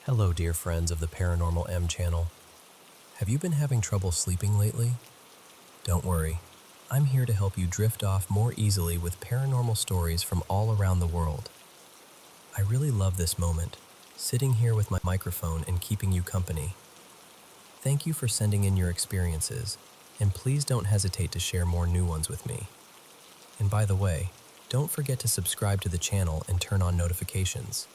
Hello, dear friends of the Paranormal M channel. Have you been having trouble sleeping lately? Don't worry, I'm here to help you drift off more easily with paranormal stories from all around the world. I really love this moment, sitting here with my microphone and keeping you company. Thank you for sending in your experiences, and please don't hesitate to share more new ones with me. And by the way, don't forget to subscribe to the channel and turn on notifications.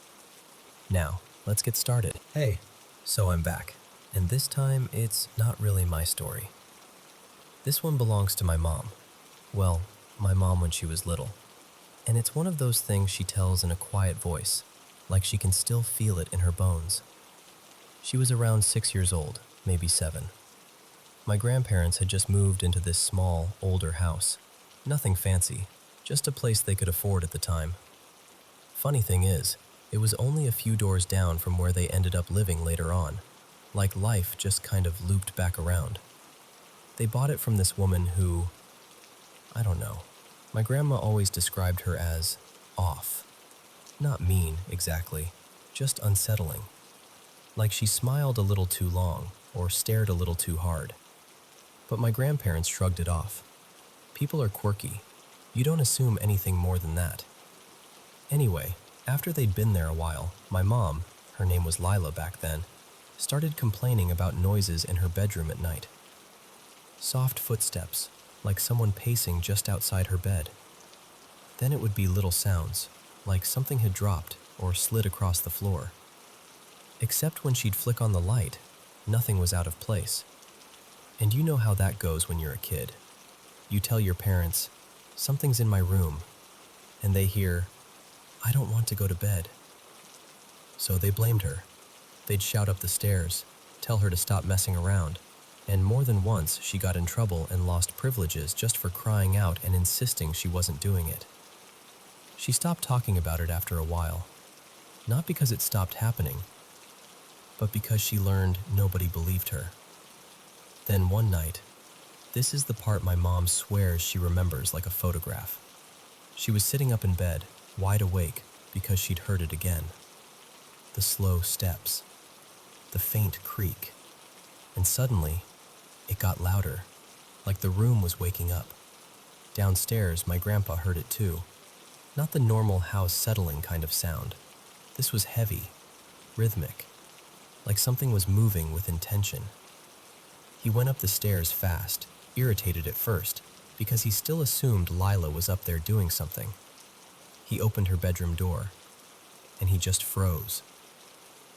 Now, let's get started. Hey, so I'm back, and this time it's not really my story. This one belongs to my mom. Well, my mom when she was little. And it's one of those things she tells in a quiet voice, like she can still feel it in her bones. She was around 6 years old, maybe 7. My grandparents had just moved into this small, older house. Nothing fancy, just a place they could afford at the time. Funny thing is, it was only a few doors down from where they ended up living later on, like life just kind of looped back around. They bought it from this woman who, I don't know, my grandma always described her as off. Not mean, exactly, just unsettling. Like she smiled a little too long or stared a little too hard. But my grandparents shrugged it off. People are quirky. You don't assume anything more than that. Anyway, after they'd been there a while, my mom, her name was Lila back then, started complaining about noises in her bedroom at night. Soft footsteps, like someone pacing just outside her bed. Then it would be little sounds, like something had dropped or slid across the floor. Except when she'd flick on the light, nothing was out of place. And you know how that goes when you're a kid. You tell your parents, "Something's in my room," and they hear, "I don't want to go to bed." So they blamed her. They'd shout up the stairs, tell her to stop messing around, and more than once she got in trouble and lost privileges just for crying out and insisting she wasn't doing it. She stopped talking about it after a while, not because it stopped happening, but because she learned nobody believed her. Then one night, this is the part my mom swears she remembers like a photograph. She was sitting up in bed, wide awake because she'd heard it again. The slow steps, the faint creak, and suddenly it got louder, like the room was waking up. Downstairs, my grandpa heard it too. Not the normal house settling kind of sound. This was heavy, rhythmic, like something was moving with intention. He went up the stairs fast, irritated at first, because he still assumed Lila was up there doing something. He opened her bedroom door, and he just froze.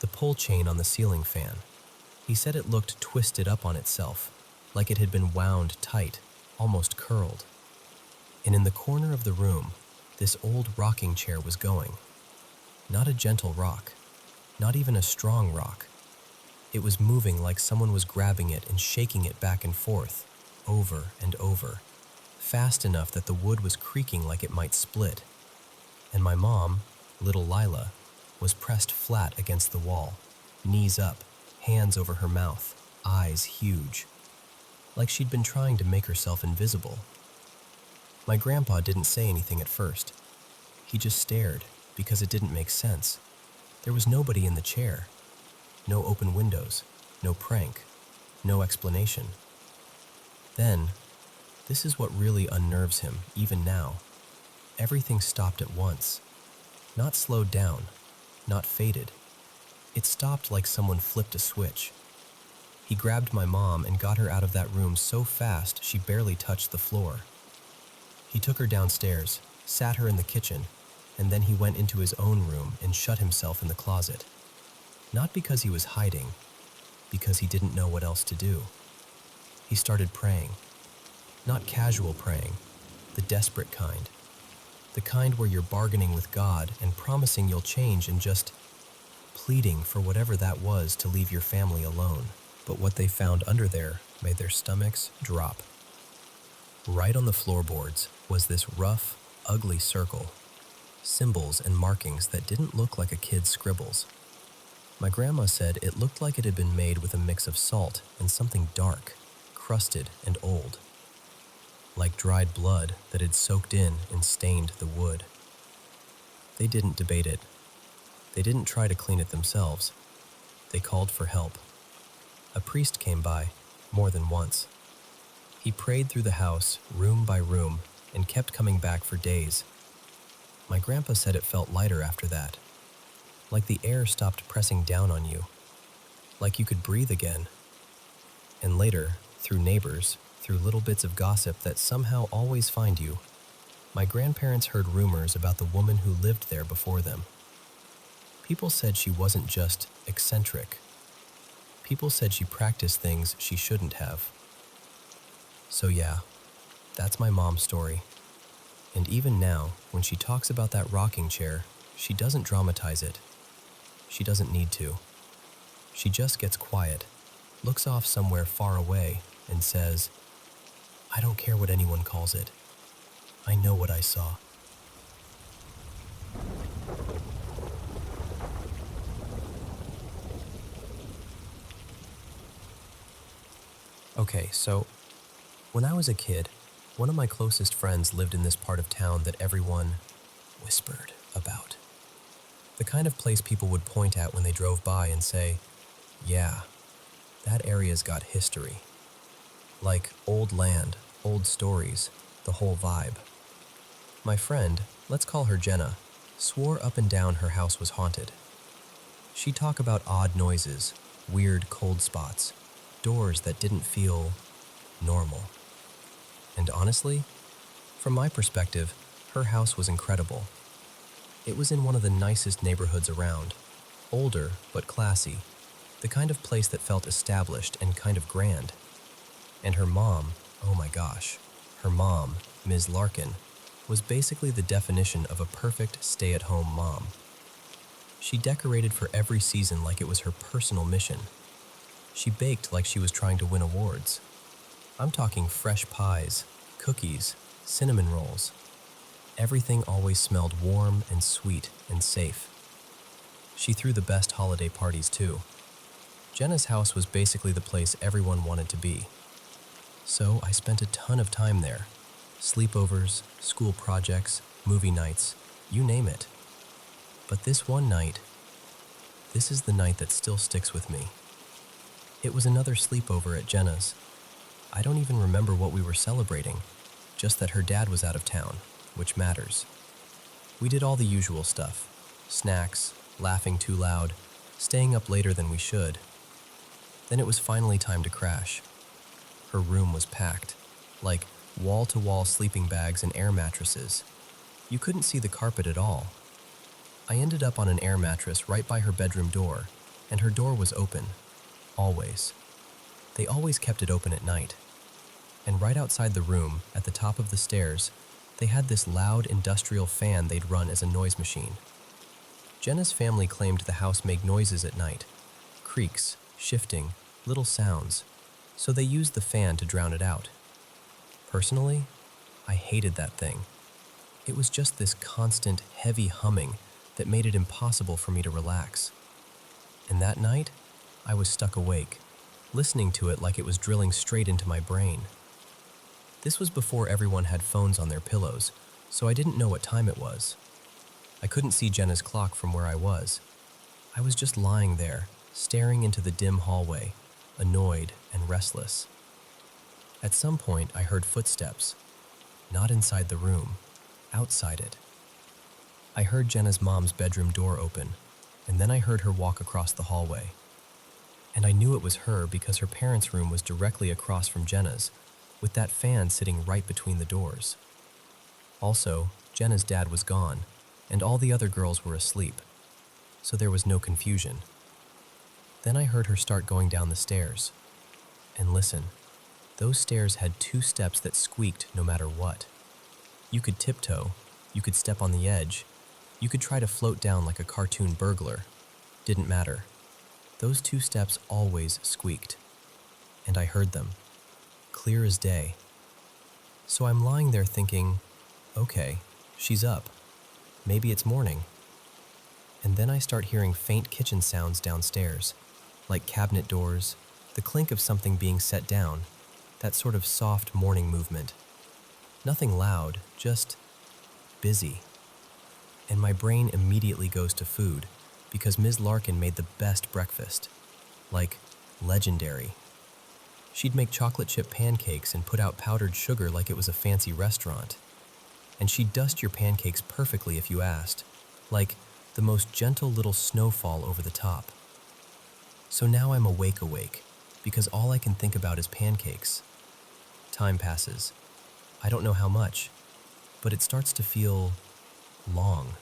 The pull chain on the ceiling fan, he said it looked twisted up on itself, like it had been wound tight, almost curled. And in the corner of the room, this old rocking chair was going. Not a gentle rock, not even a strong rock. It was moving like someone was grabbing it and shaking it back and forth, over and over, fast enough that the wood was creaking like it might split. And my mom, little Lila, was pressed flat against the wall, knees up, hands over her mouth, eyes huge, like she'd been trying to make herself invisible. My grandpa didn't say anything at first. He just stared, because it didn't make sense. There was nobody in the chair. No open windows, no prank, no explanation. Then, this is what really unnerves him, even now. Everything stopped at once. Not slowed down, not faded. It stopped like someone flipped a switch. He grabbed my mom and got her out of that room so fast she barely touched the floor. He took her downstairs, sat her in the kitchen, and then he went into his own room and shut himself in the closet. Not because he was hiding, because he didn't know what else to do. He started praying. Not casual praying, the desperate kind. The kind where you're bargaining with God and promising you'll change and just pleading for whatever that was to leave your family alone. But what they found under there made their stomachs drop. Right on the floorboards was this rough, ugly circle. Symbols and markings that didn't look like a kid's scribbles. My grandma said it looked like it had been made with a mix of salt and something dark, crusted and old. Like dried blood that had soaked in and stained the wood. They didn't debate it. They didn't try to clean it themselves. They called for help. A priest came by, more than once. He prayed through the house, room by room, and kept coming back for days. My grandpa said it felt lighter after that, like the air stopped pressing down on you, like you could breathe again. And later, through neighbors, through little bits of gossip that somehow always find you, my grandparents heard rumors about the woman who lived there before them. People said she wasn't just eccentric. People said she practiced things she shouldn't have. So yeah, that's my mom's story. And even now, when she talks about that rocking chair, she doesn't dramatize it. She doesn't need to. She just gets quiet, looks off somewhere far away, and says, "I don't care what anyone calls it. I know what I saw." Okay, so when I was a kid, one of my closest friends lived in this part of town that everyone whispered about. The kind of place people would point at when they drove by and say, "Yeah, that area's got history." Like old land, old stories, the whole vibe. My friend, let's call her Jenna, swore up and down her house was haunted. She'd talk about odd noises, weird cold spots, doors that didn't feel normal. And honestly, from my perspective, her house was incredible. It was in one of the nicest neighborhoods around, older but classy, the kind of place that felt established and kind of grand. And her mom, oh my gosh, her mom, Ms. Larkin, was basically the definition of a perfect stay-at-home mom. She decorated for every season like it was her personal mission. She baked like she was trying to win awards. I'm talking fresh pies, cookies, cinnamon rolls. Everything always smelled warm and sweet and safe. She threw the best holiday parties too. Jenna's house was basically the place everyone wanted to be. So I spent a ton of time there. Sleepovers, school projects, movie nights, you name it. But this one night, this is the night that still sticks with me. It was another sleepover at Jenna's. I don't even remember what we were celebrating, just that her dad was out of town, which matters. We did all the usual stuff, snacks, laughing too loud, staying up later than we should. Then it was finally time to crash. Her room was packed, like wall-to-wall sleeping bags and air mattresses. You couldn't see the carpet at all. I ended up on an air mattress right by her bedroom door, and her door was open, always. They always kept it open at night. And right outside the room, at the top of the stairs, they had this loud industrial fan they'd run as a noise machine. Jenna's family claimed the house made noises at night, creaks, shifting, little sounds, so they used the fan to drown it out. Personally, I hated that thing. It was just this constant, heavy humming that made it impossible for me to relax. And that night, I was stuck awake, listening to it like it was drilling straight into my brain. This was before everyone had phones on their pillows, so I didn't know what time it was. I couldn't see Jenna's clock from where I was. I was just lying there, staring into the dim hallway, annoyed and restless. At some point, I heard footsteps, not inside the room, outside it. I heard Jenna's mom's bedroom door open, and then I heard her walk across the hallway. And I knew it was her because her parents' room was directly across from Jenna's, with that fan sitting right between the doors. Also, Jenna's dad was gone, and all the other girls were asleep, so there was no confusion. Then I heard her start going down the stairs. And listen, those stairs had 2 steps that squeaked no matter what. You could tiptoe, you could step on the edge, you could try to float down like a cartoon burglar. Didn't matter. Those 2 steps always squeaked. And I heard them, clear as day. So I'm lying there thinking, okay, she's up. Maybe it's morning. And then I start hearing faint kitchen sounds downstairs, like cabinet doors, the clink of something being set down, that sort of soft morning movement. Nothing loud, just busy. And my brain immediately goes to food, because Ms. Larkin made the best breakfast. like legendary. She'd make chocolate chip pancakes and put out powdered sugar like it was a fancy restaurant. And she'd dust your pancakes perfectly if you asked, like the most gentle little snowfall over the top. So now I'm awake, because all I can think about is pancakes. Time passes. I don't know how much, but it starts to feel long.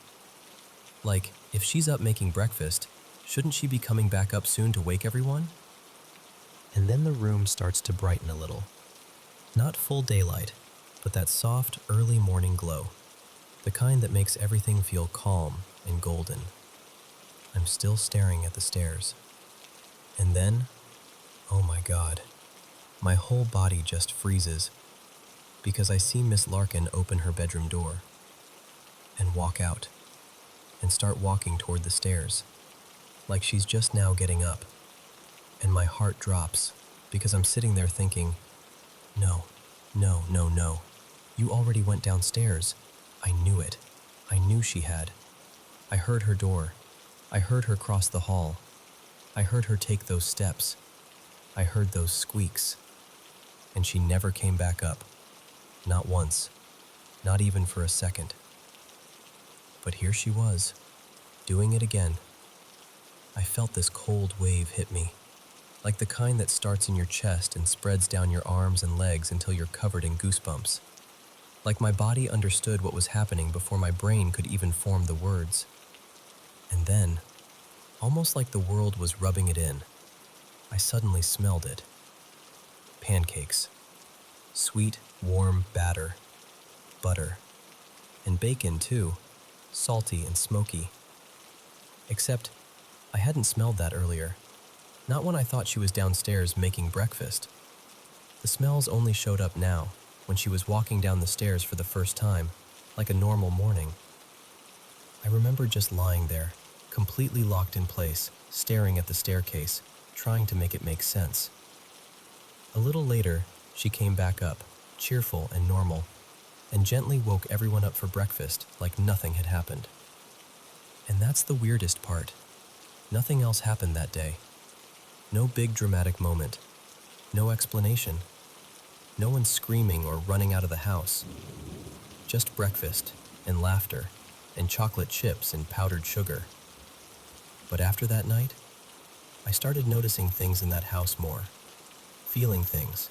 Like, if she's up making breakfast, shouldn't she be coming back up soon to wake everyone? And then the room starts to brighten a little. Not full daylight, but that soft, early morning glow. The kind that makes everything feel calm and golden. I'm still staring at the stairs. And then, oh my God, my whole body just freezes because I see Miss Larkin open her bedroom door and walk out and start walking toward the stairs, like she's just now getting up. And my heart drops because I'm sitting there thinking, no, you already went downstairs. I knew it. I knew she had. I heard her door. I heard her cross the hall. I heard her take those steps. I heard those squeaks. And she never came back up. Not once. Not even for a second. But here she was, doing it again. I felt this cold wave hit me, like the kind that starts in your chest and spreads down your arms and legs until you're covered in goosebumps. Like my body understood what was happening before my brain could even form the words. And then, almost like the world was rubbing it in, I suddenly smelled it. Pancakes. Sweet, warm batter. Butter. And bacon, too. Salty and smoky. Except, I hadn't smelled that earlier. Not when I thought she was downstairs making breakfast. The smells only showed up now, when she was walking down the stairs for the first time, like a normal morning. I remember just lying there, completely locked in place, staring at the staircase, trying to make it make sense. A little later, she came back up, cheerful and normal, and gently woke everyone up for breakfast like nothing had happened. And that's the weirdest part. Nothing else happened that day. No big dramatic moment. No explanation. No one screaming or running out of the house. Just breakfast and laughter and chocolate chips and powdered sugar. But after that night, I started noticing things in that house more. Feeling things.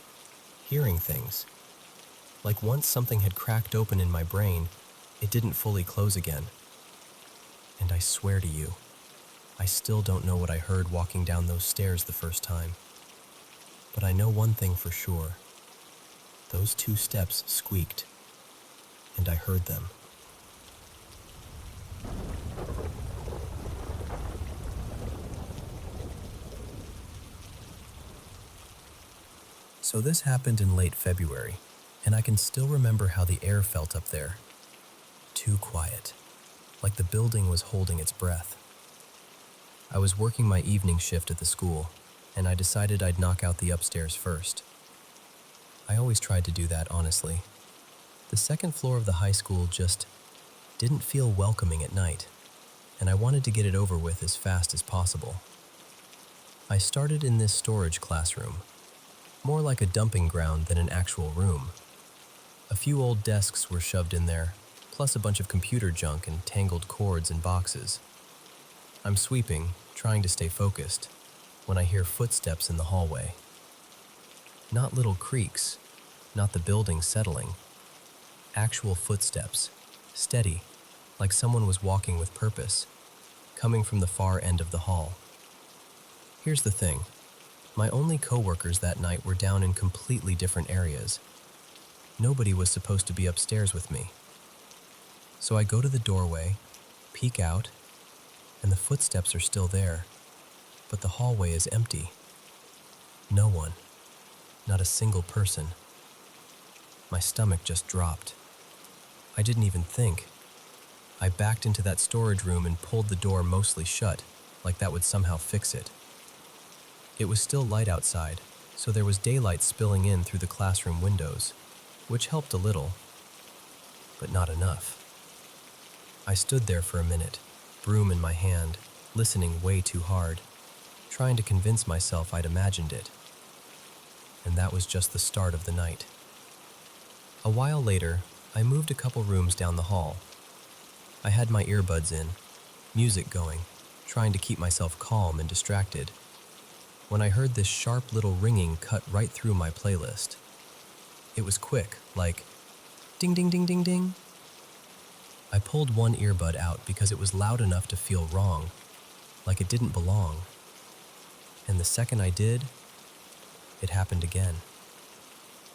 Hearing things. Like once something had cracked open in my brain, it didn't fully close again. And I swear to you, I still don't know what I heard walking down those stairs the first time. But I know one thing for sure. Those 2 steps squeaked, and I heard them. So this happened in late February, and I can still remember how the air felt up there. Too quiet, like the building was holding its breath. I was working my evening shift at the school, and I decided I'd knock out the upstairs first. I always tried to do that, honestly. The second floor of the high school just didn't feel welcoming at night, and I wanted to get it over with as fast as possible. I started in this storage classroom, more like a dumping ground than an actual room. A few old desks were shoved in there, plus a bunch of computer junk and tangled cords and boxes. I'm sweeping, trying to stay focused, when I hear footsteps in the hallway. Not little creaks, not the building settling. Actual footsteps, steady, like someone was walking with purpose, coming from the far end of the hall. Here's the thing. My only coworkers that night were down in completely different areas. Nobody was supposed to be upstairs with me. So I go to the doorway, peek out, and the footsteps are still there, but the hallway is empty. No one. Not a single person. My stomach just dropped. I didn't even think. I backed into that storage room and pulled the door mostly shut, like that would somehow fix it. It was still light outside, so there was daylight spilling in through the classroom windows, which helped a little, but not enough. I stood there for a minute, broom in my hand, listening way too hard, trying to convince myself I'd imagined it. And that was just the start of the night. A while later, I moved a couple rooms down the hall. I had my earbuds in, music going, trying to keep myself calm and distracted, when I heard this sharp little ringing cut right through my playlist. It was quick, like, ding ding ding ding ding. I pulled one earbud out because it was loud enough to feel wrong, like it didn't belong. And the second I did, it happened again.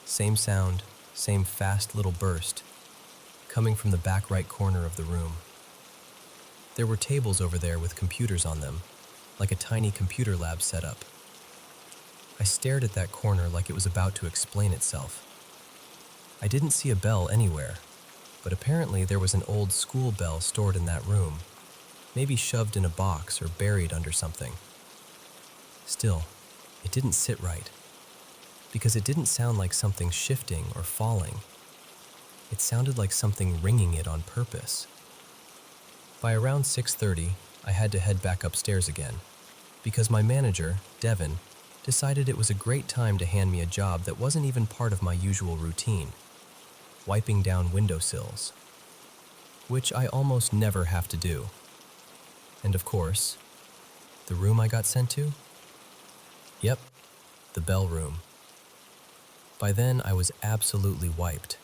Same sound, same fast little burst, coming from the back right corner of the room. There were tables over there with computers on them, like a tiny computer lab setup. I stared at that corner like it was about to explain itself. I didn't see a bell anywhere, but apparently there was an old school bell stored in that room, maybe shoved in a box or buried under something. Still, it didn't sit right, because it didn't sound like something shifting or falling. It sounded like something ringing it on purpose. By around 6:30, I had to head back upstairs again, because my manager, Devin, decided it was a great time to hand me a job that wasn't even part of my usual routine, wiping down windowsills, which I almost never have to do. And of course, the room I got sent to? Yep, the bell room. By then, I was absolutely wiped.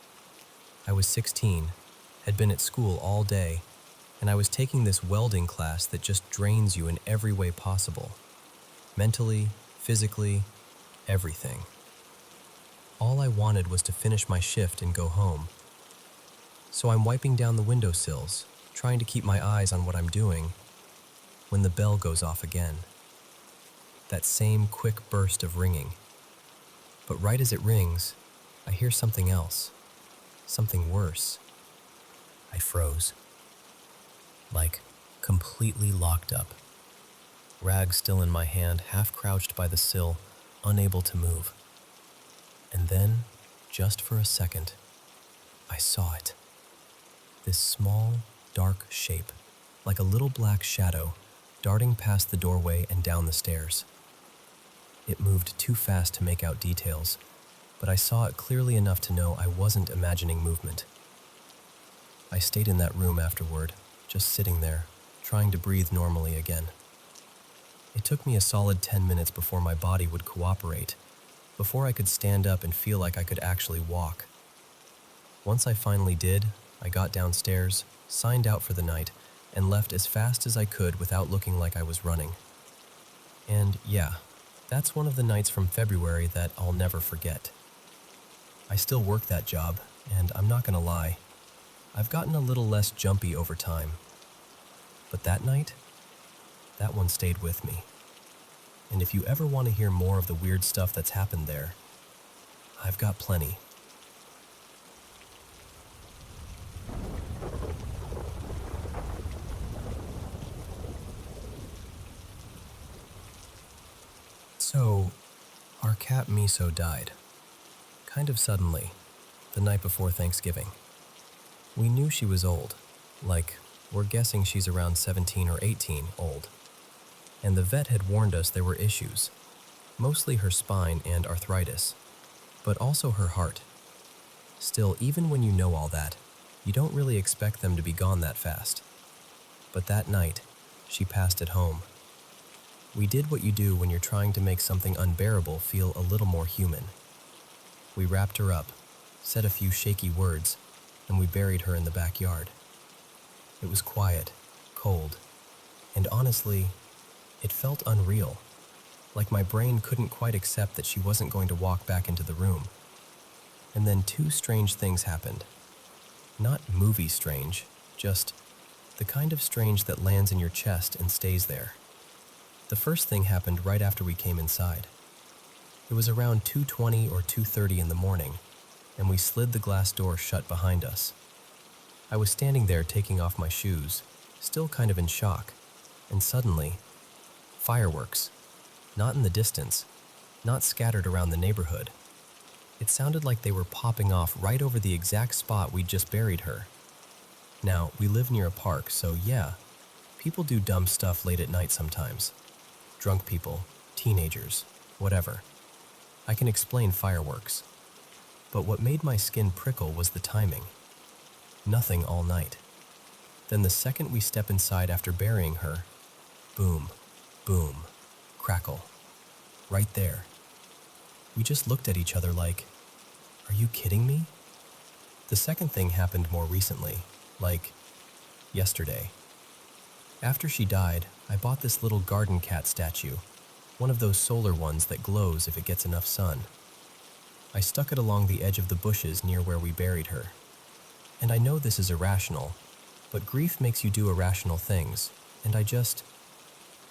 I was 16, had been at school all day, and I was taking this welding class that just drains you in every way possible. Mentally, physically, everything. All I wanted was to finish my shift and go home. So I'm wiping down the windowsills, trying to keep my eyes on what I'm doing, when the bell goes off again. That same quick burst of ringing. But right as it rings, I hear something else, something worse. I froze. Like, completely locked up. Rag still in my hand, half crouched by the sill, unable to move. And then, just for a second, I saw it. This small, dark shape, like a little black shadow, darting past the doorway and down the stairs. It moved too fast to make out details, but I saw it clearly enough to know I wasn't imagining movement. I stayed in that room afterward, just sitting there, trying to breathe normally again. It took me a solid 10 minutes before my body would cooperate, before I could stand up and feel like I could actually walk. Once I finally did, I got downstairs, signed out for the night, and left as fast as I could without looking like I was running. And yeah, that's one of the nights from February that I'll never forget. I still work that job, and I'm not gonna lie, I've gotten a little less jumpy over time. But that night, that one stayed with me. And if you ever want to hear more of the weird stuff that's happened there, I've got plenty. So, our cat Miso died. Kind of suddenly, the night before Thanksgiving. We knew she was old, like, we're guessing she's around 17 or 18 old. And the vet had warned us there were issues, mostly her spine and arthritis, but also her heart. Still, even when you know all that, you don't really expect them to be gone that fast. But that night, she passed at home. We did what you do when you're trying to make something unbearable feel a little more human. We wrapped her up, said a few shaky words, and we buried her in the backyard. It was quiet, cold, and honestly, it felt unreal, like my brain couldn't quite accept that she wasn't going to walk back into the room. And then two strange things happened. Not movie strange, just the kind of strange that lands in your chest and stays there. The first thing happened right after we came inside. It was around 2:20 or 2:30 in the morning, and we slid the glass door shut behind us. I was standing there taking off my shoes, still kind of in shock, and suddenly, fireworks. Not in the distance, not scattered around the neighborhood. It sounded like they were popping off right over the exact spot we'd just buried her. Now, we live near a park, so yeah, people do dumb stuff late at night sometimes. Drunk people, teenagers, whatever. I can explain fireworks. But what made my skin prickle was the timing. Nothing all night. Then the second we step inside after burying her, boom, boom, crackle. Right there. We just looked at each other like, are you kidding me? The second thing happened more recently, like yesterday. After she died, I bought this little garden cat statue, one of those solar ones that glows if it gets enough sun. I stuck it along the edge of the bushes near where we buried her. And I know this is irrational, but grief makes you do irrational things, and I just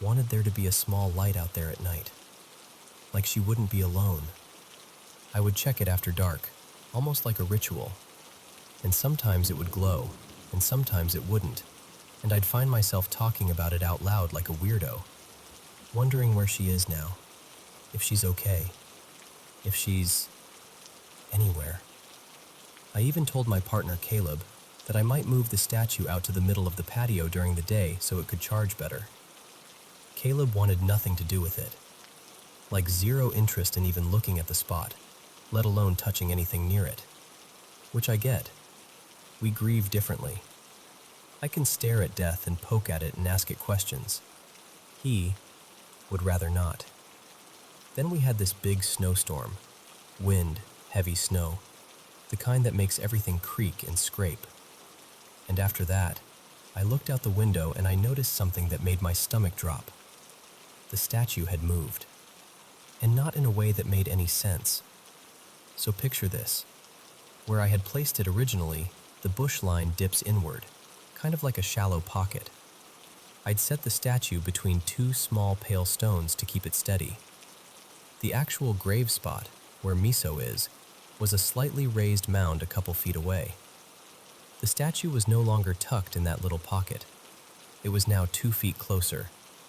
wanted there to be a small light out there at night. Like she wouldn't be alone. I would check it after dark, almost like a ritual. And sometimes it would glow, and sometimes it wouldn't, and I'd find myself talking about it out loud like a weirdo, wondering where she is now, if she's okay, if she's anywhere. I even told my partner, Caleb, that I might move the statue out to the middle of the patio during the day so it could charge better. Caleb wanted nothing to do with it, like zero interest in even looking at the spot, let alone touching anything near it, which I get. We grieve differently. I can stare at death and poke at it and ask it questions. He would rather not. Then we had this big snowstorm, wind, heavy snow, the kind that makes everything creak and scrape. And after that, I looked out the window and I noticed something that made my stomach drop. The statue had moved, and not in a way that made any sense. So picture this. Where I had placed it originally, the bush line dips inward, kind of like a shallow pocket. I'd set the statue between two small pale stones to keep it steady. The actual grave spot, where Miso is, was a slightly raised mound a couple feet away. The statue was no longer tucked in that little pocket. It was now 2 feet closer,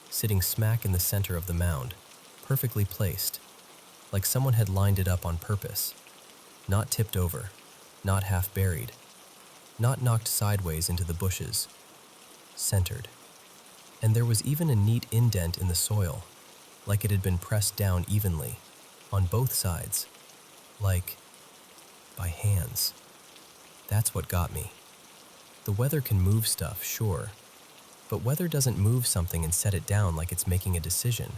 sitting smack in the center of the mound, perfectly placed, like someone had lined it up on purpose. Not tipped over, not half buried, not knocked sideways into the bushes. Centered. And there was even a neat indent in the soil, like it had been pressed down evenly, on both sides, like by hands. That's what got me. The weather can move stuff, sure, but weather doesn't move something and set it down like it's making a decision.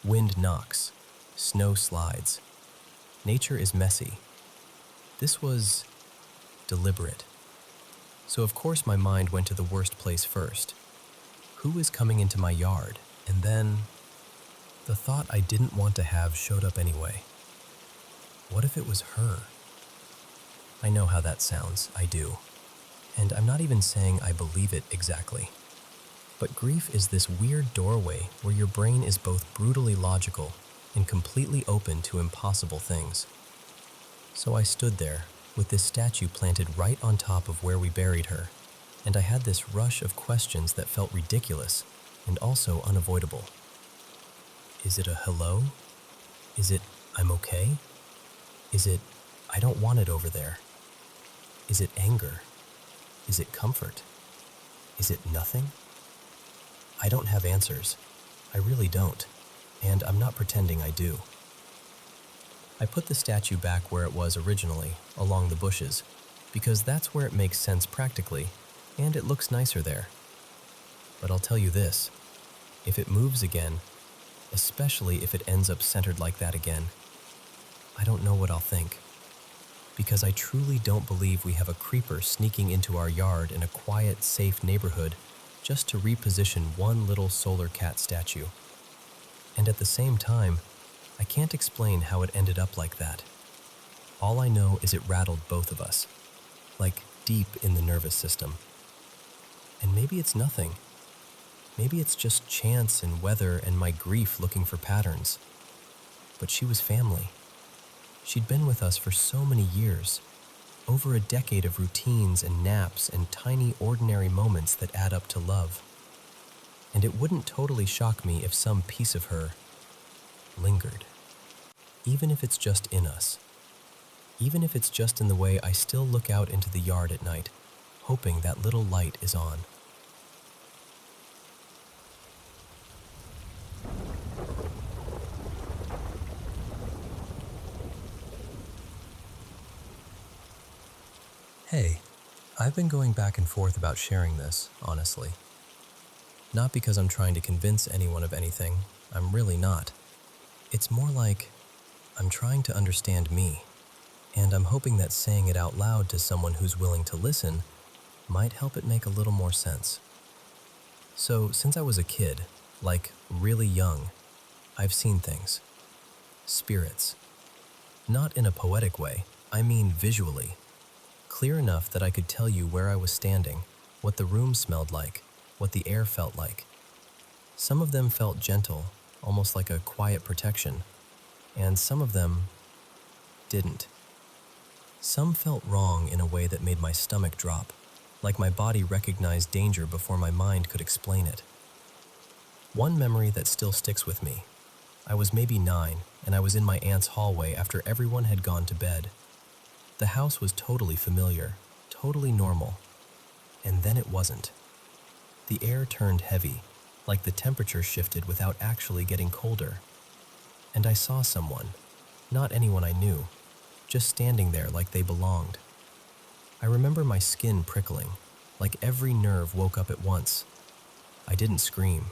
Wind knocks, snow slides. Nature is messy. This was deliberate. So of course my mind went to the worst place first. Who is coming into my yard? And then the thought I didn't want to have showed up anyway. What if it was her? I know how that sounds, I do. And I'm not even saying I believe it exactly. But grief is this weird doorway where your brain is both brutally logical and completely open to impossible things. So I stood there, with this statue planted right on top of where we buried her, and I had this rush of questions that felt ridiculous and also unavoidable. Is it a hello? Is it, I'm okay? Is it, I don't want it over there? Is it anger? Is it comfort? Is it nothing? I don't have answers. I really don't, and I'm not pretending I do. I put the statue back where it was originally, along the bushes, because that's where it makes sense practically, and it looks nicer there. But I'll tell you this, if it moves again, especially if it ends up centered like that again, I don't know what I'll think. Because I truly don't believe we have a creeper sneaking into our yard in a quiet, safe neighborhood just to reposition one little solar cat statue. And at the same time, I can't explain how it ended up like that. All I know is it rattled both of us, like deep in the nervous system. And maybe it's nothing. Maybe it's just chance and weather and my grief looking for patterns. But she was family. She'd been with us for so many years, over a decade of routines and naps and tiny ordinary moments that add up to love. And it wouldn't totally shock me if some piece of her lingered. Even if it's just in us. Even if it's just in the way I still look out into the yard at night, hoping that little light is on. I've been going back and forth about sharing this, honestly. Not because I'm trying to convince anyone of anything, I'm really not. It's more like I'm trying to understand me, and I'm hoping that saying it out loud to someone who's willing to listen might help it make a little more sense. So, since I was a kid, like really young, I've seen things. Spirits. Not in a poetic way, I mean visually. Clear enough that I could tell you where I was standing, what the room smelled like, what the air felt like. Some of them felt gentle, almost like a quiet protection, and some of them didn't. Some felt wrong in a way that made my stomach drop, like my body recognized danger before my mind could explain it. One memory that still sticks with me. I was maybe 9, and I was in my aunt's hallway after everyone had gone to bed. The house was totally familiar, totally normal, and then it wasn't. The air turned heavy, like the temperature shifted without actually getting colder. And I saw someone, not anyone I knew, just standing there like they belonged. I remember my skin prickling, like every nerve woke up at once. I didn't scream.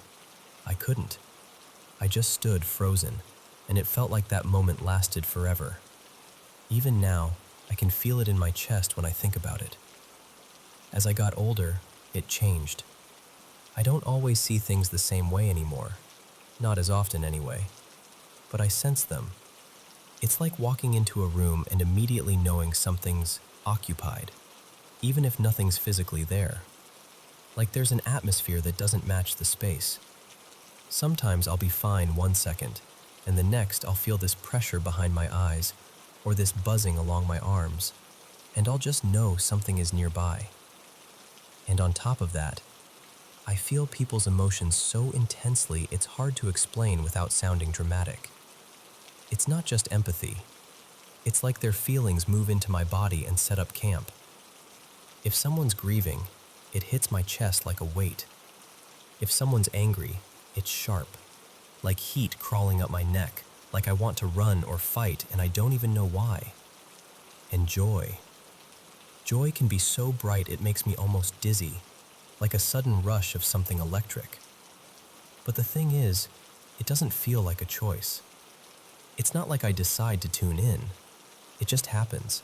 I couldn't. I just stood frozen, and it felt like that moment lasted forever. Even now, I can feel it in my chest when I think about it. As I got older, it changed. I don't always see things the same way anymore, not as often anyway, but I sense them. It's like walking into a room and immediately knowing something's occupied, even if nothing's physically there. Like there's an atmosphere that doesn't match the space. Sometimes I'll be fine 1 second, and the next I'll feel this pressure behind my eyes, or this buzzing along my arms, and I'll just know something is nearby. And on top of that, I feel people's emotions so intensely it's hard to explain without sounding dramatic. It's not just empathy. It's like their feelings move into my body and set up camp. If someone's grieving, it hits my chest like a weight. If someone's angry, it's sharp, like heat crawling up my neck, like I want to run or fight and I don't even know why. And joy. Joy can be so bright it makes me almost dizzy, like a sudden rush of something electric. But the thing is, it doesn't feel like a choice. It's not like I decide to tune in. It just happens,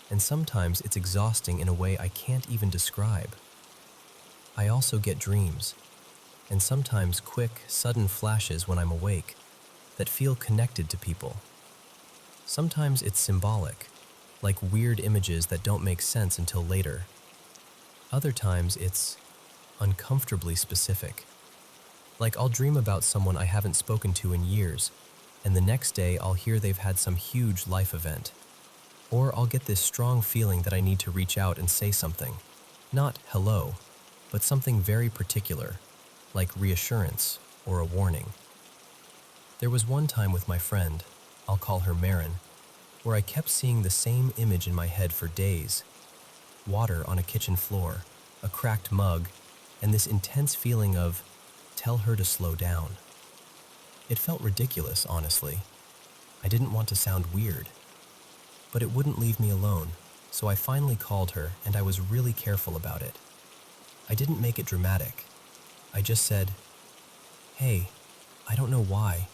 and sometimes it's exhausting in a way I can't even describe. I also get dreams, and sometimes quick, sudden flashes when I'm awake that feel connected to people. Sometimes it's symbolic, like weird images that don't make sense until later. Other times it's uncomfortably specific. Like I'll dream about someone I haven't spoken to in years, and the next day I'll hear they've had some huge life event. Or I'll get this strong feeling that I need to reach out and say something. Not hello, but something very particular, like reassurance or a warning. There was one time with my friend, I'll call her Marin, where I kept seeing the same image in my head for days. Water on a kitchen floor, a cracked mug, and this intense feeling of, tell her to slow down. It felt ridiculous, honestly. I didn't want to sound weird. But it wouldn't leave me alone, so I finally called her and I was really careful about it. I didn't make it dramatic. I just said, "Hey, I don't know why,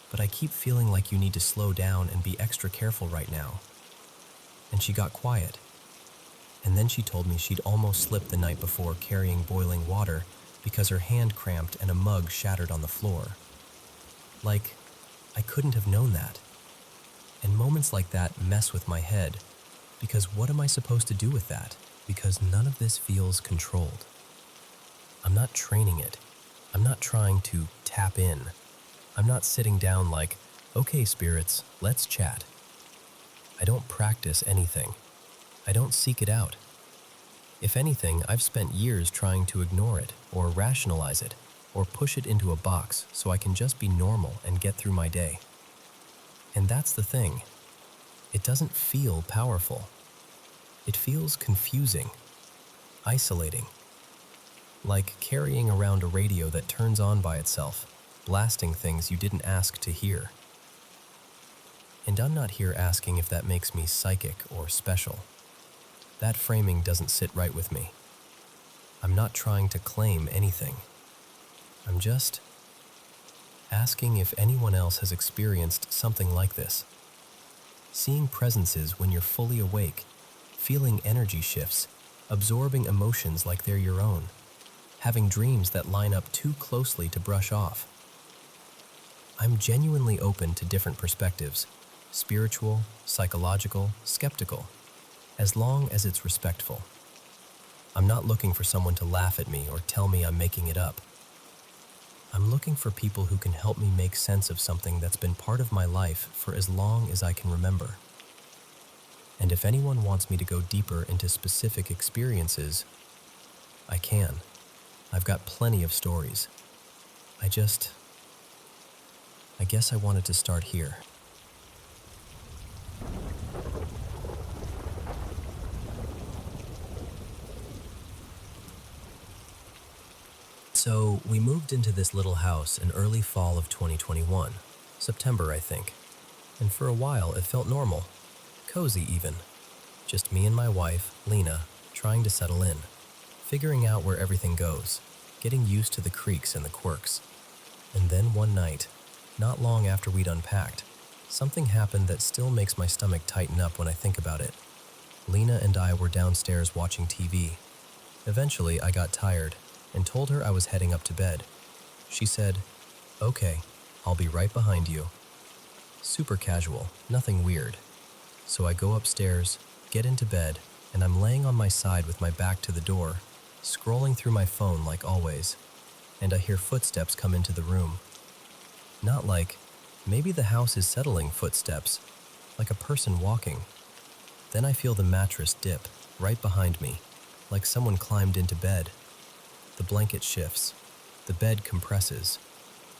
but I keep feeling like you need to slow down and be extra careful right now." And she got quiet. And then she told me she'd almost slipped the night before carrying boiling water because her hand cramped and a mug shattered on the floor. Like, I couldn't have known that. And moments like that mess with my head, because what am I supposed to do with that? Because none of this feels controlled. I'm not training it. I'm not trying to tap in. I'm not sitting down like, okay, spirits, let's chat. I don't practice anything. I don't seek it out. If anything, I've spent years trying to ignore it, or rationalize it, or push it into a box so I can just be normal and get through my day. And that's the thing. It doesn't feel powerful. It feels confusing, isolating. Like carrying around a radio that turns on by itself, blasting things you didn't ask to hear. And I'm not here asking if that makes me psychic or special. That framing doesn't sit right with me. I'm not trying to claim anything. I'm just asking if anyone else has experienced something like this. Seeing presences when you're fully awake, feeling energy shifts, absorbing emotions like they're your own, having dreams that line up too closely to brush off. I'm genuinely open to different perspectives, spiritual, psychological, skeptical, as long as it's respectful. I'm not looking for someone to laugh at me or tell me I'm making it up. I'm looking for people who can help me make sense of something that's been part of my life for as long as I can remember. And if anyone wants me to go deeper into specific experiences, I can. I've got plenty of stories. I guess I wanted to start here. So, we moved into this little house in early fall of 2021, September, I think. And for a while, it felt normal, cozy even. Just me and my wife, Lila, trying to settle in, figuring out where everything goes, getting used to the creaks and the quirks. And then one night, not long after we'd unpacked, something happened that still makes my stomach tighten up when I think about it. Lila and I were downstairs watching TV. Eventually, I got tired and told her I was heading up to bed. She said, "Okay, I'll be right behind you." Super casual, nothing weird. So I go upstairs, get into bed, and I'm laying on my side with my back to the door, scrolling through my phone like always, and I hear footsteps come into the room. Not like, maybe the house is settling footsteps, like a person walking. Then I feel the mattress dip right behind me, like someone climbed into bed. The blanket shifts, the bed compresses,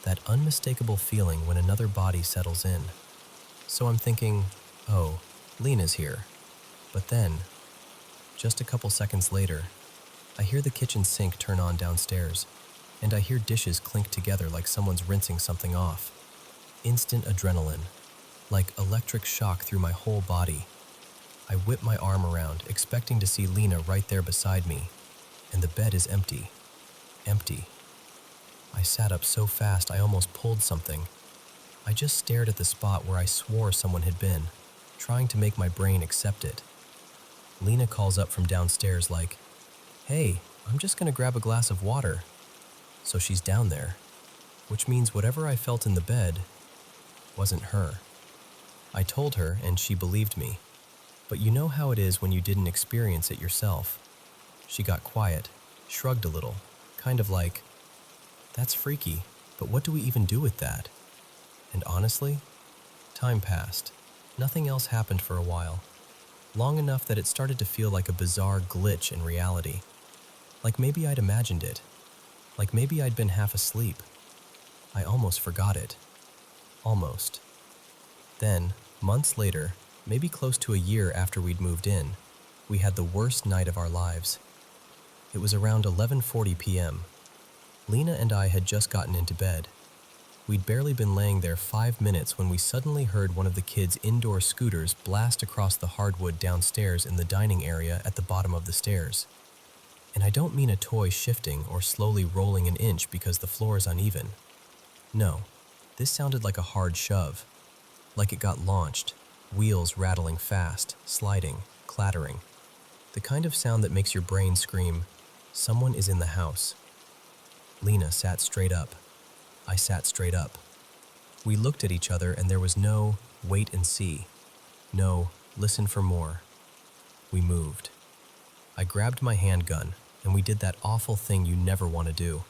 that unmistakable feeling when another body settles in. So I'm thinking, oh, Lila's here. But then, just a couple seconds later, I hear the kitchen sink turn on downstairs, and I hear dishes clink together like someone's rinsing something off. Instant adrenaline, like electric shock through my whole body. I whip my arm around, expecting to see Lila right there beside me, and the bed is empty. Empty. I sat up so fast I almost pulled something. I just stared at the spot where I swore someone had been, trying to make my brain accept it. Lila calls up from downstairs like, "Hey, I'm just gonna grab a glass of water." So she's down there, which means whatever I felt in the bed wasn't her. I told her and she believed me, but you know how it is when you didn't experience it yourself. She got quiet, shrugged a little, kind of like, "That's freaky, but what do we even do with that?" And honestly, time passed. Nothing else happened for a while. Long enough that it started to feel like a bizarre glitch in reality. Like maybe I'd imagined it. Like maybe I'd been half asleep. I almost forgot it. Almost. Then, months later, maybe close to a year after we'd moved in, we had the worst night of our lives. It was around 11:40 p.m. Lila and I had just gotten into bed. We'd barely been laying there 5 minutes when we suddenly heard one of the kids' indoor scooters blast across the hardwood downstairs in the dining area at the bottom of the stairs. And I don't mean a toy shifting or slowly rolling an inch because the floor is uneven. No, this sounded like a hard shove. Like it got launched, wheels rattling fast, sliding, clattering. The kind of sound that makes your brain scream, "Someone is in the house." Lila sat straight up. I sat straight up. We looked at each other and there was no wait and see. No, listen for more. We moved. I grabbed my handgun and we did that awful thing you never want to do.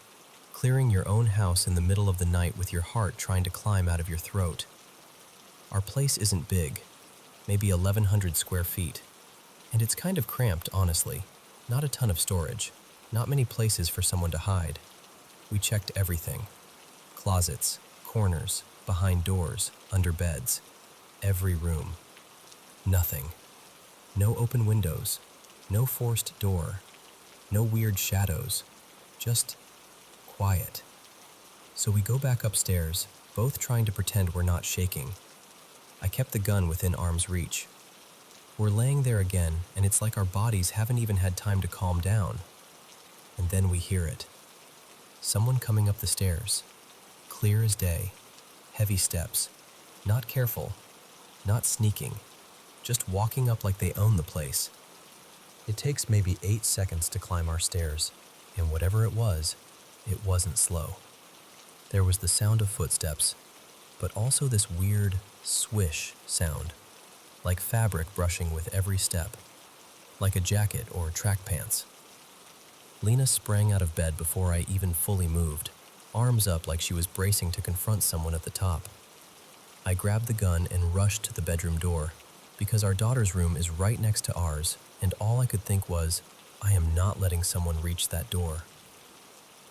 Clearing your own house in the middle of the night with your heart trying to climb out of your throat. Our place isn't big, maybe 1,100 square feet. And it's kind of cramped, honestly. Not a ton of storage. Not many places for someone to hide. We checked everything. Closets, corners, behind doors, under beds. Every room. Nothing. No open windows. No forced door. No weird shadows. Just quiet. So we go back upstairs, both trying to pretend we're not shaking. I kept the gun within arm's reach. We're laying there again, and it's like our bodies haven't even had time to calm down. And then we hear it. Someone coming up the stairs. Clear as day. Heavy steps. Not careful. Not sneaking. Just walking up like they own the place. It takes maybe 8 seconds to climb our stairs, and whatever it wasn't slow. There was the sound of footsteps, but also this weird swish sound, like fabric brushing with every step, like a jacket or track pants. Lena sprang out of bed before I even fully moved, arms up like she was bracing to confront someone at the top. I grabbed the gun and rushed to the bedroom door, because our daughter's room is right next to ours, and all I could think was, I am not letting someone reach that door.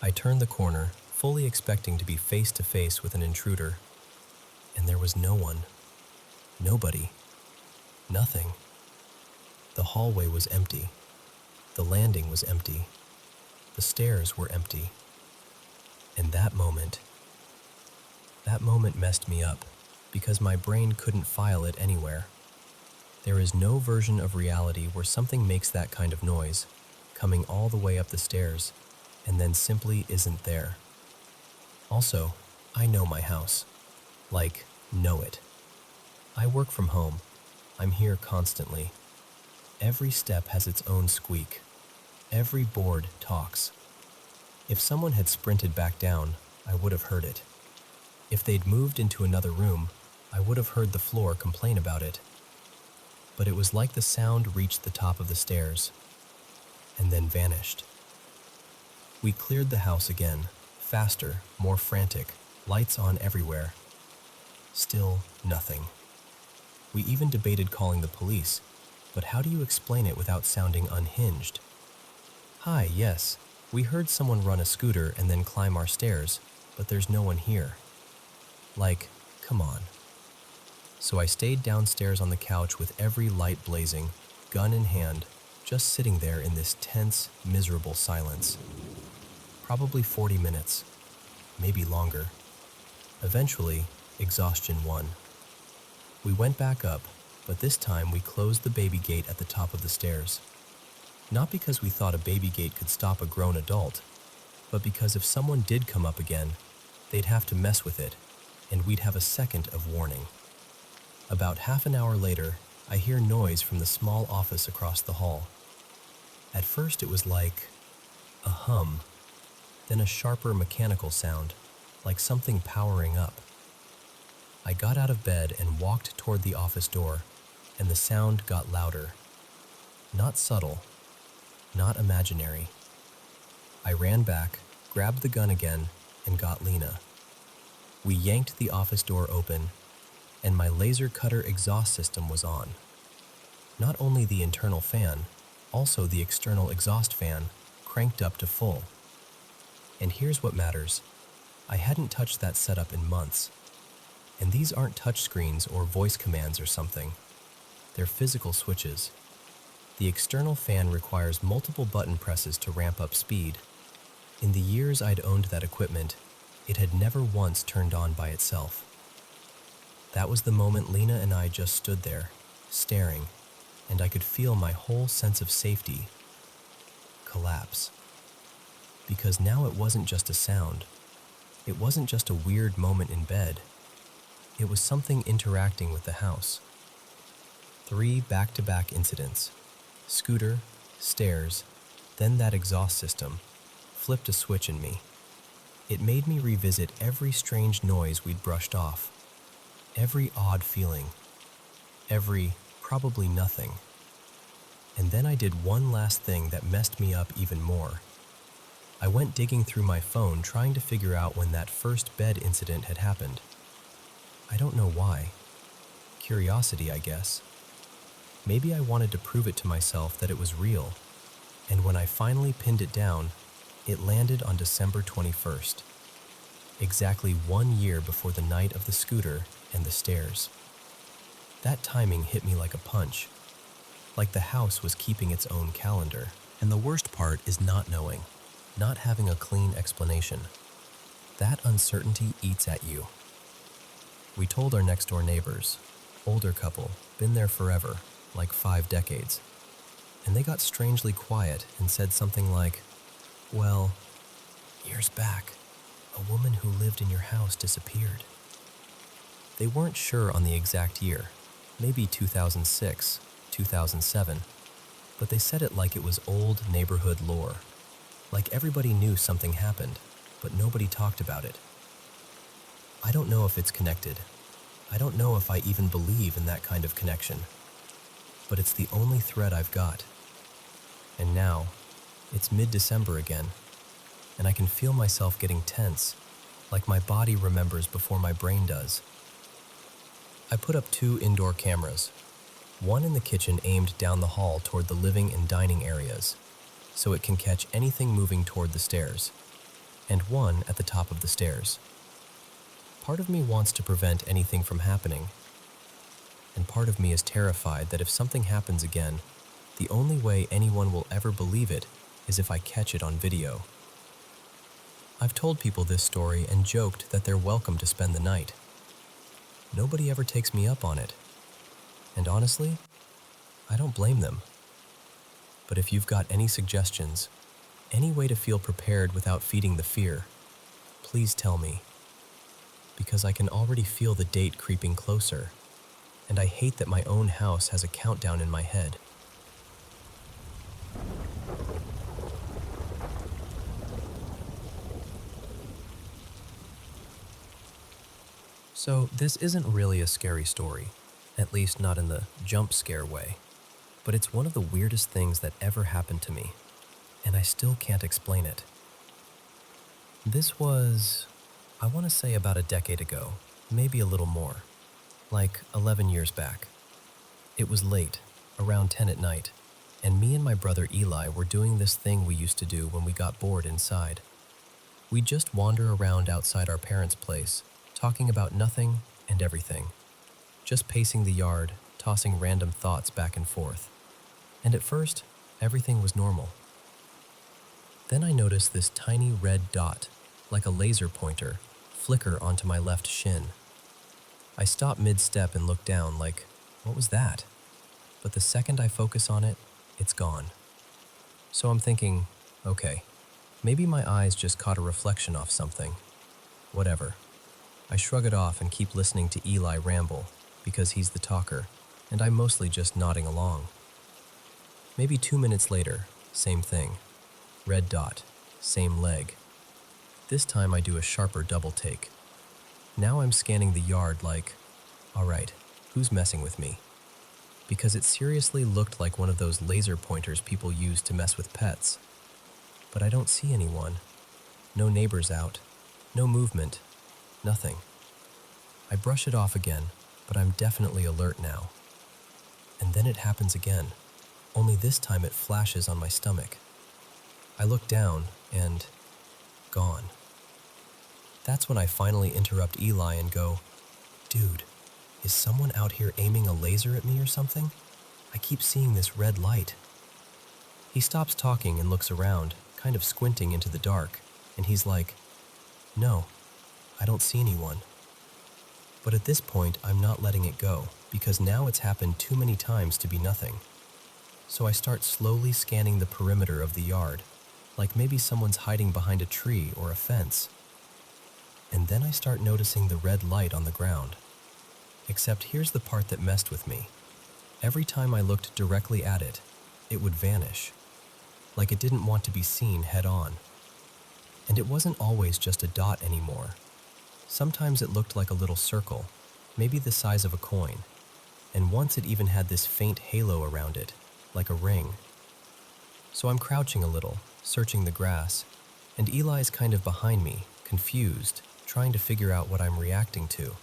I turned the corner, fully expecting to be face to face with an intruder, and there was no one. Nobody. Nothing. The hallway was empty. The landing was empty. The stairs were empty. And that moment messed me up, because my brain couldn't file it anywhere. There is no version of reality where something makes that kind of noise, coming all the way up the stairs, and then simply isn't there. Also, I know my house. Like, know it. I work from home. I'm here constantly. Every step has its own squeak. Every board talks. If someone had sprinted back down, I would have heard it. If they'd moved into another room, I would have heard the floor complain about it. But it was like the sound reached the top of the stairs, and then vanished. We cleared the house again, faster, more frantic, lights on everywhere. Still nothing. We even debated calling the police, but how do you explain it without sounding unhinged? Hi, yes, we heard someone run a scooter and then climb our stairs, but there's no one here. Like, come on. So I stayed downstairs on the couch with every light blazing, gun in hand, just sitting there in this tense, miserable silence. Probably 40 minutes, maybe longer. Eventually, exhaustion won. We went back up, but this time we closed the baby gate at the top of the stairs. Not because we thought a baby gate could stop a grown adult, but because if someone did come up again, they'd have to mess with it, and we'd have a second of warning. About half an hour later, I hear noise from the small office across the hall. At first it was like a hum, then a sharper mechanical sound, like something powering up. I got out of bed and walked toward the office door, and the sound got louder. Not subtle, not imaginary. I ran back, grabbed the gun again, and got Lena. We yanked the office door open, and my laser cutter exhaust system was on. Not only the internal fan, also the external exhaust fan, cranked up to full. And here's what matters. I hadn't touched that setup in months. And these aren't touchscreens or voice commands or something. They're physical switches. The external fan requires multiple button presses to ramp up speed. In the years I'd owned that equipment, it had never once turned on by itself. That was the moment Lena and I just stood there, staring, and I could feel my whole sense of safety collapse. Because now it wasn't just a sound. It wasn't just a weird moment in bed. It was something interacting with the house. 3 back-to-back incidents. Scooter, stairs, then that exhaust system, flipped a switch in me. It made me revisit every strange noise we'd brushed off. Every odd feeling, every probably nothing. And then I did one last thing that messed me up even more. I went digging through my phone trying to figure out when that first bed incident had happened. I don't know why. Curiosity, I guess. Maybe I wanted to prove it to myself that it was real. And when I finally pinned it down, it landed on December 21st. Exactly 1 year before the night of the scooter and the stairs. That timing hit me like a punch. Like the house was keeping its own calendar. And the worst part is not knowing. Not having a clean explanation. That uncertainty eats at you. We told our next-door neighbors, older couple, been there forever, like 5 decades. And they got strangely quiet and said something like, "Well, years back, a woman who lived in your house disappeared." They weren't sure on the exact year, maybe 2006, 2007, but they said it like it was old neighborhood lore, like everybody knew something happened, but nobody talked about it. I don't know if it's connected. I don't know if I even believe in that kind of connection, but it's the only thread I've got. And now, it's mid-December again, and I can feel myself getting tense, like my body remembers before my brain does. I put up 2 indoor cameras, one in the kitchen aimed down the hall toward the living and dining areas, so it can catch anything moving toward the stairs, and one at the top of the stairs. Part of me wants to prevent anything from happening, and part of me is terrified that if something happens again, the only way anyone will ever believe it is if I catch it on video. I've told people this story and joked that they're welcome to spend the night. Nobody ever takes me up on it, and honestly, I don't blame them. But if you've got any suggestions, any way to feel prepared without feeding the fear, please tell me. Because I can already feel the date creeping closer, and I hate that my own house has a countdown in my head. So this isn't really a scary story, at least not in the jump scare way, but it's one of the weirdest things that ever happened to me, and I still can't explain it. This was, I want to say about a decade ago, maybe a little more, like 11 years back. It was late, around 10 at night, and me and my brother Eli were doing this thing we used to do when we got bored inside. We'd just wander around outside our parents' place, talking about nothing and everything, just pacing the yard, tossing random thoughts back and forth. And at first, everything was normal. Then I noticed this tiny red dot, like a laser pointer, flicker onto my left shin. I stopped mid-step and looked down like, what was that? But the second I focus on it, it's gone. So I'm thinking, okay, maybe my eyes just caught a reflection off something. Whatever. I shrug it off and keep listening to Eli ramble, because he's the talker, and I'm mostly just nodding along. Maybe 2 minutes later, same thing. Red dot, same leg. This time I do a sharper double take. Now I'm scanning the yard like, alright, who's messing with me? Because it seriously looked like one of those laser pointers people use to mess with pets. But I don't see anyone. No neighbors out. No movement. Nothing. I brush it off again, but I'm definitely alert now. And then it happens again, only this time it flashes on my stomach. I look down and gone. That's when I finally interrupt Eli and go, "Dude, is someone out here aiming a laser at me or something? I keep seeing this red light." He stops talking and looks around, kind of squinting into the dark, and he's like, "No, I don't see anyone." But at this point, I'm not letting it go, because now it's happened too many times to be nothing. So I start slowly scanning the perimeter of the yard, like maybe someone's hiding behind a tree or a fence. And then I start noticing the red light on the ground. Except here's the part that messed with me. Every time I looked directly at it, it would vanish, like it didn't want to be seen head on. And it wasn't always just a dot anymore. Sometimes it looked like a little circle, maybe the size of a coin, and once it even had this faint halo around it, like a ring. So I'm crouching a little, searching the grass, and Eli's kind of behind me, confused, trying to figure out what I'm reacting to.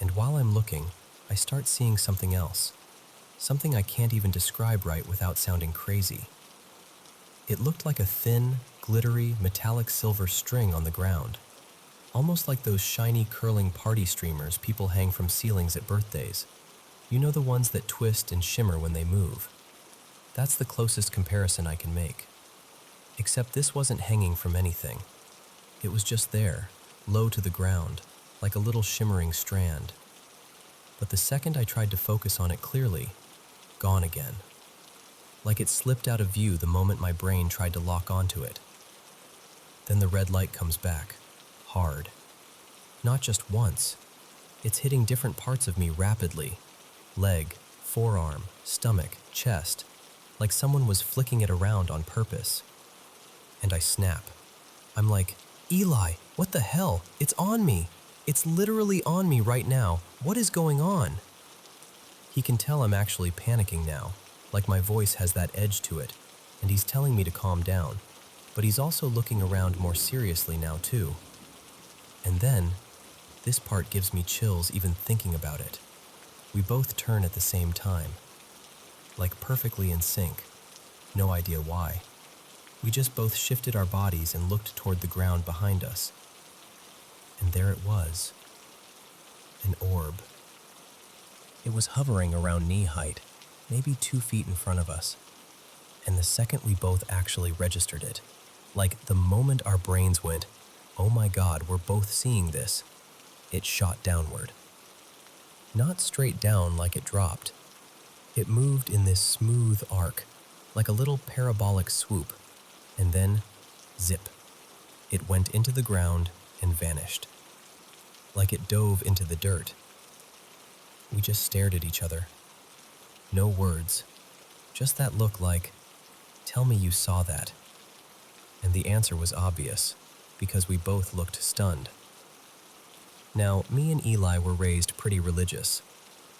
And while I'm looking, I start seeing something else, something I can't even describe right without sounding crazy. It looked like a thin, glittery, metallic silver string on the ground, almost like those shiny curling party streamers people hang from ceilings at birthdays. You know, the ones that twist and shimmer when they move. That's the closest comparison I can make. Except this wasn't hanging from anything. It was just there, low to the ground, like a little shimmering strand. But the second I tried to focus on it clearly, gone again. Like it slipped out of view the moment my brain tried to lock onto it. Then the red light comes back, hard. Not just once. It's hitting different parts of me rapidly. Leg, forearm, stomach, chest, like someone was flicking it around on purpose. And I snap. I'm like, Eli, what the hell? It's on me. It's literally on me right now. What is going on? He can tell I'm actually panicking now, like my voice has that edge to it, and he's telling me to calm down, but he's also looking around more seriously now too. And then, this part gives me chills even thinking about it. We both turn at the same time, like perfectly in sync. No idea why. We just both shifted our bodies and looked toward the ground behind us. And there it was, an orb. It was hovering around knee height, maybe 2 feet in front of us. And the second we both actually registered it, like the moment our brains went, oh my God, we're both seeing this, it shot downward. Not straight down like it dropped. It moved in this smooth arc, like a little parabolic swoop, and then, zip. It went into the ground and vanished. Like it dove into the dirt. We just stared at each other. No words, just that look like, tell me you saw that. And the answer was obvious, because we both looked stunned. Now, me and Eli were raised pretty religious.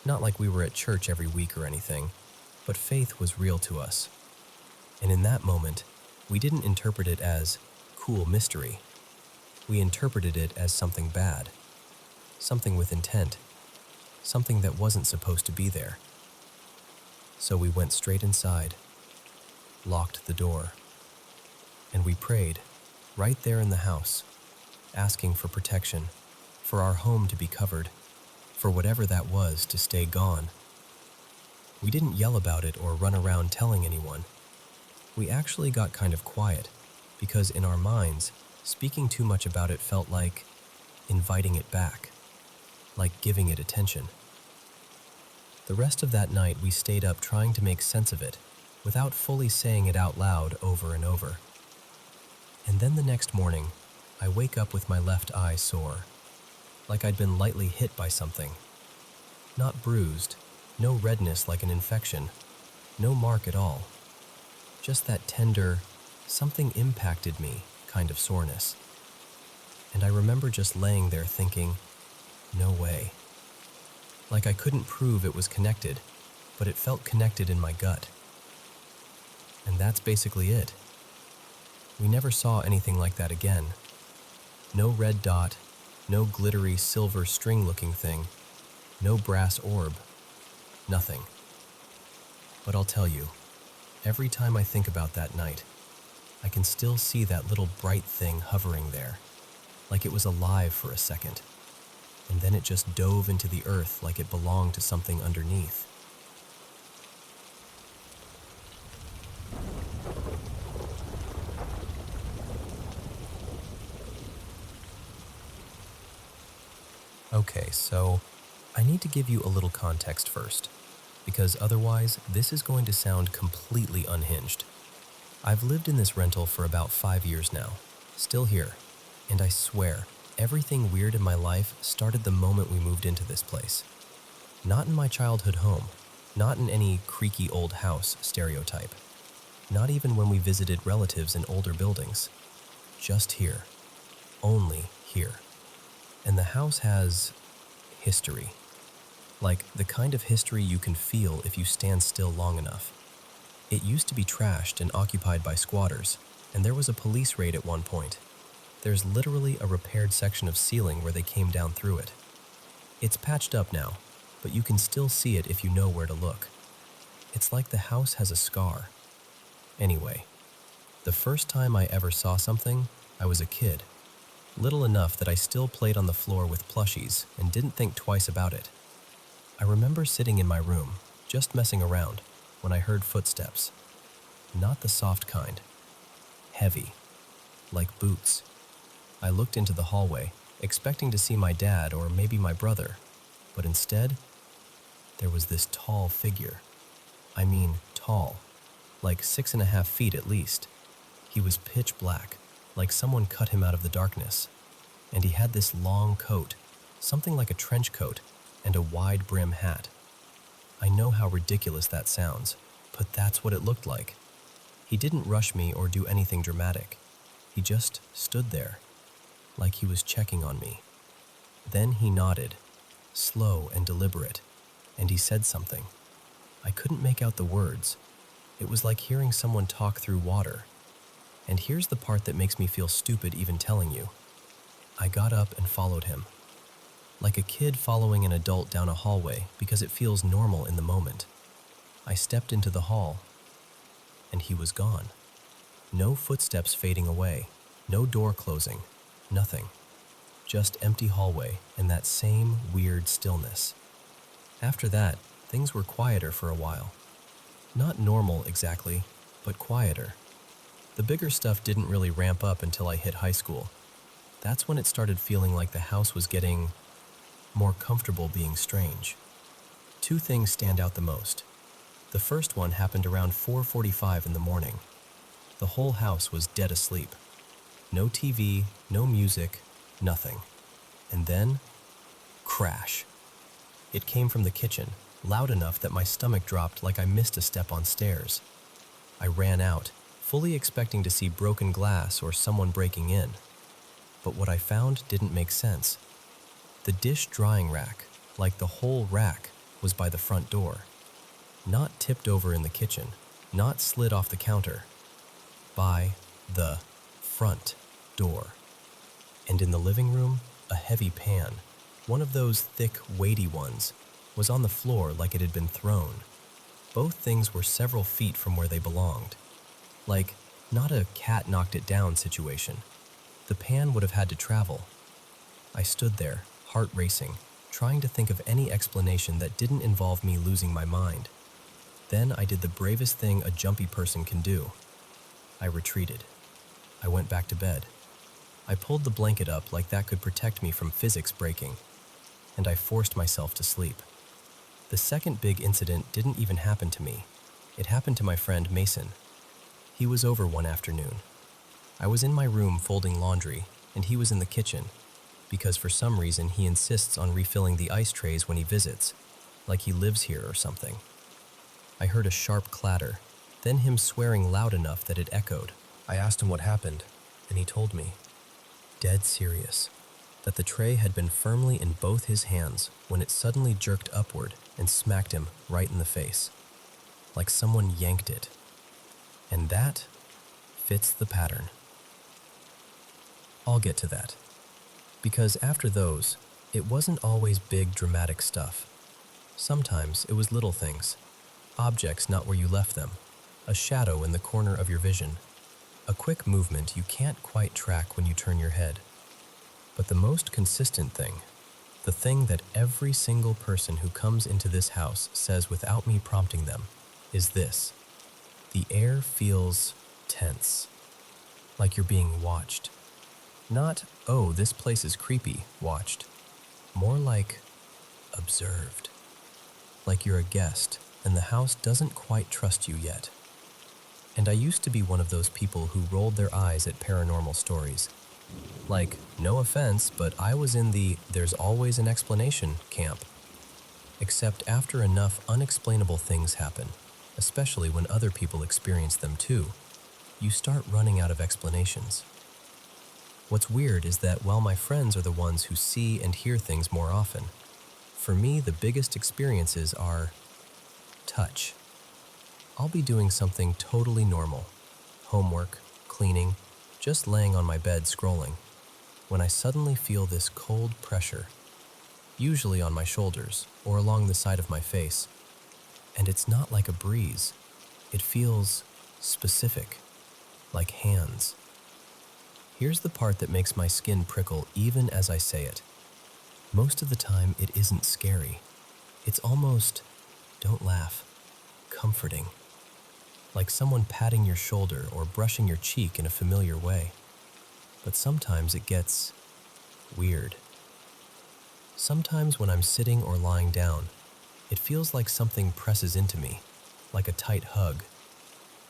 Not like we were at church every week or anything, but faith was real to us. And in that moment, we didn't interpret it as cool mystery. We interpreted it as something bad, something with intent, something that wasn't supposed to be there. So we went straight inside, locked the door, and we prayed, right there in the house, asking for protection, for our home to be covered, for whatever that was to stay gone. We didn't yell about it or run around telling anyone. We actually got kind of quiet, because in our minds, speaking too much about it felt like inviting it back, like giving it attention. The rest of that night we stayed up trying to make sense of it, without fully saying it out loud over and over. And then the next morning, I wake up with my left eye sore, like I'd been lightly hit by something. Not bruised, no redness like an infection, no mark at all. Just that tender, something impacted me kind of soreness. And I remember just laying there thinking, no way. Like I couldn't prove it was connected, but it felt connected in my gut. And that's basically it. We never saw anything like that again. No red dot, no glittery silver string-looking thing, no brass orb, nothing. But I'll tell you, every time I think about that night, I can still see that little bright thing hovering there, like it was alive for a second, and then it just dove into the earth like it belonged to something underneath. Okay, so I need to give you a little context first, because otherwise this is going to sound completely unhinged. I've lived in this rental for about 5 years now, still here, and I swear, everything weird in my life started the moment we moved into this place. Not in my childhood home, not in any creaky old house stereotype, not even when we visited relatives in older buildings. Just here, only here. And the house has history, like the kind of history you can feel if you stand still long enough. It used to be trashed and occupied by squatters, and there was a police raid at one point. There's literally a repaired section of ceiling where they came down through it. It's patched up now, but you can still see it if you know where to look. It's like the house has a scar. Anyway, the first time I ever saw something, I was a kid. Little enough that I still played on the floor with plushies and didn't think twice about it. I remember sitting in my room, just messing around, when I heard footsteps. Not the soft kind. Heavy. Like boots. I looked into the hallway, expecting to see my dad or maybe my brother, but instead, there was this tall figure. I mean, tall, like 6.5 feet at least. He was pitch black, like someone cut him out of the darkness. And he had this long coat, something like a trench coat, and a wide brim hat. I know how ridiculous that sounds, but that's what it looked like. He didn't rush me or do anything dramatic. He just stood there, like he was checking on me. Then he nodded, slow and deliberate, and he said something. I couldn't make out the words. It was like hearing someone talk through water. And here's the part that makes me feel stupid even telling you. I got up and followed him, like a kid following an adult down a hallway because it feels normal in the moment. I stepped into the hall, and he was gone. No footsteps fading away, no door closing, nothing. Just empty hallway and that same weird stillness. After that, things were quieter for a while. Not normal exactly, but quieter. The bigger stuff didn't really ramp up until I hit high school. That's when it started feeling like the house was getting more comfortable being strange. Two things stand out the most. The first one happened around 4:45 in the morning. The whole house was dead asleep. No TV, no music, nothing. And then, crash. It came from the kitchen, loud enough that my stomach dropped like I missed a step on stairs. I ran out, fully expecting to see broken glass or someone breaking in. But what I found didn't make sense. The dish drying rack, like the whole rack, was by the front door. Not tipped over in the kitchen, not slid off the counter. By the front door. And in the living room, a heavy pan, one of those thick, weighty ones, was on the floor like it had been thrown. Both things were several feet from where they belonged. Like, not a cat knocked it down situation. The pan would have had to travel. I stood there, heart racing, trying to think of any explanation that didn't involve me losing my mind. Then I did the bravest thing a jumpy person can do. I retreated. I went back to bed. I pulled the blanket up like that could protect me from physics breaking, and I forced myself to sleep. The second big incident didn't even happen to me. It happened to my friend Mason. He was over one afternoon. I was in my room folding laundry, and he was in the kitchen, because for some reason he insists on refilling the ice trays when he visits, like he lives here or something. I heard a sharp clatter, then him swearing loud enough that it echoed. I asked him what happened, and he told me, dead serious, that the tray had been firmly in both his hands when it suddenly jerked upward and smacked him right in the face, like someone yanked it. And that fits the pattern. I'll get to that, because after those, it wasn't always big dramatic stuff. Sometimes it was little things, objects not where you left them, a shadow in the corner of your vision, a quick movement you can't quite track when you turn your head. But the most consistent thing, the thing that every single person who comes into this house says without me prompting them, is this. The air feels tense, like you're being watched. Not, oh, this place is creepy, watched. More like observed. Like you're a guest and the house doesn't quite trust you yet. And I used to be one of those people who rolled their eyes at paranormal stories. Like, no offense, but I was in the there's always an explanation camp. Except after enough unexplainable things happen, especially when other people experience them too, you start running out of explanations. What's weird is that while my friends are the ones who see and hear things more often, for me the biggest experiences are touch. I'll be doing something totally normal, homework, cleaning, just laying on my bed scrolling, when I suddenly feel this cold pressure, usually on my shoulders or along the side of my face. And it's not like a breeze. It feels specific, like hands. Here's the part that makes my skin prickle even as I say it. Most of the time, it isn't scary. It's almost, don't laugh, comforting. Like someone patting your shoulder or brushing your cheek in a familiar way. But sometimes it gets weird. Sometimes when I'm sitting or lying down, it feels like something presses into me, like a tight hug,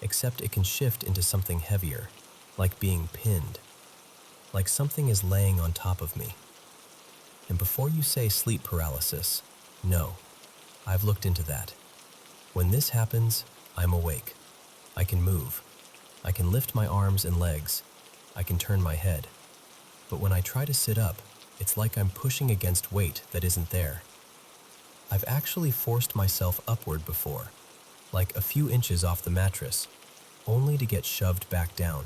except it can shift into something heavier, like being pinned, like something is laying on top of me. And before you say sleep paralysis, no, I've looked into that. When this happens, I'm awake. I can move. I can lift my arms and legs. I can turn my head. But when I try to sit up, it's like I'm pushing against weight that isn't there. I've actually forced myself upward before, like a few inches off the mattress, only to get shoved back down,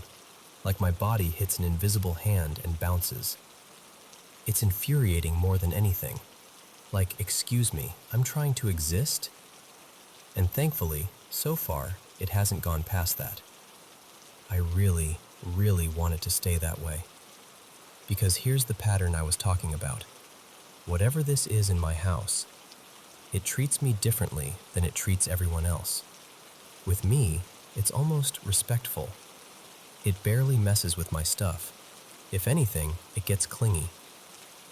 like my body hits an invisible hand and bounces. It's infuriating more than anything. Like, excuse me, I'm trying to exist? And thankfully, so far, it hasn't gone past that. I really, really want it to stay that way. Because here's the pattern I was talking about. Whatever this is in my house, it treats me differently than it treats everyone else. With me, it's almost respectful. It barely messes with my stuff. If anything, it gets clingy,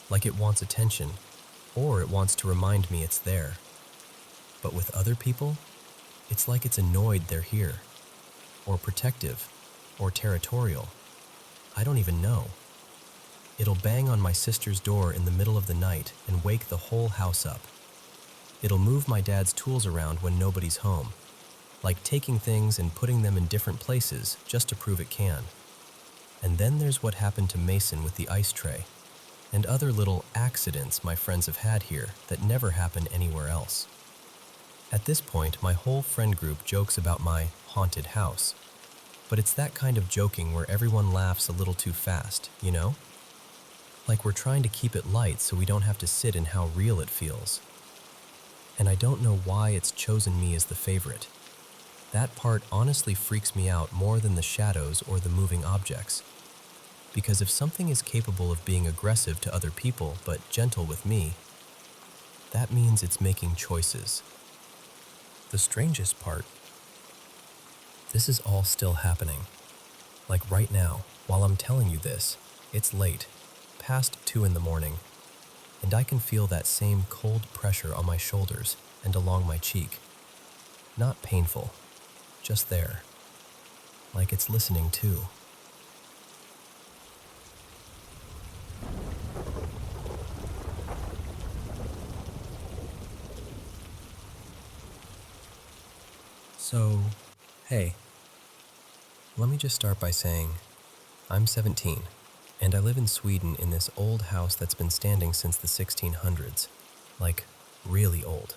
like it wants attention, or it wants to remind me it's there. But with other people, it's like it's annoyed they're here, or protective, or territorial. I don't even know. It'll bang on my sister's door in the middle of the night and wake the whole house up. It'll move my dad's tools around when nobody's home, like taking things and putting them in different places just to prove it can. And then there's what happened to Mason with the ice tray, and other little accidents my friends have had here that never happen anywhere else. At this point, my whole friend group jokes about my haunted house, but it's that kind of joking where everyone laughs a little too fast, you know? Like we're trying to keep it light so we don't have to sit in how real it feels. And I don't know why it's chosen me as the favorite. That part honestly freaks me out more than the shadows or the moving objects. Because if something is capable of being aggressive to other people but gentle with me, that means it's making choices. The strangest part, this is all still happening. Like right now, while I'm telling you this, it's late, past 2 in the morning, and I can feel that same cold pressure on my shoulders and along my cheek. Not painful, just there, like it's listening too. So, hey, let me just start by saying, I'm 17, and I live in Sweden in this old house that's been standing since the 1600s, like really old.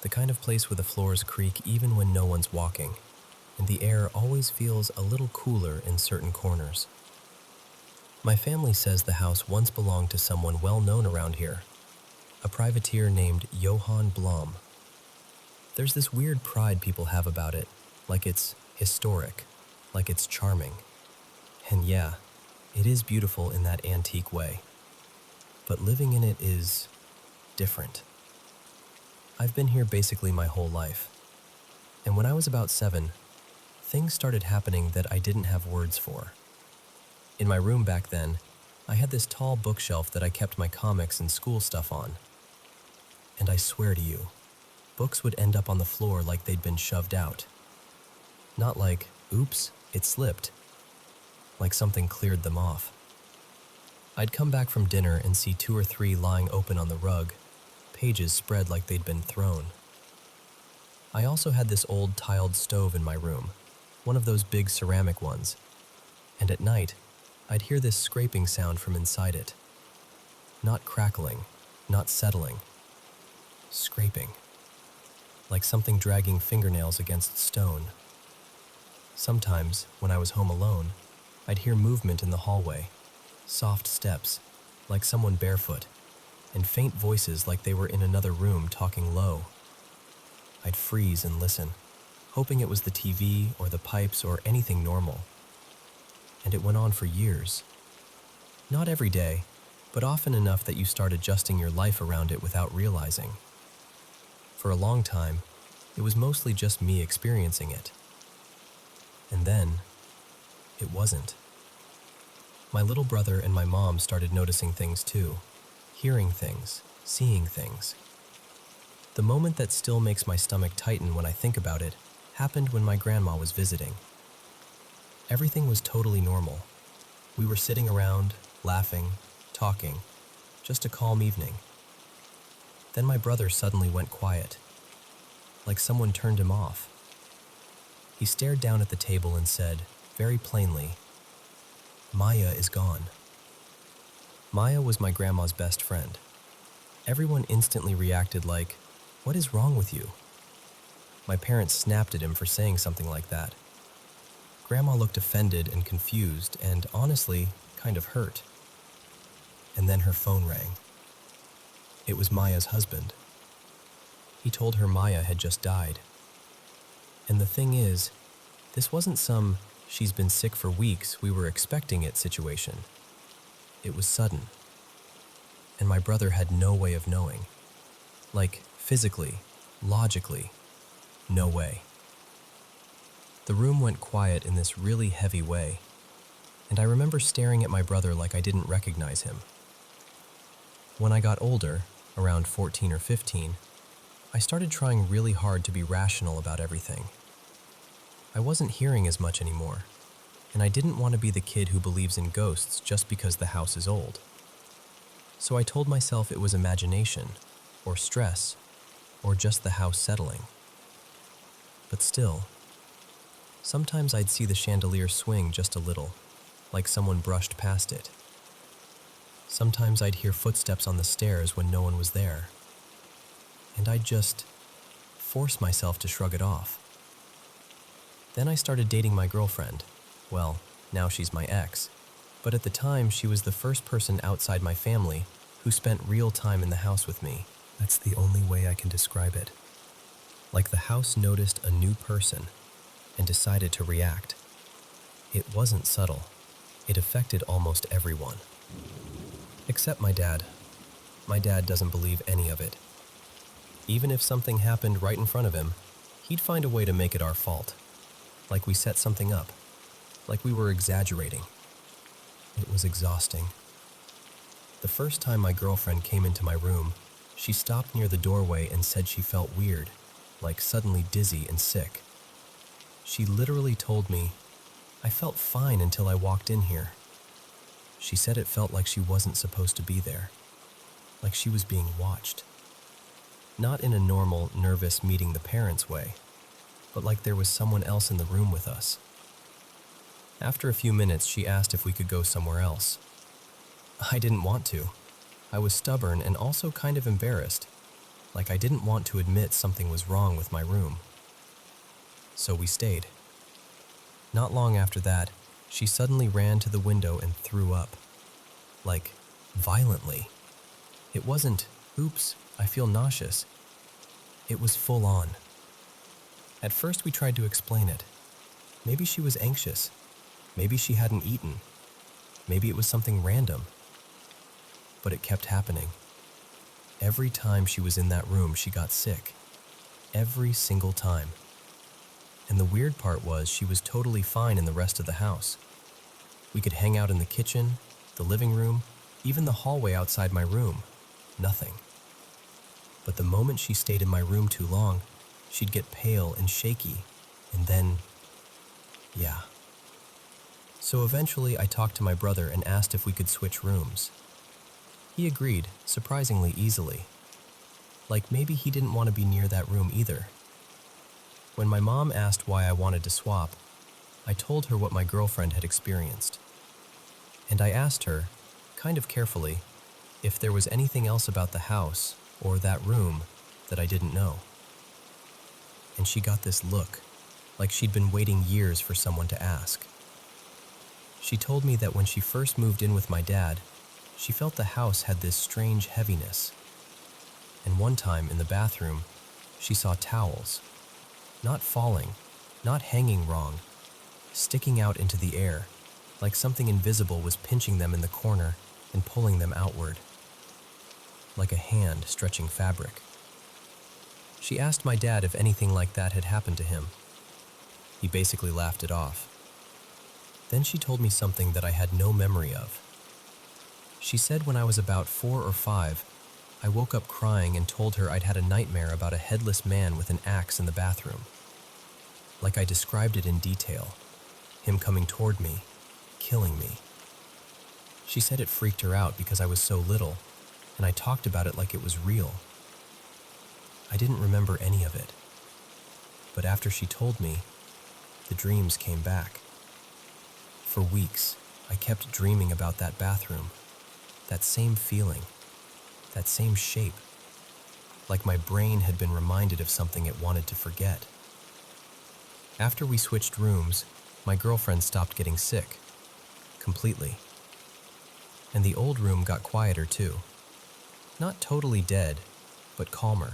The kind of place where the floors creak even when no one's walking, and the air always feels a little cooler in certain corners. My family says the house once belonged to someone well known around here, a privateer named Johann Blom. There's this weird pride people have about it, like it's historic, like it's charming. And yeah, it is beautiful in that antique way. But living in it is different. I've been here basically my whole life. And when I was about 7, things started happening that I didn't have words for. In my room back then, I had this tall bookshelf that I kept my comics and school stuff on. And I swear to you, books would end up on the floor like they'd been shoved out. Not like, oops, it slipped. Like something cleared them off. I'd come back from dinner and see 2 or 3 lying open on the rug, pages spread like they'd been thrown. I also had this old tiled stove in my room, one of those big ceramic ones, and at night, I'd hear this scraping sound from inside it. Not crackling, not settling. Scraping. Like something dragging fingernails against stone. Sometimes, when I was home alone, I'd hear movement in the hallway, soft steps, like someone barefoot, and faint voices like they were in another room talking low. I'd freeze and listen, hoping it was the TV or the pipes or anything normal. And it went on for years. Not every day, but often enough that you start adjusting your life around it without realizing. For a long time, it was mostly just me experiencing it. And then, it wasn't. My little brother and my mom started noticing things too, hearing things, seeing things. The moment that still makes my stomach tighten when I think about it happened when my grandma was visiting. Everything was totally normal. We were sitting around, laughing, talking, just a calm evening. Then my brother suddenly went quiet, like someone turned him off. He stared down at the table and said, very plainly, "Maya is gone." Maya was my grandma's best friend. Everyone instantly reacted like, "What is wrong with you?" My parents snapped at him for saying something like that. Grandma looked offended and confused and, honestly, kind of hurt. And then her phone rang. It was Maya's husband. He told her Maya had just died. And the thing is, this wasn't some "she's been sick for weeks, we were expecting it" situation. It was sudden. And my brother had no way of knowing. Like, physically, logically, no way. The room went quiet in this really heavy way, and I remember staring at my brother like I didn't recognize him. When I got older, around 14 or 15, I started trying really hard to be rational about everything. I wasn't hearing as much anymore, and I didn't want to be the kid who believes in ghosts just because the house is old. So I told myself it was imagination, or stress, or just the house settling. But still, sometimes I'd see the chandelier swing just a little, like someone brushed past it. Sometimes I'd hear footsteps on the stairs when no one was there, and I'd just force myself to shrug it off. Then I started dating my girlfriend. Well, now she's my ex, but at the time she was the first person outside my family who spent real time in the house with me. That's the only way I can describe it. Like the house noticed a new person and decided to react. It wasn't subtle. It affected almost everyone. Except my dad. My dad doesn't believe any of it. Even if something happened right in front of him, he'd find a way to make it our fault. Like we set something up. Like we were exaggerating. It was exhausting. The first time my girlfriend came into my room, she stopped near the doorway and said she felt weird, like suddenly dizzy and sick. She literally told me, "I felt fine until I walked in here." She said it felt like she wasn't supposed to be there, like she was being watched. Not in a normal, nervous meeting the parents way, but like there was someone else in the room with us. After a few minutes, she asked if we could go somewhere else. I didn't want to. I was stubborn and also kind of embarrassed, like I didn't want to admit something was wrong with my room. So we stayed. Not long after that, she suddenly ran to the window and threw up. Like, violently. It wasn't, "Oops, I feel nauseous." It was full on. At first we tried to explain it. Maybe she was anxious. Maybe she hadn't eaten. Maybe it was something random. But it kept happening. Every time she was in that room, she got sick. Every single time. And the weird part was she was totally fine in the rest of the house. We could hang out in the kitchen, the living room, even the hallway outside my room. Nothing. But the moment she stayed in my room too long, she'd get pale and shaky, and then, yeah. So eventually I talked to my brother and asked if we could switch rooms. He agreed, surprisingly easily. Like maybe he didn't want to be near that room either. When my mom asked why I wanted to swap, I told her what my girlfriend had experienced. And I asked her, kind of carefully, if there was anything else about the house or that room that I didn't know. And she got this look, like she'd been waiting years for someone to ask. She told me that when she first moved in with my dad, she felt the house had this strange heaviness. And one time in the bathroom, she saw towels, not falling, not hanging wrong, sticking out into the air, like something invisible was pinching them in the corner and pulling them outward, like a hand stretching fabric. She asked my dad if anything like that had happened to him. He basically laughed it off. Then she told me something that I had no memory of. She said when I was about 4 or 5, I woke up crying and told her I'd had a nightmare about a headless man with an axe in the bathroom. Like I described it in detail, him coming toward me, killing me. She said it freaked her out because I was so little, and I talked about it like it was real. I didn't remember any of it, but after she told me, the dreams came back. For weeks, I kept dreaming about that bathroom, that same feeling, that same shape, like my brain had been reminded of something it wanted to forget. After we switched rooms, my girlfriend stopped getting sick, completely. And the old room got quieter too. Not totally dead, but calmer.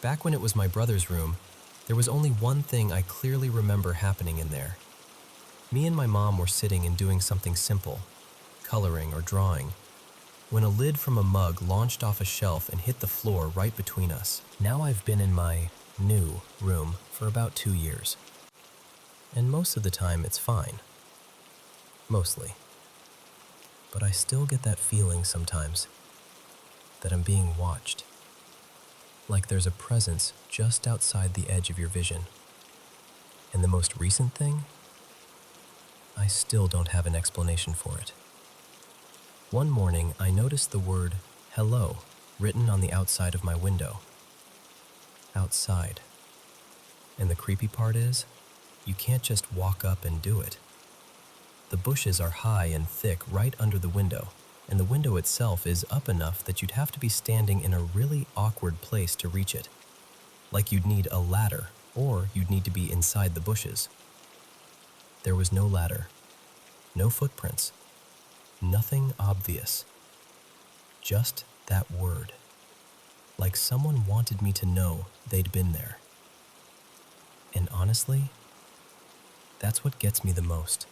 Back when it was my brother's room, there was only one thing I clearly remember happening in there. Me and my mom were sitting and doing something simple, coloring or drawing, when a lid from a mug launched off a shelf and hit the floor right between us. Now I've been in my new room for about 2 years. And most of the time it's fine. Mostly. But I still get that feeling sometimes that I'm being watched. Like there's a presence just outside the edge of your vision. And the most recent thing? I still don't have an explanation for it. One morning, I noticed the word "hello" written on the outside of my window. Outside. And the creepy part is, you can't just walk up and do it. The bushes are high and thick right under the window, and the window itself is up enough that you'd have to be standing in a really awkward place to reach it. Like you'd need a ladder, or you'd need to be inside the bushes. There was no ladder, no footprints, nothing obvious. Just that word. Like someone wanted me to know they'd been there. And honestly, that's what gets me the most.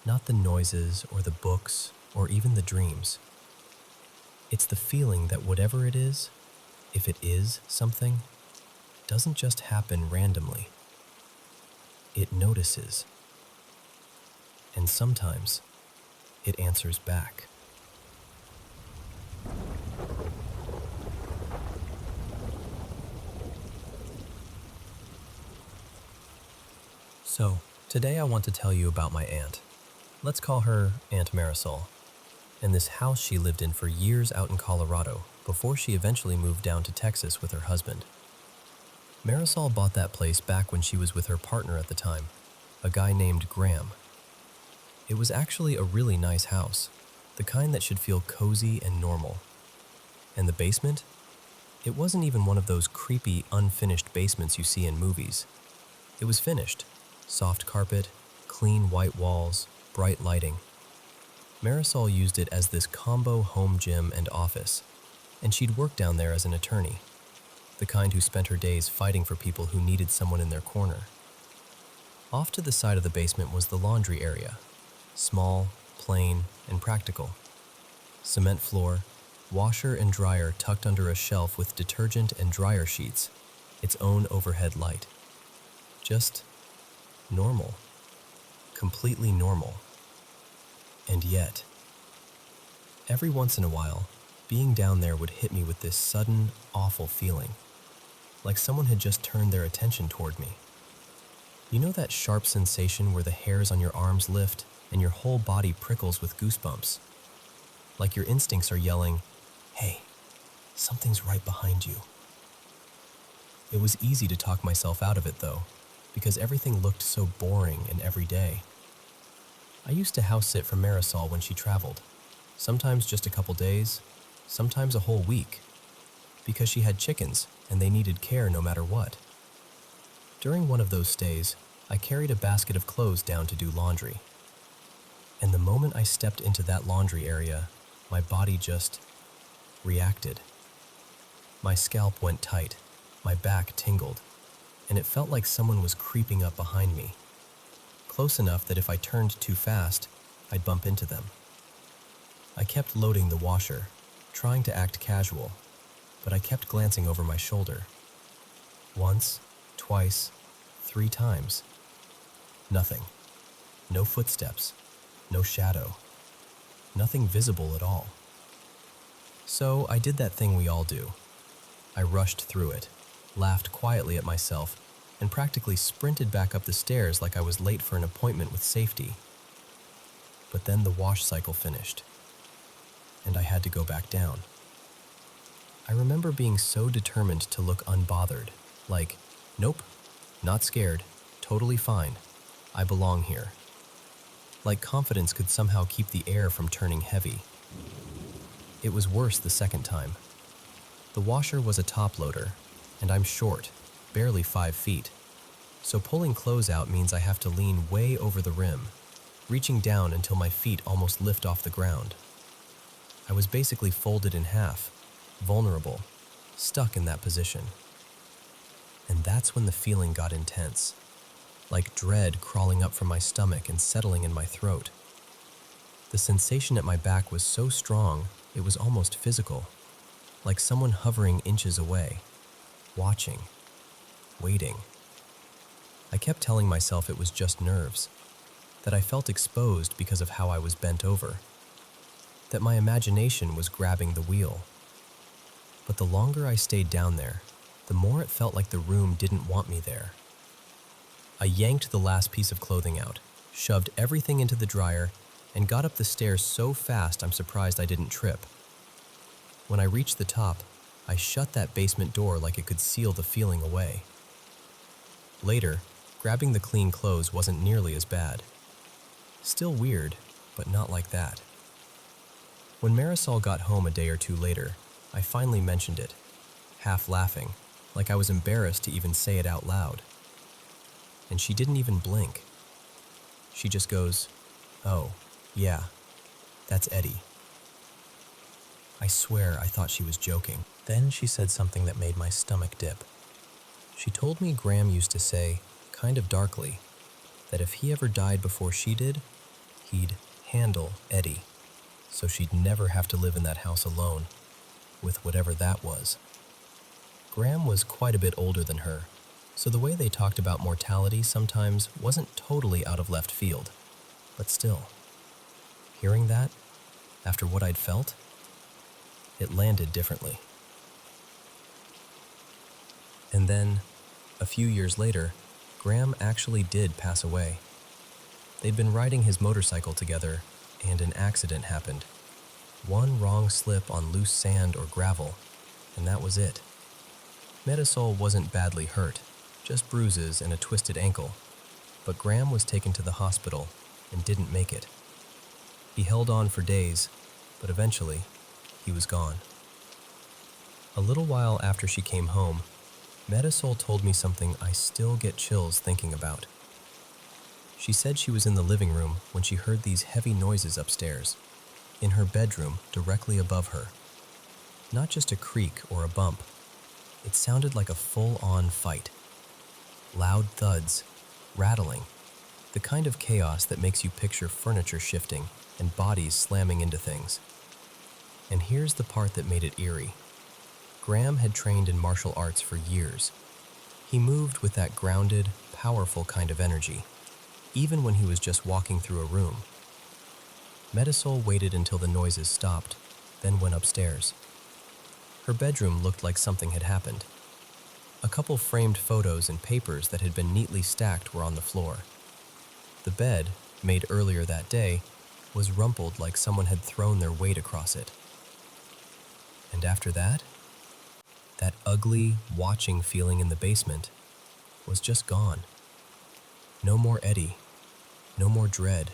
Not the noises or the books or even the dreams. It's the feeling that whatever it is, if it is something, doesn't just happen randomly. It notices. And sometimes it answers back. So, today I want to tell you about my aunt. Let's call her Aunt Marisol, and this house she lived in for years out in Colorado before she eventually moved down to Texas with her husband. Marisol bought that place back when she was with her partner at the time, a guy named Graham. It was actually a really nice house, the kind that should feel cozy and normal. And the basement? It wasn't even one of those creepy, unfinished basements you see in movies. It was finished. Soft carpet, clean white walls, bright lighting. Marisol used it as this combo home gym and office, and she'd worked down there as an attorney, the kind who spent her days fighting for people who needed someone in their corner. Off to the side of the basement was the laundry area, small, plain, and practical. Cement floor, washer and dryer tucked under a shelf with detergent and dryer sheets, its own overhead light. Just normal. Completely normal. And yet, every once in a while, being down there would hit me with this sudden, awful feeling, like someone had just turned their attention toward me. You know that sharp sensation where the hairs on your arms lift and your whole body prickles with goosebumps? Like your instincts are yelling, "Hey, something's right behind you." It was easy to talk myself out of it though, because everything looked so boring and everyday. I used to house sit for Marisol when she traveled, sometimes just a couple days, sometimes a whole week, because she had chickens and they needed care no matter what. During one of those stays, I carried a basket of clothes down to do laundry. And the moment I stepped into that laundry area, my body just reacted. My scalp went tight, my back tingled, and it felt like someone was creeping up behind me, close enough that if I turned too fast, I'd bump into them. I kept loading the washer, trying to act casual, but I kept glancing over my shoulder. Once, twice, 3 times. Nothing. No footsteps. No shadow. Nothing visible at all. So I did that thing we all do. I rushed through it, laughed quietly at myself, and practically sprinted back up the stairs like I was late for an appointment with safety. But then the wash cycle finished, and I had to go back down. I remember being so determined to look unbothered, like, nope, not scared, totally fine, I belong here. Like confidence could somehow keep the air from turning heavy. It was worse the second time. The washer was a top loader, and I'm short, barely 5 feet. So pulling clothes out means I have to lean way over the rim, reaching down until my feet almost lift off the ground. I was basically folded in half, vulnerable, stuck in that position. And that's when the feeling got intense, like dread crawling up from my stomach and settling in my throat. The sensation at my back was so strong, it was almost physical, like someone hovering inches away, watching, waiting. I kept telling myself it was just nerves, that I felt exposed because of how I was bent over, that my imagination was grabbing the wheel. But the longer I stayed down there, the more it felt like the room didn't want me there. I yanked the last piece of clothing out, shoved everything into the dryer, and got up the stairs so fast I'm surprised I didn't trip. When I reached the top, I shut that basement door like it could seal the feeling away. Later, grabbing the clean clothes wasn't nearly as bad. Still weird, but not like that. When Marisol got home a day or two later, I finally mentioned it, half laughing, like I was embarrassed to even say it out loud. And she didn't even blink. She just goes, "Oh, yeah, that's Eddie." I swear I thought she was joking. Then she said something that made my stomach dip. She told me Graham used to say, kind of darkly, that if he ever died before she did, he'd handle Eddie, so she'd never have to live in that house alone, with whatever that was. Graham was quite a bit older than her, so the way they talked about mortality sometimes wasn't totally out of left field, but still, hearing that, after what I'd felt, it landed differently. And then, a few years later, Graham actually did pass away. They'd been riding his motorcycle together, and an accident happened. One wrong slip on loose sand or gravel, and that was it. Marisol wasn't badly hurt, just bruises and a twisted ankle, but Graham was taken to the hospital and didn't make it. He held on for days, but eventually, he was gone. A little while after she came home, Marisol told me something I still get chills thinking about. She said she was in the living room when she heard these heavy noises upstairs, in her bedroom directly above her. Not just a creak or a bump. It sounded like a full-on fight. Loud thuds, rattling, the kind of chaos that makes you picture furniture shifting and bodies slamming into things. And here's the part that made it eerie. Graham had trained in martial arts for years. He moved with that grounded, powerful kind of energy, even when he was just walking through a room. Marisol waited until the noises stopped, then went upstairs. Her bedroom looked like something had happened. A couple framed photos and papers that had been neatly stacked were on the floor. The bed, made earlier that day, was rumpled like someone had thrown their weight across it. And after that ugly, watching feeling in the basement was just gone. No more Eddie, no more dread,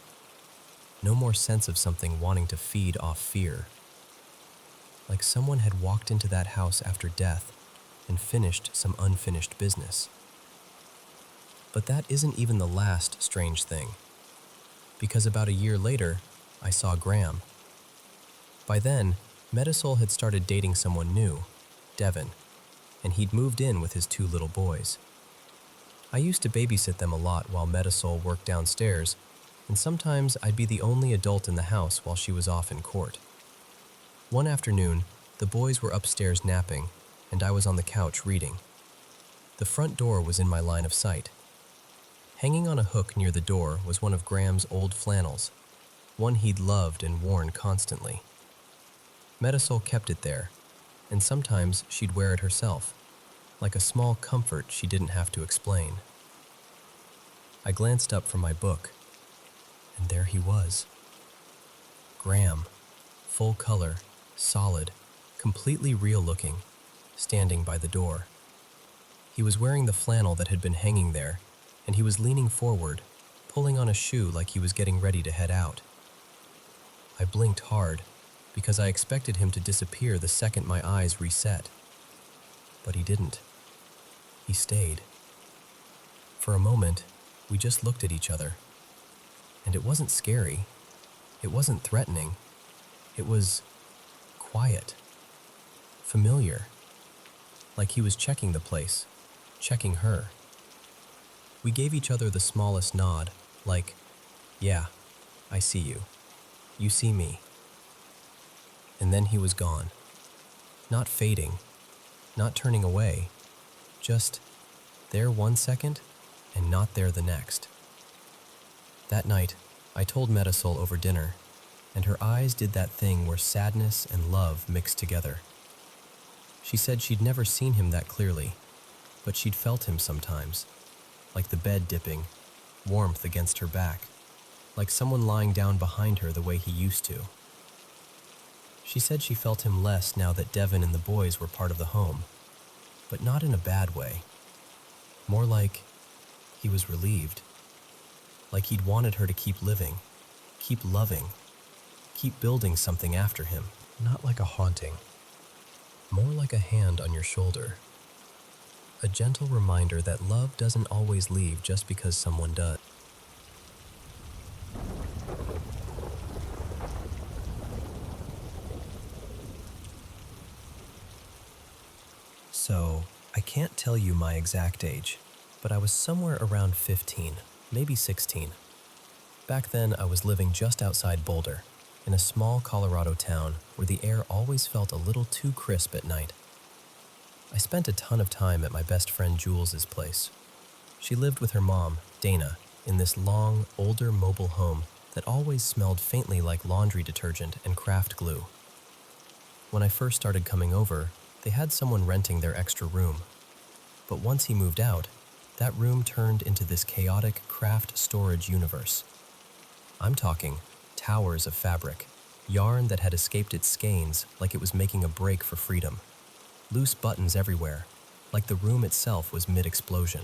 no more sense of something wanting to feed off fear. Like someone had walked into that house after death and finished some unfinished business. But that isn't even the last strange thing, because about a year later, I saw Graham. By then, Marisol had started dating someone new, Devin, and he'd moved in with his 2 little boys. I used to babysit them a lot while Marisol worked downstairs, and sometimes I'd be the only adult in the house while she was off in court. One afternoon, the boys were upstairs napping, and I was on the couch reading. The front door was in my line of sight. Hanging on a hook near the door was one of Graham's old flannels, one he'd loved and worn constantly. Metasol kept it there, and sometimes she'd wear it herself, like a small comfort she didn't have to explain. I glanced up from my book, and there he was. Graham, full color, solid, completely real-looking, standing by the door. He was wearing the flannel that had been hanging there, and he was leaning forward, pulling on a shoe like he was getting ready to head out. I blinked hard, because I expected him to disappear the second my eyes reset. But he didn't. He stayed. For a moment, we just looked at each other. And it wasn't scary. It wasn't threatening. It was quiet. Familiar. Like he was checking the place, checking her. We gave each other the smallest nod, like, yeah, I see you. You see me. And then he was gone. Not fading, not turning away, just there 1 second and not there the next. That night, I told Metasol over dinner, and her eyes did that thing where sadness and love mixed together. She said she'd never seen him that clearly, but she'd felt him sometimes, like the bed dipping, warmth against her back, like someone lying down behind her the way he used to. She said she felt him less now that Devin and the boys were part of the home, but not in a bad way. More like he was relieved. Like he'd wanted her to keep living, keep loving, keep building something after him. Not like a haunting. More like a hand on your shoulder. A gentle reminder that love doesn't always leave just because someone does. So, I can't tell you my exact age, but I was somewhere around 15, maybe 16. Back then, I was living just outside Boulder, in a small Colorado town where the air always felt a little too crisp at night. I spent a ton of time at my best friend Jules's place. She lived with her mom, Dana, in this long, older mobile home that always smelled faintly like laundry detergent and craft glue. When I first started coming over, they had someone renting their extra room. But once he moved out, that room turned into this chaotic craft storage universe. I'm talking towers of fabric, yarn that had escaped its skeins like it was making a break for freedom, loose buttons everywhere, like the room itself was mid-explosion.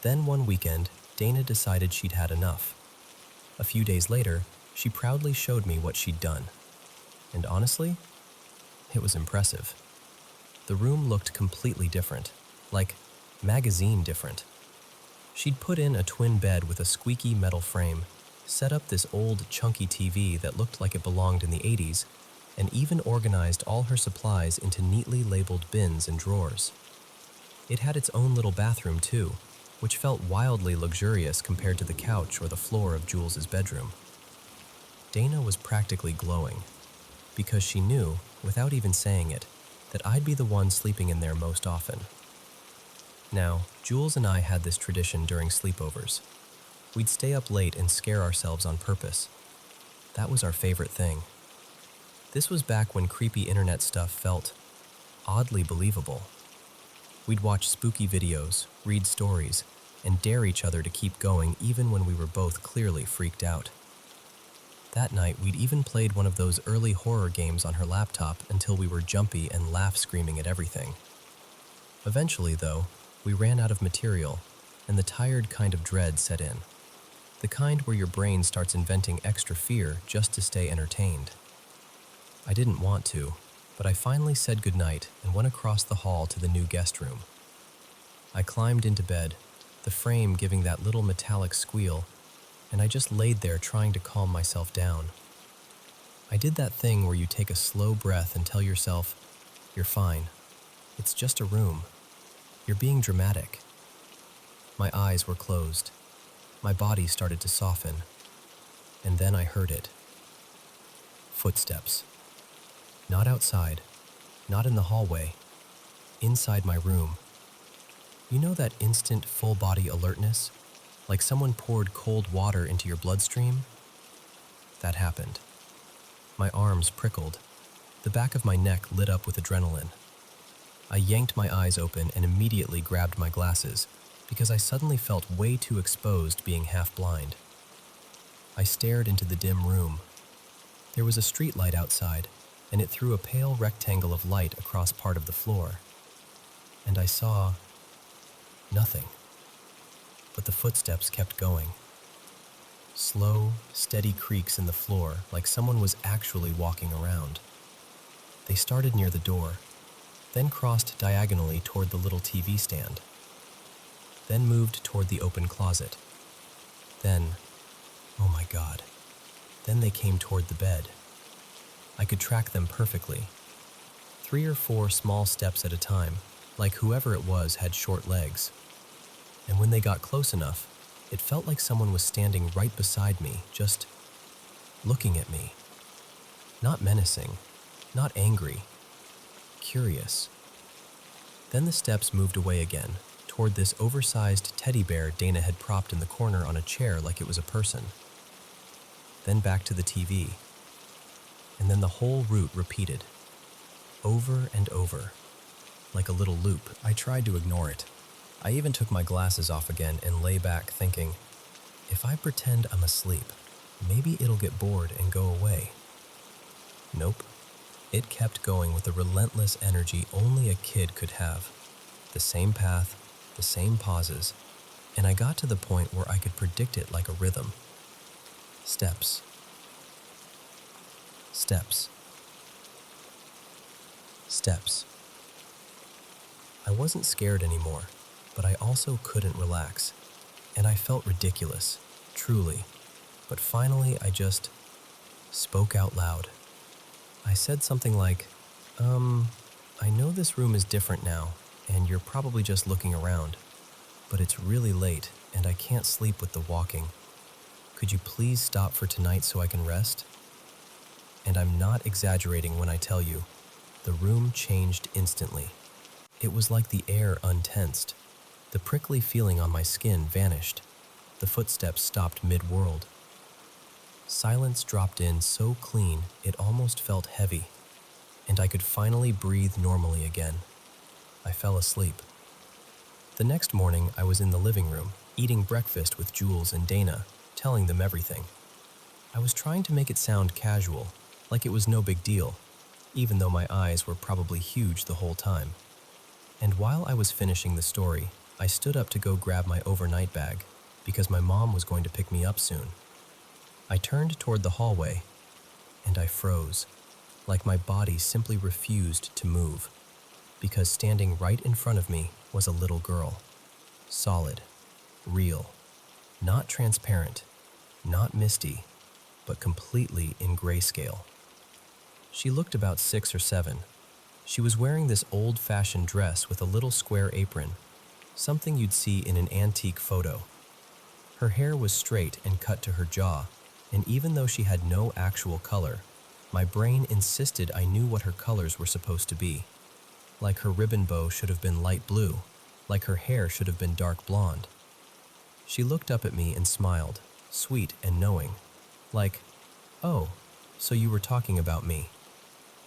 Then one weekend, Dana decided she'd had enough. A few days later, she proudly showed me what she'd done. And honestly, it was impressive. The room looked completely different, like magazine different. She'd put in a twin bed with a squeaky metal frame, set up this old chunky TV that looked like it belonged in the 80s, and even organized all her supplies into neatly labeled bins and drawers. It had its own little bathroom too, which felt wildly luxurious compared to the couch or the floor of Jules's bedroom. Dana was practically glowing, because she knew, without even saying it, that I'd be the one sleeping in there most often. Now, Jules and I had this tradition during sleepovers. We'd stay up late and scare ourselves on purpose. That was our favorite thing. This was back when creepy internet stuff felt oddly believable. We'd watch spooky videos, read stories, and dare each other to keep going even when we were both clearly freaked out. That night, we'd even played one of those early horror games on her laptop until we were jumpy and laugh-screaming at everything. Eventually, though, we ran out of material, and the tired kind of dread set in. The kind where your brain starts inventing extra fear just to stay entertained. I didn't want to, but I finally said goodnight and went across the hall to the new guest room. I climbed into bed, the frame giving that little metallic squeal, and I just laid there trying to calm myself down. I did that thing where you take a slow breath and tell yourself, "You're fine. It's just a room. You're being dramatic." My eyes were closed. My body started to soften. And then I heard it. Footsteps. Not outside, not in the hallway, inside my room. You know that instant full-body alertness? Like someone poured cold water into your bloodstream? That happened. My arms prickled, The back of my neck lit up with adrenaline. I yanked my eyes open and immediately grabbed my glasses because I suddenly felt way too exposed being half blind. I stared into the dim room. There was a street light outside, and it threw a pale rectangle of light across part of the floor. And I saw nothing. But the footsteps kept going. Slow, steady creaks in the floor like someone was actually walking around. They started near the door, then crossed diagonally toward the little TV stand, then moved toward the open closet. Then, oh my God, then they came toward the bed. I could track them perfectly. 3 or 4 small steps at a time, like whoever it was had short legs. And when they got close enough, it felt like someone was standing right beside me, just looking at me. Not menacing, not angry, curious. Then the steps moved away again, toward this oversized teddy bear Dana had propped in the corner on a chair like it was a person. Then back to the TV. And then the whole route repeated, over and over, like a little loop. I tried to ignore it. I even took my glasses off again and lay back thinking, if I pretend I'm asleep, maybe it'll get bored and go away. Nope. It kept going with the relentless energy only a kid could have. The same path, the same pauses, and I got to the point where I could predict it like a rhythm. Steps. Steps. Steps. I wasn't scared anymore, but I also couldn't relax, and I felt ridiculous, truly. But finally, I just spoke out loud. I said something like, I know this room is different now, and you're probably just looking around, but it's really late, and I can't sleep with the walking. Could you please stop for tonight so I can rest? And I'm not exaggerating when I tell you, the room changed instantly. It was like the air untensed. The prickly feeling on my skin vanished. The footsteps stopped mid-world. Silence dropped in so clean it almost felt heavy, and I could finally breathe normally again. I fell asleep. The next morning, I was in the living room, eating breakfast with Jules and Dana, telling them everything. I was trying to make it sound casual, like it was no big deal, even though my eyes were probably huge the whole time. And while I was finishing the story, I stood up to go grab my overnight bag, because my mom was going to pick me up soon. I turned toward the hallway, and I froze, like my body simply refused to move, because standing right in front of me was a little girl. Solid, real, not transparent, not misty, but completely in grayscale. She looked about 6 or 7. She was wearing this old-fashioned dress with a little square apron, something you'd see in an antique photo. Her hair was straight and cut to her jaw, and even though she had no actual color, my brain insisted I knew what her colors were supposed to be. Like her ribbon bow should have been light blue, like her hair should have been dark blonde. She looked up at me and smiled, sweet and knowing, like, "Oh, so you were talking about me."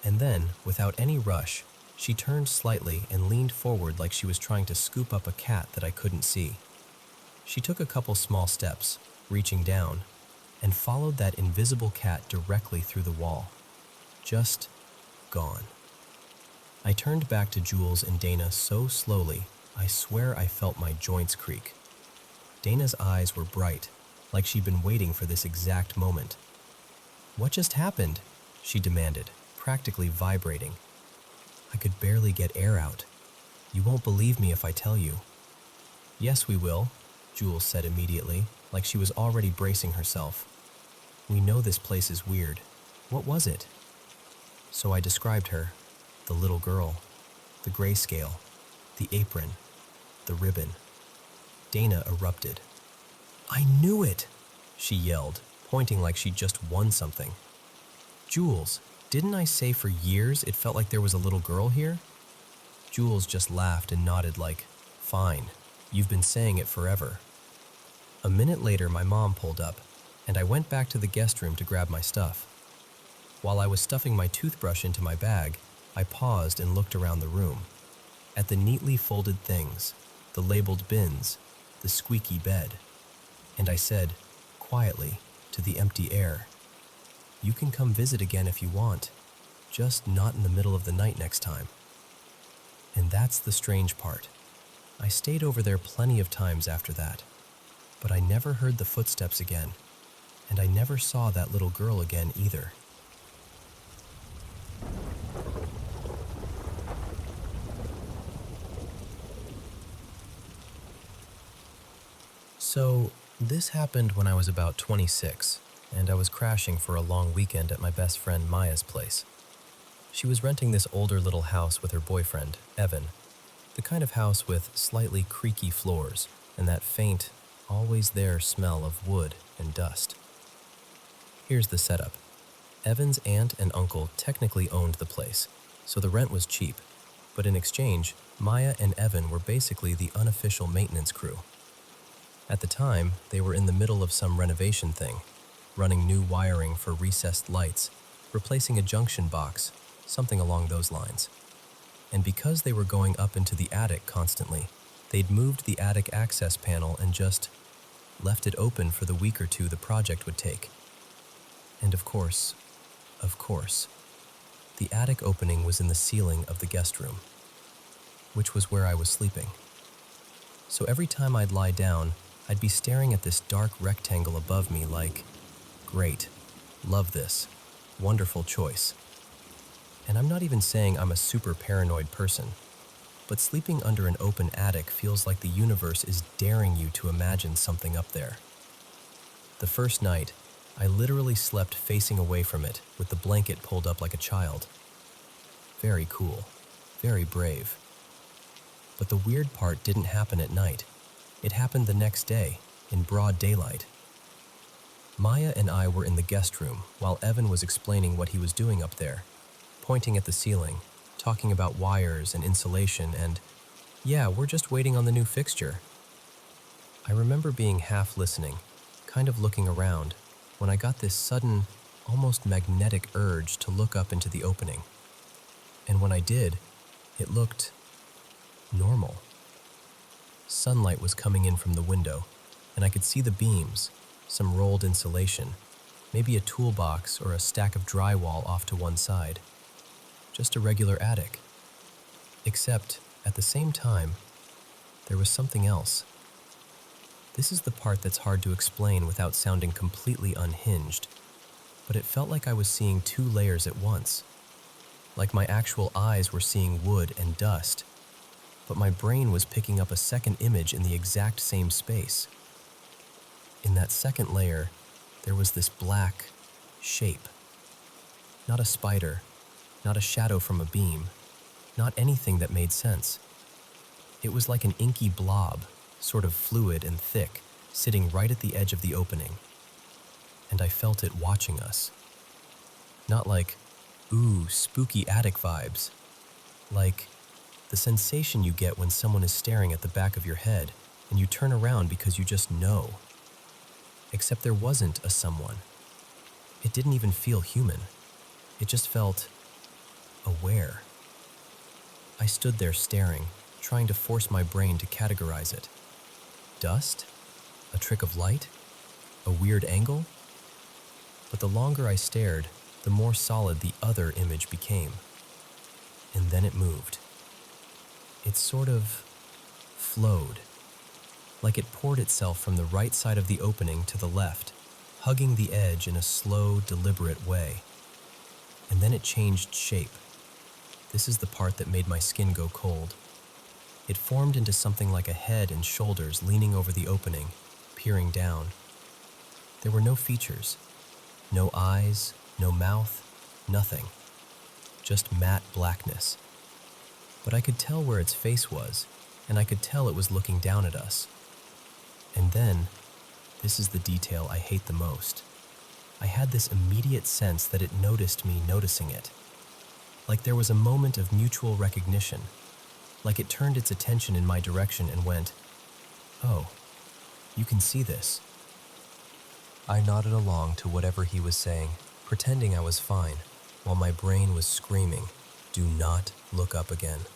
And then, without any rush, she turned slightly and leaned forward like she was trying to scoop up a cat that I couldn't see. She took a couple small steps, reaching down, and followed that invisible cat directly through the wall. Just gone. I turned back to Jules and Dana so slowly, I swear I felt my joints creak. Dana's eyes were bright, like she'd been waiting for this exact moment. "What just happened?" she demanded, practically vibrating. I could barely get air out. "You won't believe me if I tell you." "Yes, we will," Jules said immediately, like she was already bracing herself. "We know this place is weird. What was it?" So I described her, the little girl, the grayscale, the apron, the ribbon. Dana erupted. "I knew it!" she yelled, pointing like she'd just won something. "Jules, didn't I say for years it felt like there was a little girl here?" Jules just laughed and nodded like, "Fine, you've been saying it forever." A minute later, my mom pulled up, and I went back to the guest room to grab my stuff. While I was stuffing my toothbrush into my bag, I paused and looked around the room. At the neatly folded things, the labeled bins, the squeaky bed. And I said, quietly, to the empty air, "You can come visit again if you want, just not in the middle of the night next time." And that's the strange part. I stayed over there plenty of times after that, but I never heard the footsteps again, and I never saw that little girl again either. So, this happened when I was about 26, and I was crashing for a long weekend at my best friend Maya's place. She was renting this older little house with her boyfriend, Evan, the kind of house with slightly creaky floors and that faint, always there smell of wood and dust. Here's the setup. Evan's aunt and uncle technically owned the place, so the rent was cheap, but in exchange, Maya and Evan were basically the unofficial maintenance crew. At the time, they were in the middle of some renovation thing, running new wiring for recessed lights, replacing a junction box, something along those lines. And because they were going up into the attic constantly, they'd moved the attic access panel and just left it open for the week or two the project would take. And of course, the attic opening was in the ceiling of the guest room, which was where I was sleeping. So every time I'd lie down, I'd be staring at this dark rectangle above me like, great, love this, wonderful choice. And I'm not even saying I'm a super paranoid person, but sleeping under an open attic feels like the universe is daring you to imagine something up there. The first night, I literally slept facing away from it with the blanket pulled up like a child. Very cool, very brave. But the weird part didn't happen at night. It happened the next day, in broad daylight. Maya and I were in the guest room while Evan was explaining what he was doing up there, pointing at the ceiling, talking about wires and insulation, and, yeah, we're just waiting on the new fixture. I remember being half listening, kind of looking around, when I got this sudden, almost magnetic urge to look up into the opening. And when I did, it looked normal. Sunlight was coming in from the window, and I could see the beams, some rolled insulation, maybe a toolbox or a stack of drywall off to one side. Just a regular attic. Except, at the same time, there was something else. This is the part that's hard to explain without sounding completely unhinged, but it felt like I was seeing two layers at once. Like my actual eyes were seeing wood and dust, but my brain was picking up a second image in the exact same space. In that second layer, there was this black shape. Not a spider, not a shadow from a beam, not anything that made sense. It was like an inky blob, sort of fluid and thick, sitting right at the edge of the opening. And I felt it watching us. Not like, ooh, spooky attic vibes. Like the sensation you get when someone is staring at the back of your head and you turn around because you just know. Except there wasn't a someone. It didn't even feel human. It just felt aware. I stood there staring, trying to force my brain to categorize it. Dust? A trick of light? A weird angle? But the longer I stared, the more solid the other image became. And then it moved. It sort of flowed, like it poured itself from the right side of the opening to the left, hugging the edge in a slow, deliberate way. And then it changed shape. This is the part that made my skin go cold. It formed into something like a head and shoulders leaning over the opening, peering down. There were no features, no eyes, no mouth, nothing. Just matte blackness. But I could tell where its face was, and I could tell it was looking down at us. And then, this is the detail I hate the most. I had this immediate sense that it noticed me noticing it. Like there was a moment of mutual recognition. Like it turned its attention in my direction and went, "Oh, you can see this." I nodded along to whatever he was saying, pretending I was fine, while my brain was screaming, "Do not look up again.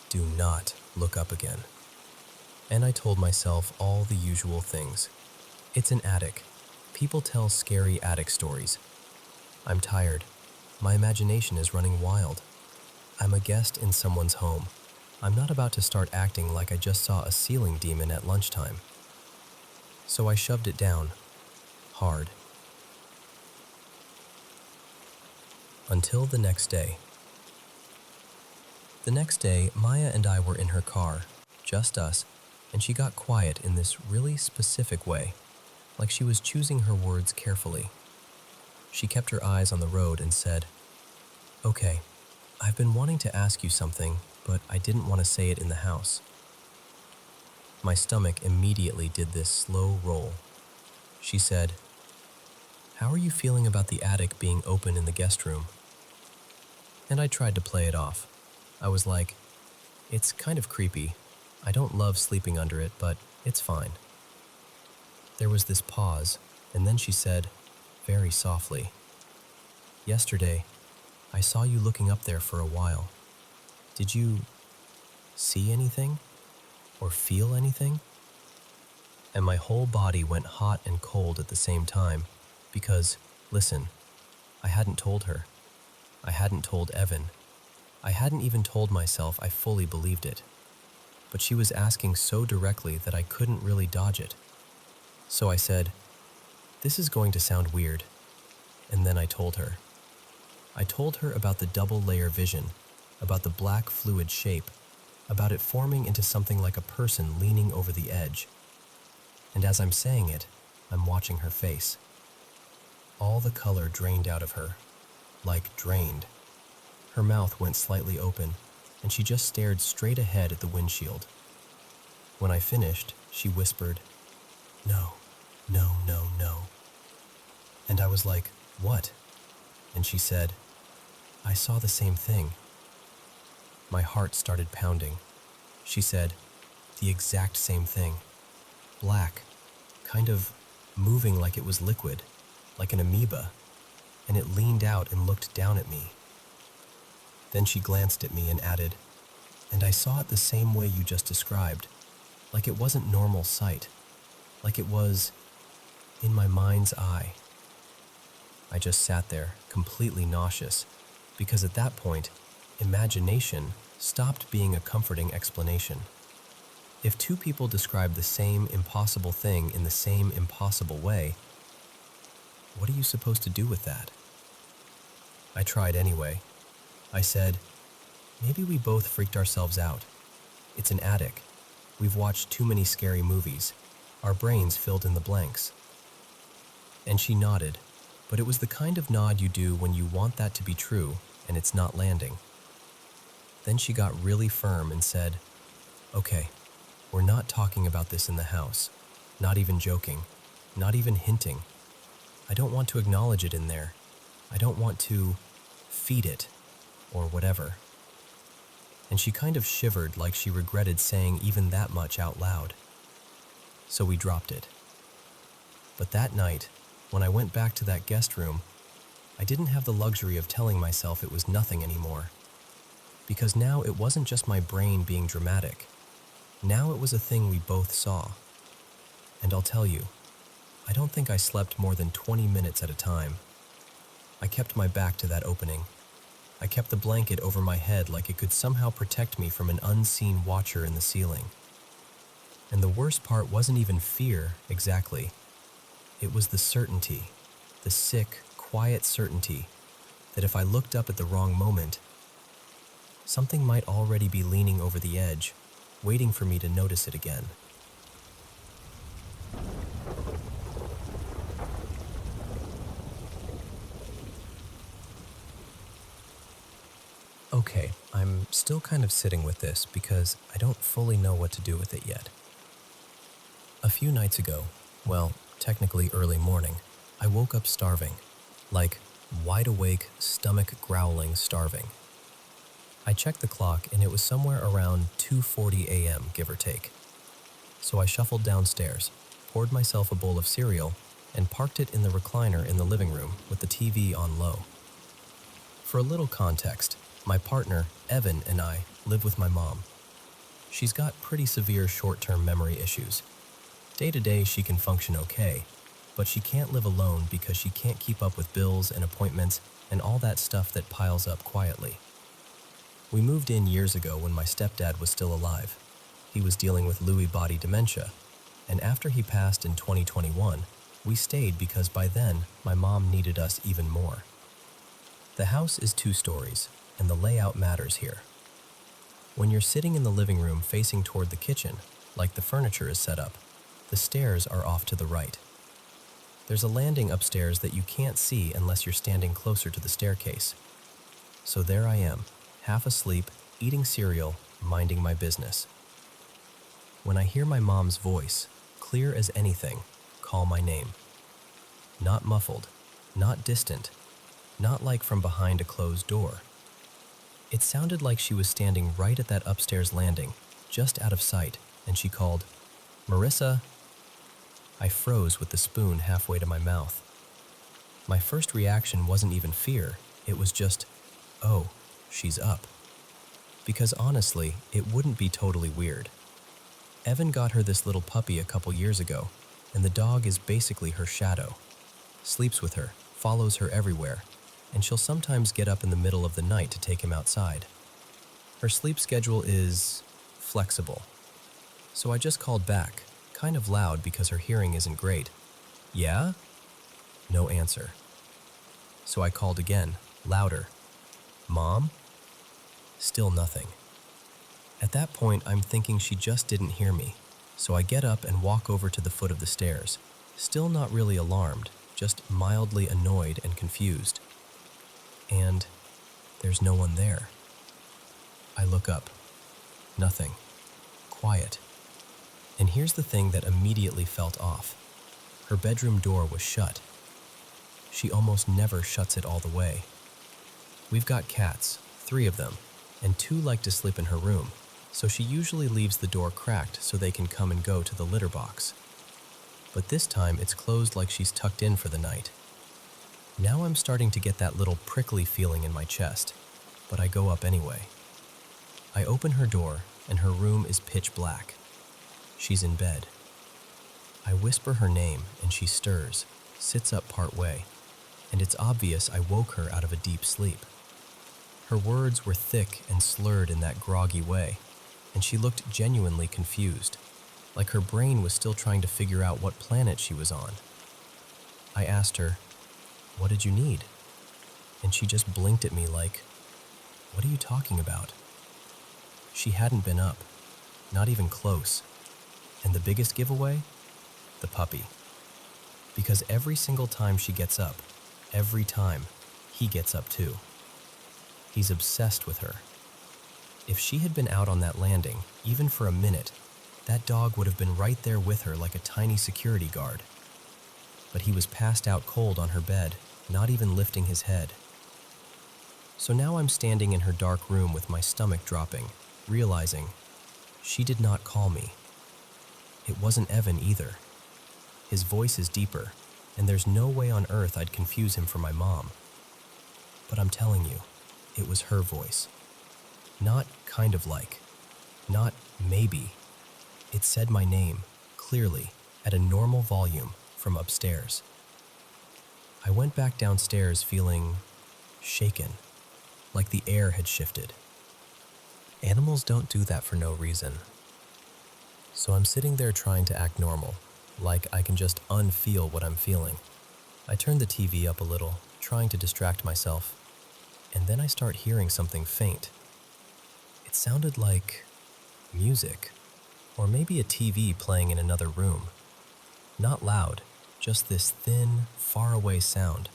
Do not look up again." And I told myself all the usual things. It's an attic. People tell scary attic stories. I'm tired. My imagination is running wild. I'm a guest in someone's home. I'm not about to start acting like I just saw a ceiling demon at lunchtime. So I shoved it down, hard. Until the next day. The next day, Maya and I were in her car, just us, and she got quiet in this really specific way, like she was choosing her words carefully. She kept her eyes on the road and said, "Okay, I've been wanting to ask you something, but I didn't want to say it in the house." My stomach immediately did this slow roll. She said, "How are you feeling about the attic being open in the guest room?" And I tried to play it off. I was like, "It's kind of creepy. I don't love sleeping under it, but it's fine." There was this pause, and then she said, very softly, "Yesterday, I saw you looking up there for a while. Did you see anything? Or feel anything?" And my whole body went hot and cold at the same time, because, listen, I hadn't told her. I hadn't told Evan. I hadn't even told myself I fully believed it. But she was asking so directly that I couldn't really dodge it. So I said, "This is going to sound weird." And then I told her. I told her about the double-layer vision, about the black fluid shape, about it forming into something like a person leaning over the edge. And as I'm saying it, I'm watching her face. All the color drained out of her, like drained. Her mouth went slightly open, and she just stared straight ahead at the windshield. When I finished, she whispered, "No, no, no, no." And I was like, "What?" And she said, "I saw the same thing." My heart started pounding. She said, "The exact same thing. Black, kind of moving like it was liquid, like an amoeba, and it leaned out and looked down at me." Then she glanced at me and added, "And I saw it the same way you just described, like it wasn't normal sight, like it was in my mind's eye." I just sat there, completely nauseous, because at that point, imagination stopped being a comforting explanation. If two people describe the same impossible thing in the same impossible way, what are you supposed to do with that? I tried anyway. I said, "Maybe we both freaked ourselves out. It's an attic. We've watched too many scary movies. Our brains filled in the blanks." And she nodded, but it was the kind of nod you do when you want that to be true and it's not landing. Then she got really firm and said, "Okay, we're not talking about this in the house. Not even joking. Not even hinting. I don't want to acknowledge it in there. I don't want to feed it, or whatever." And she kind of shivered like she regretted saying even that much out loud. So we dropped it. But that night, when I went back to that guest room, I didn't have the luxury of telling myself it was nothing anymore. Because now it wasn't just my brain being dramatic. Now it was a thing we both saw. And I'll tell you, I don't think I slept more than 20 minutes at a time. I kept my back to that opening. I kept the blanket over my head like it could somehow protect me from an unseen watcher in the ceiling. And the worst part wasn't even fear, exactly. It was the certainty, the sick, quiet certainty, that if I looked up at the wrong moment, something might already be leaning over the edge, waiting for me to notice it again. Okay, I'm still kind of sitting with this because I don't fully know what to do with it yet. A few nights ago, well, technically early morning, I woke up starving, like wide awake, stomach growling starving. I checked the clock and it was somewhere around 2:40 a.m., give or take. So I shuffled downstairs, poured myself a bowl of cereal, and parked it in the recliner in the living room with the TV on low. For a little context, my partner, Evan, and I live with my mom. She's got pretty severe short-term memory issues. Day to day, she can function okay, but she can't live alone because she can't keep up with bills and appointments and all that stuff that piles up quietly. We moved in years ago when my stepdad was still alive. He was dealing with Lewy body dementia, and after he passed in 2021, we stayed because by then, my mom needed us even more. The house is 2 stories, and the layout matters here. When you're sitting in the living room facing toward the kitchen, like the furniture is set up, the stairs are off to the right. There's a landing upstairs that you can't see unless you're standing closer to the staircase. So there I am, half asleep, eating cereal, minding my business. When I hear my mom's voice, clear as anything, call my name. Not muffled, not distant, not like from behind a closed door. It sounded like she was standing right at that upstairs landing, just out of sight, and she called, "Marissa." I froze with the spoon halfway to my mouth. My first reaction wasn't even fear, it was just, oh, she's up. Because honestly, it wouldn't be totally weird. Evan got her this little puppy a couple years ago, and the dog is basically her shadow. Sleeps with her, follows her everywhere, and she'll sometimes get up in the middle of the night to take him outside. Her sleep schedule is flexible. So I just called back, kind of loud because her hearing isn't great. "Yeah?" No answer. So I called again, louder. "Mom?" Still nothing. At that point, I'm thinking she just didn't hear me, so I get up and walk over to the foot of the stairs, still not really alarmed, just mildly annoyed and confused. And there's no one there. I look up. Nothing. Quiet. And here's the thing that immediately felt off. Her bedroom door was shut. She almost never shuts it all the way. We've got cats, 3 of them, and 2 like to sleep in her room, so she usually leaves the door cracked so they can come and go to the litter box. But this time it's closed like she's tucked in for the night. Now I'm starting to get that little prickly feeling in my chest, but I go up anyway. I open her door, and her room is pitch black. She's in bed. I whisper her name, and she stirs, sits up part way, and it's obvious I woke her out of a deep sleep. Her words were thick and slurred in that groggy way, and she looked genuinely confused, like her brain was still trying to figure out what planet she was on. I asked her, "What did you need?" And she just blinked at me like, "What are you talking about?" She hadn't been up, not even close. And the biggest giveaway? The puppy. Because every single time she gets up, every time, he gets up too. He's obsessed with her. If she had been out on that landing, even for a minute, that dog would have been right there with her like a tiny security guard. But he was passed out cold on her bed, not even lifting his head. So now I'm standing in her dark room with my stomach dropping, realizing she did not call me. It wasn't Evan either. His voice is deeper, and there's no way on earth I'd confuse him for my mom. But I'm telling you, it was her voice. Not kind of like, not maybe. It said my name, clearly, at a normal volume from upstairs. I went back downstairs feeling shaken, like the air had shifted. Animals don't do that for no reason. So I'm sitting there trying to act normal, like I can just unfeel what I'm feeling. I turn the TV up a little, trying to distract myself, and then I start hearing something faint. It sounded like music, or maybe a TV playing in another room. Not loud, just this thin, faraway sound,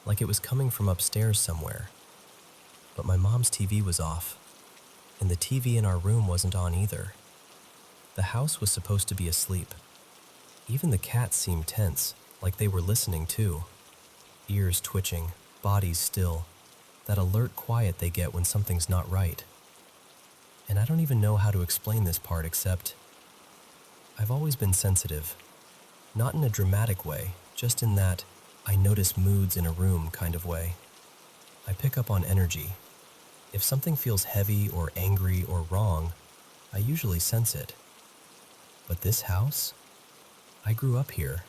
like it was coming from upstairs somewhere. But my mom's TV was off, and the TV in our room wasn't on either. The house was supposed to be asleep. Even the cats seemed tense, like they were listening too. Ears twitching, bodies still, that alert quiet they get when something's not right. And I don't even know how to explain this part except I've always been sensitive. Not in a dramatic way, just in that I notice moods in a room kind of way. I pick up on energy. If something feels heavy or angry or wrong, I usually sense it. But this house? I grew up here.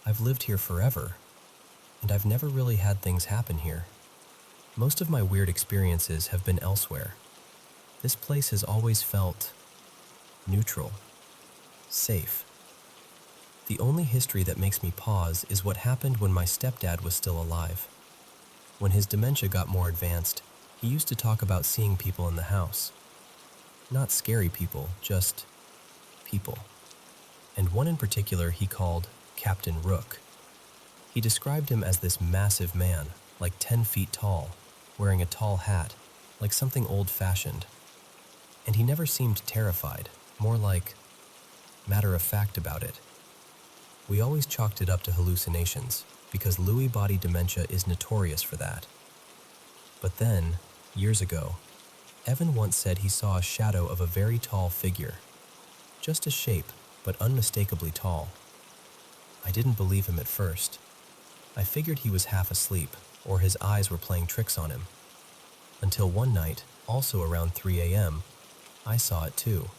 I've lived here forever, and I've never really had things happen here. Most of my weird experiences have been elsewhere. This place has always felt neutral, safe. The only history that makes me pause is what happened when my stepdad was still alive. When his dementia got more advanced, he used to talk about seeing people in the house. Not scary people, just people. And one in particular he called Captain Rook. He described him as this massive man, like 10 feet tall, wearing a tall hat, like something old-fashioned. And he never seemed terrified, more like matter-of-fact about it. We always chalked it up to hallucinations, because Lewy body dementia is notorious for that. But then, years ago, Evan once said he saw a shadow of a very tall figure. Just a shape, but unmistakably tall. I didn't believe him at first. I figured he was half asleep, or his eyes were playing tricks on him. Until one night, also around 3 a.m., I saw it too.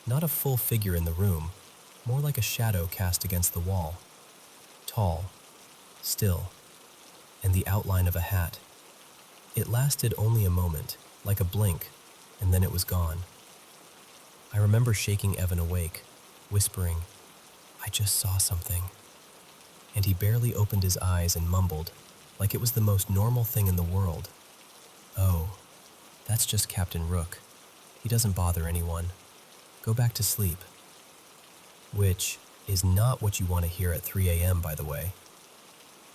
Not a full figure in the room, more like a shadow cast against the wall. Tall, still, and the outline of a hat. It lasted only a moment, like a blink, and then it was gone. I remember shaking Evan awake, whispering, "I just saw something." And he barely opened his eyes and mumbled, like it was the most normal thing in the world. "Oh, that's just Captain Rook. He doesn't bother anyone. Go back to sleep." Which is not what you want to hear at 3 a.m., by the way.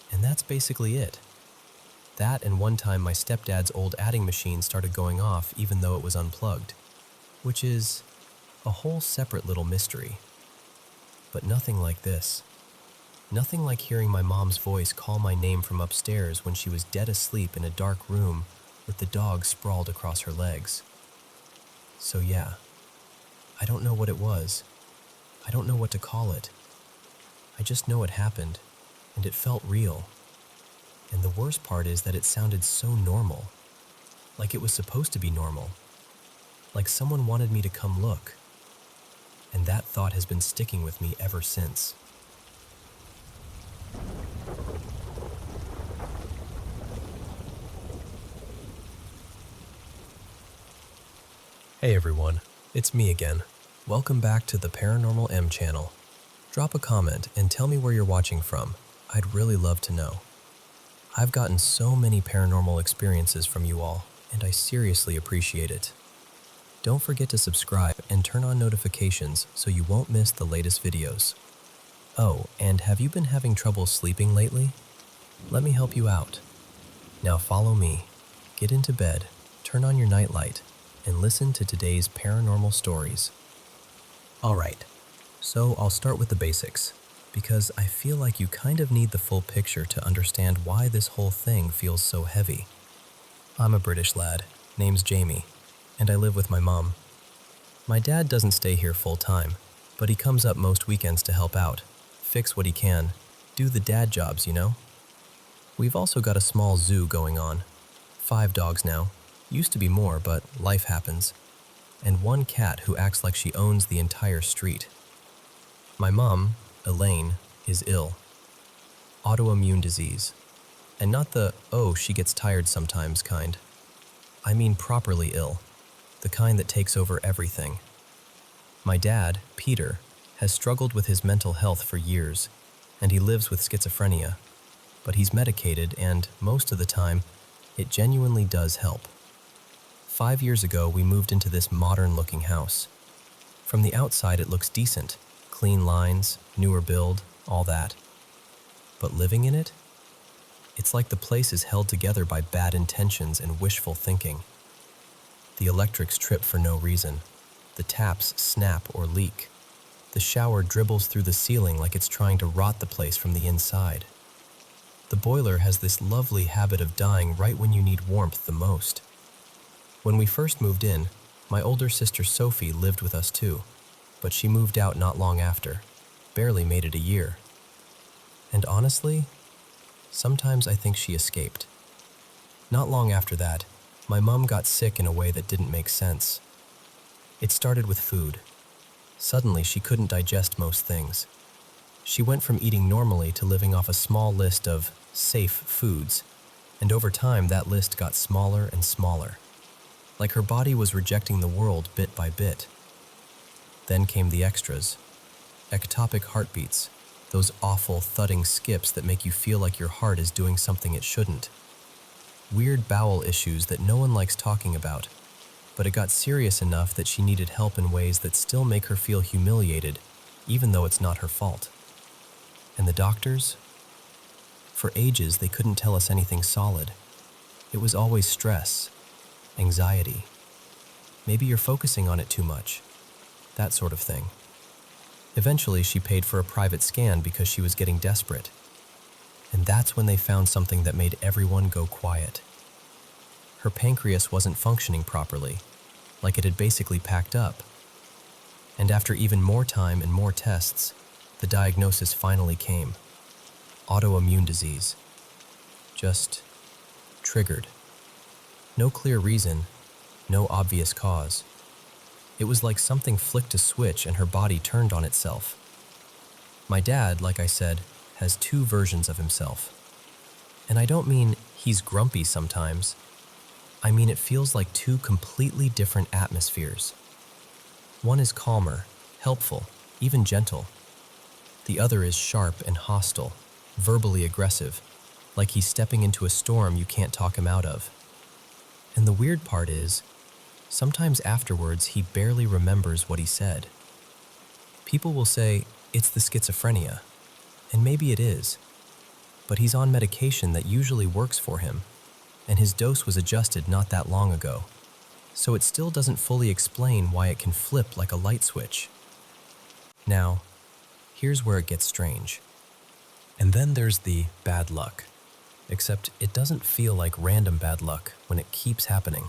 And that's basically it. That and one time my stepdad's old adding machine started going off even though it was unplugged, which is a whole separate little mystery. But nothing like this. Nothing like hearing my mom's voice call my name from upstairs when she was dead asleep in a dark room with the dog sprawled across her legs. So yeah, I don't know what it was. I don't know what to call it. I just know it happened, and it felt real. And the worst part is that it sounded so normal. Like it was supposed to be normal. Like someone wanted me to come look. And that thought has been sticking with me ever since. Hey everyone, it's me again. Welcome back to the Paranormal M channel. Drop a comment and tell me where you're watching from. I'd really love to know. I've gotten so many paranormal experiences from you all, and I seriously appreciate it. Don't forget to subscribe and turn on notifications so you won't miss the latest videos. Oh, and have you been having trouble sleeping lately? Let me help you out. Now follow me, get into bed, turn on your nightlight, and listen to today's paranormal stories. Alright, so I'll start with the basics, because I feel like you kind of need the full picture to understand why this whole thing feels so heavy. I'm a British lad, name's Jame, and I live with my mom. My dad doesn't stay here full time, but he comes up most weekends to help out, fix what he can, do the dad jobs, you know? We've also got a small zoo going on. 5 dogs now, used to be more, but life happens. And 1 cat who acts like she owns the entire street. My mom, Elaine, is ill. Autoimmune disease. And not the, oh, she gets tired sometimes kind. I mean properly ill. The kind that takes over everything. My dad, Peter, has struggled with his mental health for years, and he lives with schizophrenia. But he's medicated and, most of the time, it genuinely does help. 5 years ago, we moved into this modern-looking house. From the outside, it looks decent. Clean lines, newer build, all that. But living in it? It's like the place is held together by bad intentions and wishful thinking. The electrics trip for no reason. The taps snap or leak. The shower dribbles through the ceiling like it's trying to rot the place from the inside. The boiler has this lovely habit of dying right when you need warmth the most. When we first moved in, my older sister Sophie lived with us too, but she moved out not long after, barely made it a year. And honestly, sometimes I think she escaped. Not long after that, my mom got sick in a way that didn't make sense. It started with food. Suddenly, she couldn't digest most things. She went from eating normally to living off a small list of safe foods, and over time that list got smaller and smaller, like her body was rejecting the world bit by bit. Then came the extras. Ectopic heartbeats, those awful thudding skips that make you feel like your heart is doing something it shouldn't. Weird bowel issues that no one likes talking about, but it got serious enough that she needed help in ways that still make her feel humiliated, even though it's not her fault. And the doctors? For ages, they couldn't tell us anything solid. It was always stress, anxiety. Maybe you're focusing on it too much. That sort of thing. Eventually, she paid for a private scan because she was getting desperate. And that's when they found something that made everyone go quiet. Her pancreas wasn't functioning properly, like it had basically packed up. And after even more time and more tests, the diagnosis finally came. Autoimmune disease. Just triggered. No clear reason, no obvious cause. It was like something flicked a switch and her body turned on itself. My dad, like I said, has two versions of himself. And I don't mean he's grumpy sometimes. I mean it feels like two completely different atmospheres. One is calmer, helpful, even gentle. The other is sharp and hostile, verbally aggressive, like he's stepping into a storm you can't talk him out of. And the weird part is, sometimes afterwards he barely remembers what he said. People will say, it's the schizophrenia, and maybe it is, but he's on medication that usually works for him, and his dose was adjusted not that long ago, so it still doesn't fully explain why it can flip like a light switch. Now, here's where it gets strange. And then there's the bad luck, except it doesn't feel like random bad luck when it keeps happening.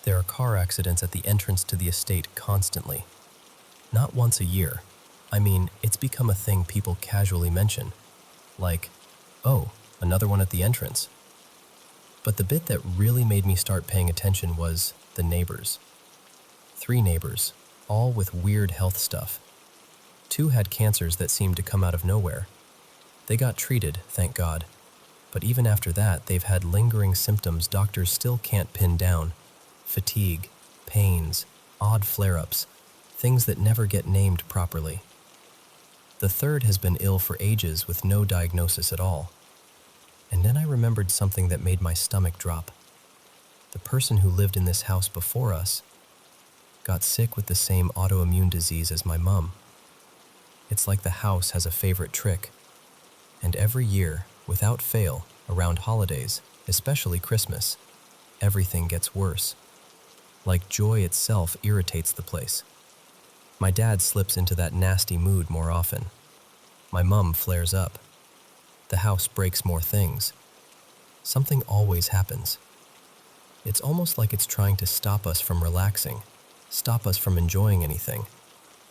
There are car accidents at the entrance to the estate constantly. Not once a year. I mean, it's become a thing people casually mention. Like, oh, another one at the entrance. But the bit that really made me start paying attention was the neighbors. 3 neighbors, all with weird health stuff. 2 had cancers that seemed to come out of nowhere. They got treated, thank God. But even after that, they've had lingering symptoms doctors still can't pin down. Fatigue, pains, odd flare-ups, things that never get named properly. The 3rd has been ill for ages with no diagnosis at all. And then I remembered something that made my stomach drop. The person who lived in this house before us got sick with the same autoimmune disease as my mom. It's like the house has a favorite trick. And every year, without fail, around holidays, especially Christmas, everything gets worse. Like joy itself irritates the place. My dad slips into that nasty mood more often. My mum flares up. The house breaks more things. Something always happens. It's almost like it's trying to stop us from relaxing, stop us from enjoying anything,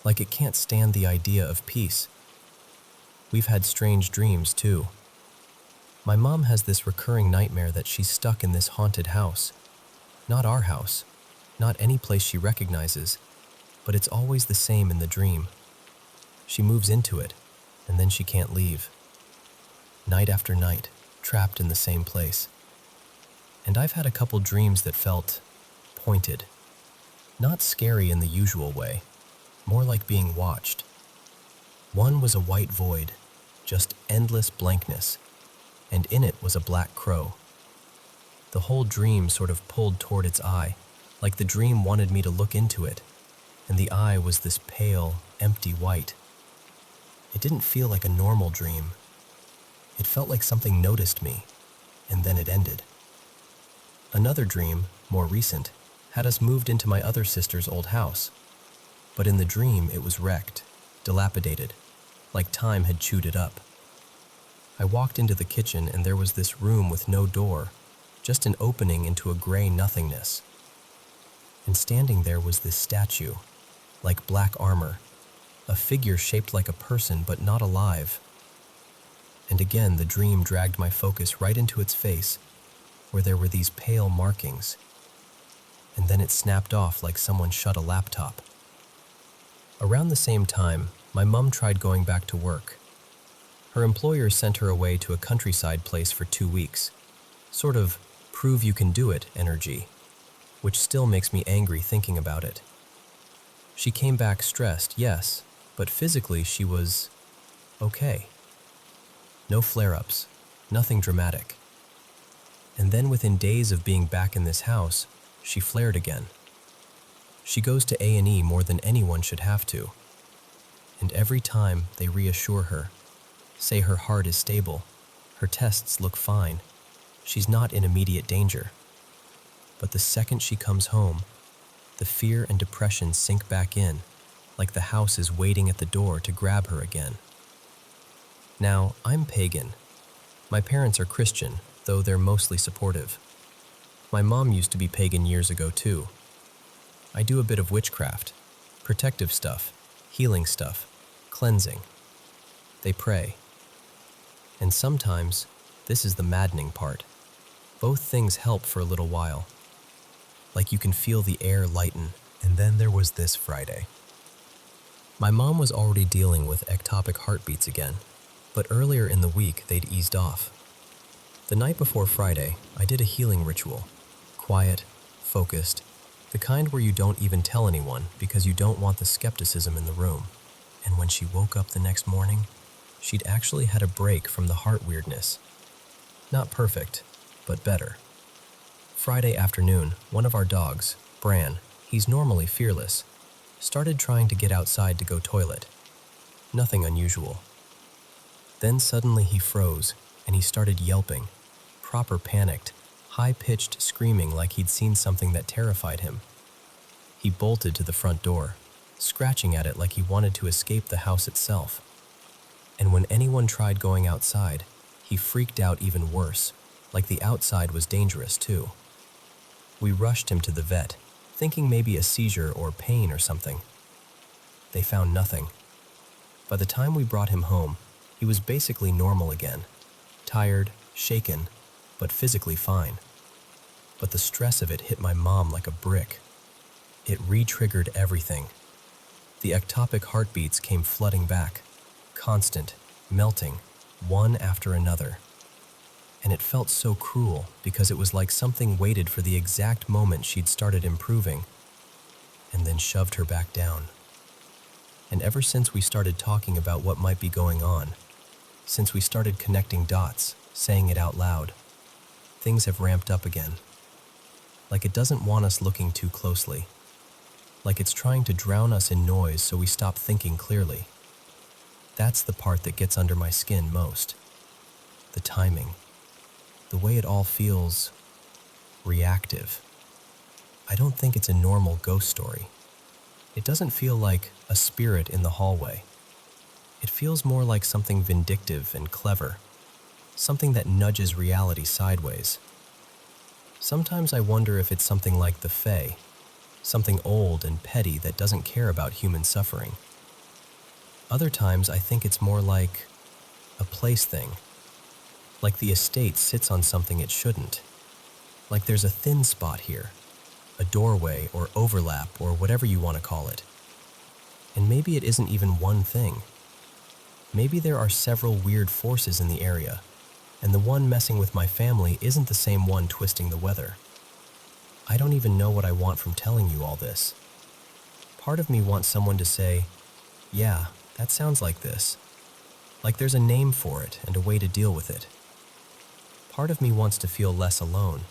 like it can't stand the idea of peace. We've had strange dreams, too. My mom has this recurring nightmare that she's stuck in this haunted house. Not our house, not any place she recognizes, but it's always the same in the dream. She moves into it, and then she can't leave. Night after night, trapped in the same place. And I've had a couple dreams that felt pointed. Not scary in the usual way, more like being watched. One was a white void, just endless blankness, and in it was a black crow. The whole dream sort of pulled toward its eye, like the dream wanted me to look into it, and the eye was this pale, empty white. It didn't feel like a normal dream. It felt like something noticed me, and then it ended. Another dream, more recent, had us moved into my other sister's old house, but in the dream it was wrecked, dilapidated, like time had chewed it up. I walked into the kitchen and there was this room with no door, just an opening into a gray nothingness. And standing there was this statue, like black armor, a figure shaped like a person but not alive. And again the dream dragged my focus right into its face, where there were these pale markings, and then it snapped off like someone shut a laptop. Around the same time, my mom tried going back to work. Her employer sent her away to a countryside place for 2 weeks, sort of prove you can do it energy, which still makes me angry thinking about it. She came back stressed, yes, but physically she was okay. No flare-ups, nothing dramatic. And then within days of being back in this house, she flared again. She goes to A&E more than anyone should have to. And every time they reassure her, say her heart is stable, her tests look fine, she's not in immediate danger. But the second she comes home, the fear and depression sink back in, like the house is waiting at the door to grab her again. Now, I'm pagan. My parents are Christian, though they're mostly supportive. My mom used to be pagan years ago too. I do a bit of witchcraft, protective stuff, healing stuff, cleansing. They pray. And sometimes, this is the maddening part, both things help for a little while. Like you can feel the air lighten. And then there was this Friday. My mom was already dealing with ectopic heartbeats again, but earlier in the week they'd eased off. The night before Friday, I did a healing ritual. Quiet, focused, the kind where you don't even tell anyone because you don't want the skepticism in the room. And when she woke up the next morning, she'd actually had a break from the heart weirdness. Not perfect, but better. Friday afternoon, one of our dogs, Bran, he's normally fearless, started trying to get outside to go toilet. Nothing unusual. Then suddenly he froze, and he started yelping, proper panicked, high-pitched screaming like he'd seen something that terrified him. He bolted to the front door, scratching at it like he wanted to escape the house itself. And when anyone tried going outside, he freaked out even worse, like the outside was dangerous too. We rushed him to the vet, thinking maybe a seizure or pain or something. They found nothing. By the time we brought him home, he was basically normal again, tired, shaken, but physically fine. But the stress of it hit my mom like a brick. It re-triggered everything. The ectopic heartbeats came flooding back, constant, melting, one after another. And it felt so cruel because it was like something waited for the exact moment she'd started improving and then shoved her back down. And ever since we started talking about what might be going on, since we started connecting dots, saying it out loud, things have ramped up again. Like it doesn't want us looking too closely. Like it's trying to drown us in noise so we stop thinking clearly. That's the part that gets under my skin most. The timing. The way it all feels reactive. I don't think it's a normal ghost story. It doesn't feel like a spirit in the hallway. It feels more like something vindictive and clever, something that nudges reality sideways. Sometimes I wonder if it's something like the Fae, something old and petty that doesn't care about human suffering. Other times I think it's more like a place thing. Like the estate sits on something it shouldn't. Like there's a thin spot here, a doorway or overlap or whatever you want to call it. And maybe it isn't even one thing. Maybe there are several weird forces in the area, and the one messing with my family isn't the same one twisting the weather. I don't even know what I want from telling you all this. Part of me wants someone to say, yeah, that sounds like this. Like there's a name for it and a way to deal with it. Part of me wants to feel less alone,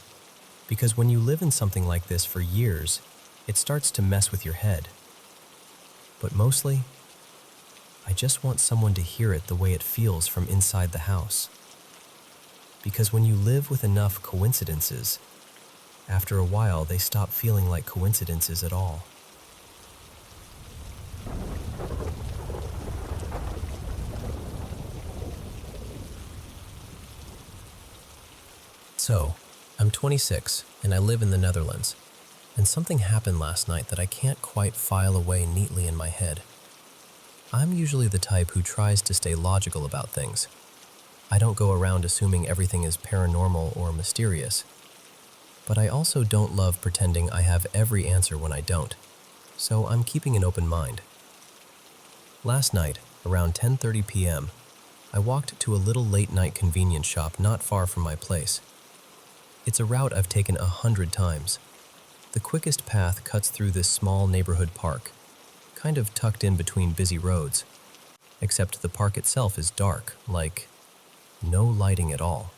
because when you live in something like this for years, it starts to mess with your head. But mostly, I just want someone to hear it the way it feels from inside the house. Because when you live with enough coincidences, after a while they stop feeling like coincidences at all. So, I'm 26 and I live in the Netherlands, and something happened last night that I can't quite file away neatly in my head. I'm usually the type who tries to stay logical about things. I don't go around assuming everything is paranormal or mysterious. But I also don't love pretending I have every answer when I don't, so I'm keeping an open mind. Last night, around 10:30 p.m., I walked to a little late-night convenience shop not far from my place. It's a route I've taken 100 times. The quickest path cuts through this small neighborhood park, kind of tucked in between busy roads, except the park itself is dark, like no lighting at all.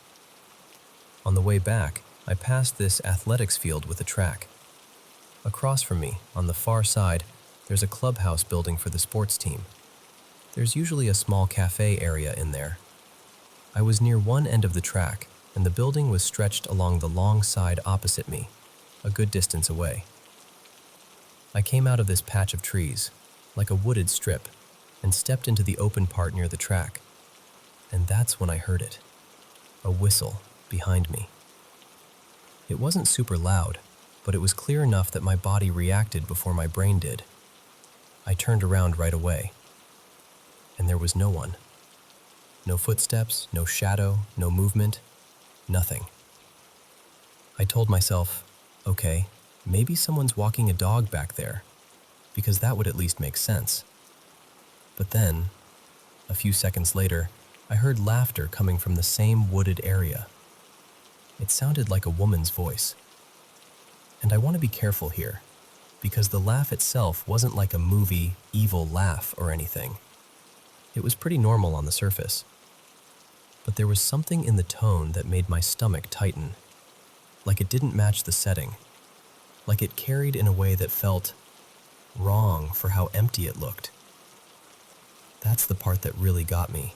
On the way back, I passed this athletics field with a track. Across from me, on the far side, there's a clubhouse building for the sports team. There's usually a small cafe area in there. I was near one end of the track, and the building was stretched along the long side opposite me, a good distance away. I came out of this patch of trees, like a wooded strip, and stepped into the open part near the track. And that's when I heard it, a whistle behind me. It wasn't super loud, but it was clear enough that my body reacted before my brain did. I turned around right away, and there was no one. No footsteps, no shadow, no movement, nothing. I told myself, okay, maybe someone's walking a dog back there, because that would at least make sense. But then, a few seconds later, I heard laughter coming from the same wooded area. It sounded like a woman's voice. And I want to be careful here, because the laugh itself wasn't like a movie, evil laugh or anything. It was pretty normal on the surface. But there was something in the tone that made my stomach tighten, like it didn't match the setting, like it carried in a way that felt wrong for how empty it looked. That's the part that really got me.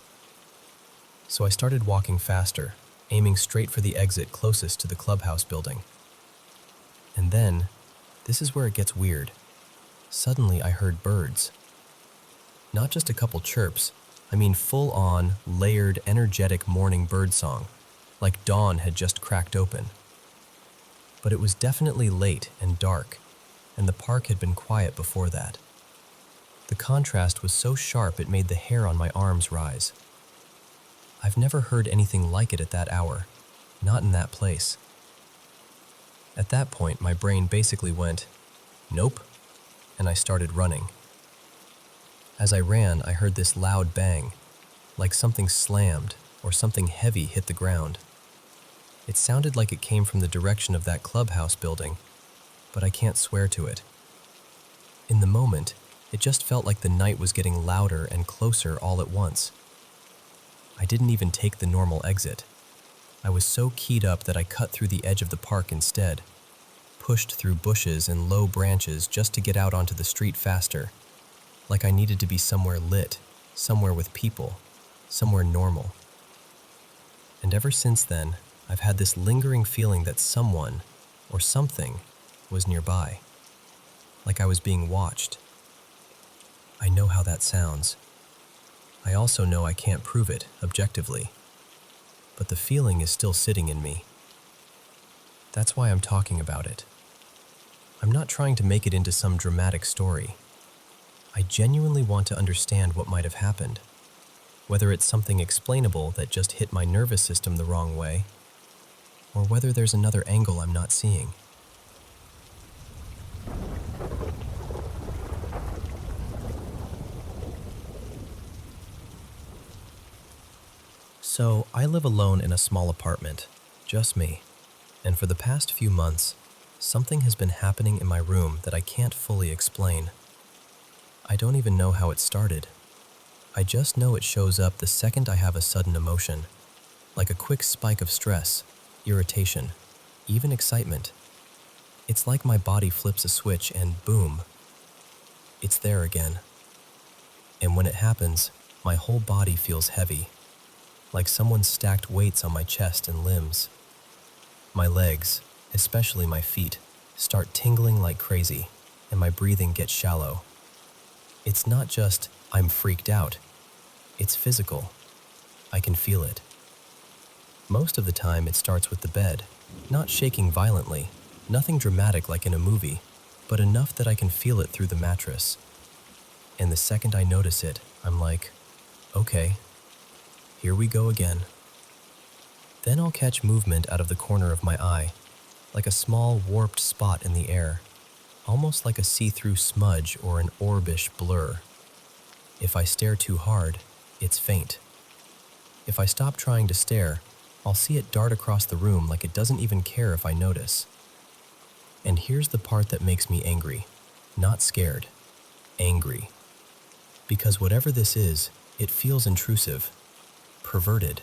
So I started walking faster, aiming straight for the exit closest to the clubhouse building. And then, this is where it gets weird. Suddenly I heard birds. Not just a couple chirps, I mean full-on, layered, energetic morning birdsong, like dawn had just cracked open. But it was definitely late and dark, and the park had been quiet before that. The contrast was so sharp it made the hair on my arms rise. I've never heard anything like it at that hour, not in that place. At that point, my brain basically went, nope, and I started running. As I ran, I heard this loud bang, like something slammed or something heavy hit the ground. It sounded like it came from the direction of that clubhouse building, but I can't swear to it. In the moment, it just felt like the night was getting louder and closer all at once. I didn't even take the normal exit. I was so keyed up that I cut through the edge of the park instead, pushed through bushes and low branches just to get out onto the street faster, like I needed to be somewhere lit, somewhere with people, somewhere normal. And ever since then, I've had this lingering feeling that someone, or something, was nearby, like I was being watched. I know how that sounds. I also know I can't prove it objectively, but the feeling is still sitting in me. That's why I'm talking about it. I'm not trying to make it into some dramatic story. I genuinely want to understand what might have happened, whether it's something explainable that just hit my nervous system the wrong way, or whether there's another angle I'm not seeing. So, I live alone in a small apartment, just me, and for the past few months, something has been happening in my room that I can't fully explain. I don't even know how it started. I just know it shows up the second I have a sudden emotion, like a quick spike of stress, irritation, even excitement. It's like my body flips a switch and boom, it's there again. And when it happens, my whole body feels heavy, like someone stacked weights on my chest and limbs. My legs, especially my feet, start tingling like crazy, and my breathing gets shallow. It's not just, I'm freaked out. It's physical. I can feel it. Most of the time it starts with the bed, not shaking violently, nothing dramatic like in a movie, but enough that I can feel it through the mattress. And the second I notice it, I'm like, okay, here we go again. Then I'll catch movement out of the corner of my eye, like a small warped spot in the air, almost like a see-through smudge or an orbish blur. If I stare too hard, it's faint. If I stop trying to stare, I'll see it dart across the room like it doesn't even care if I notice. And here's the part that makes me angry. Not scared. Angry. Because whatever this is, it feels intrusive. Perverted.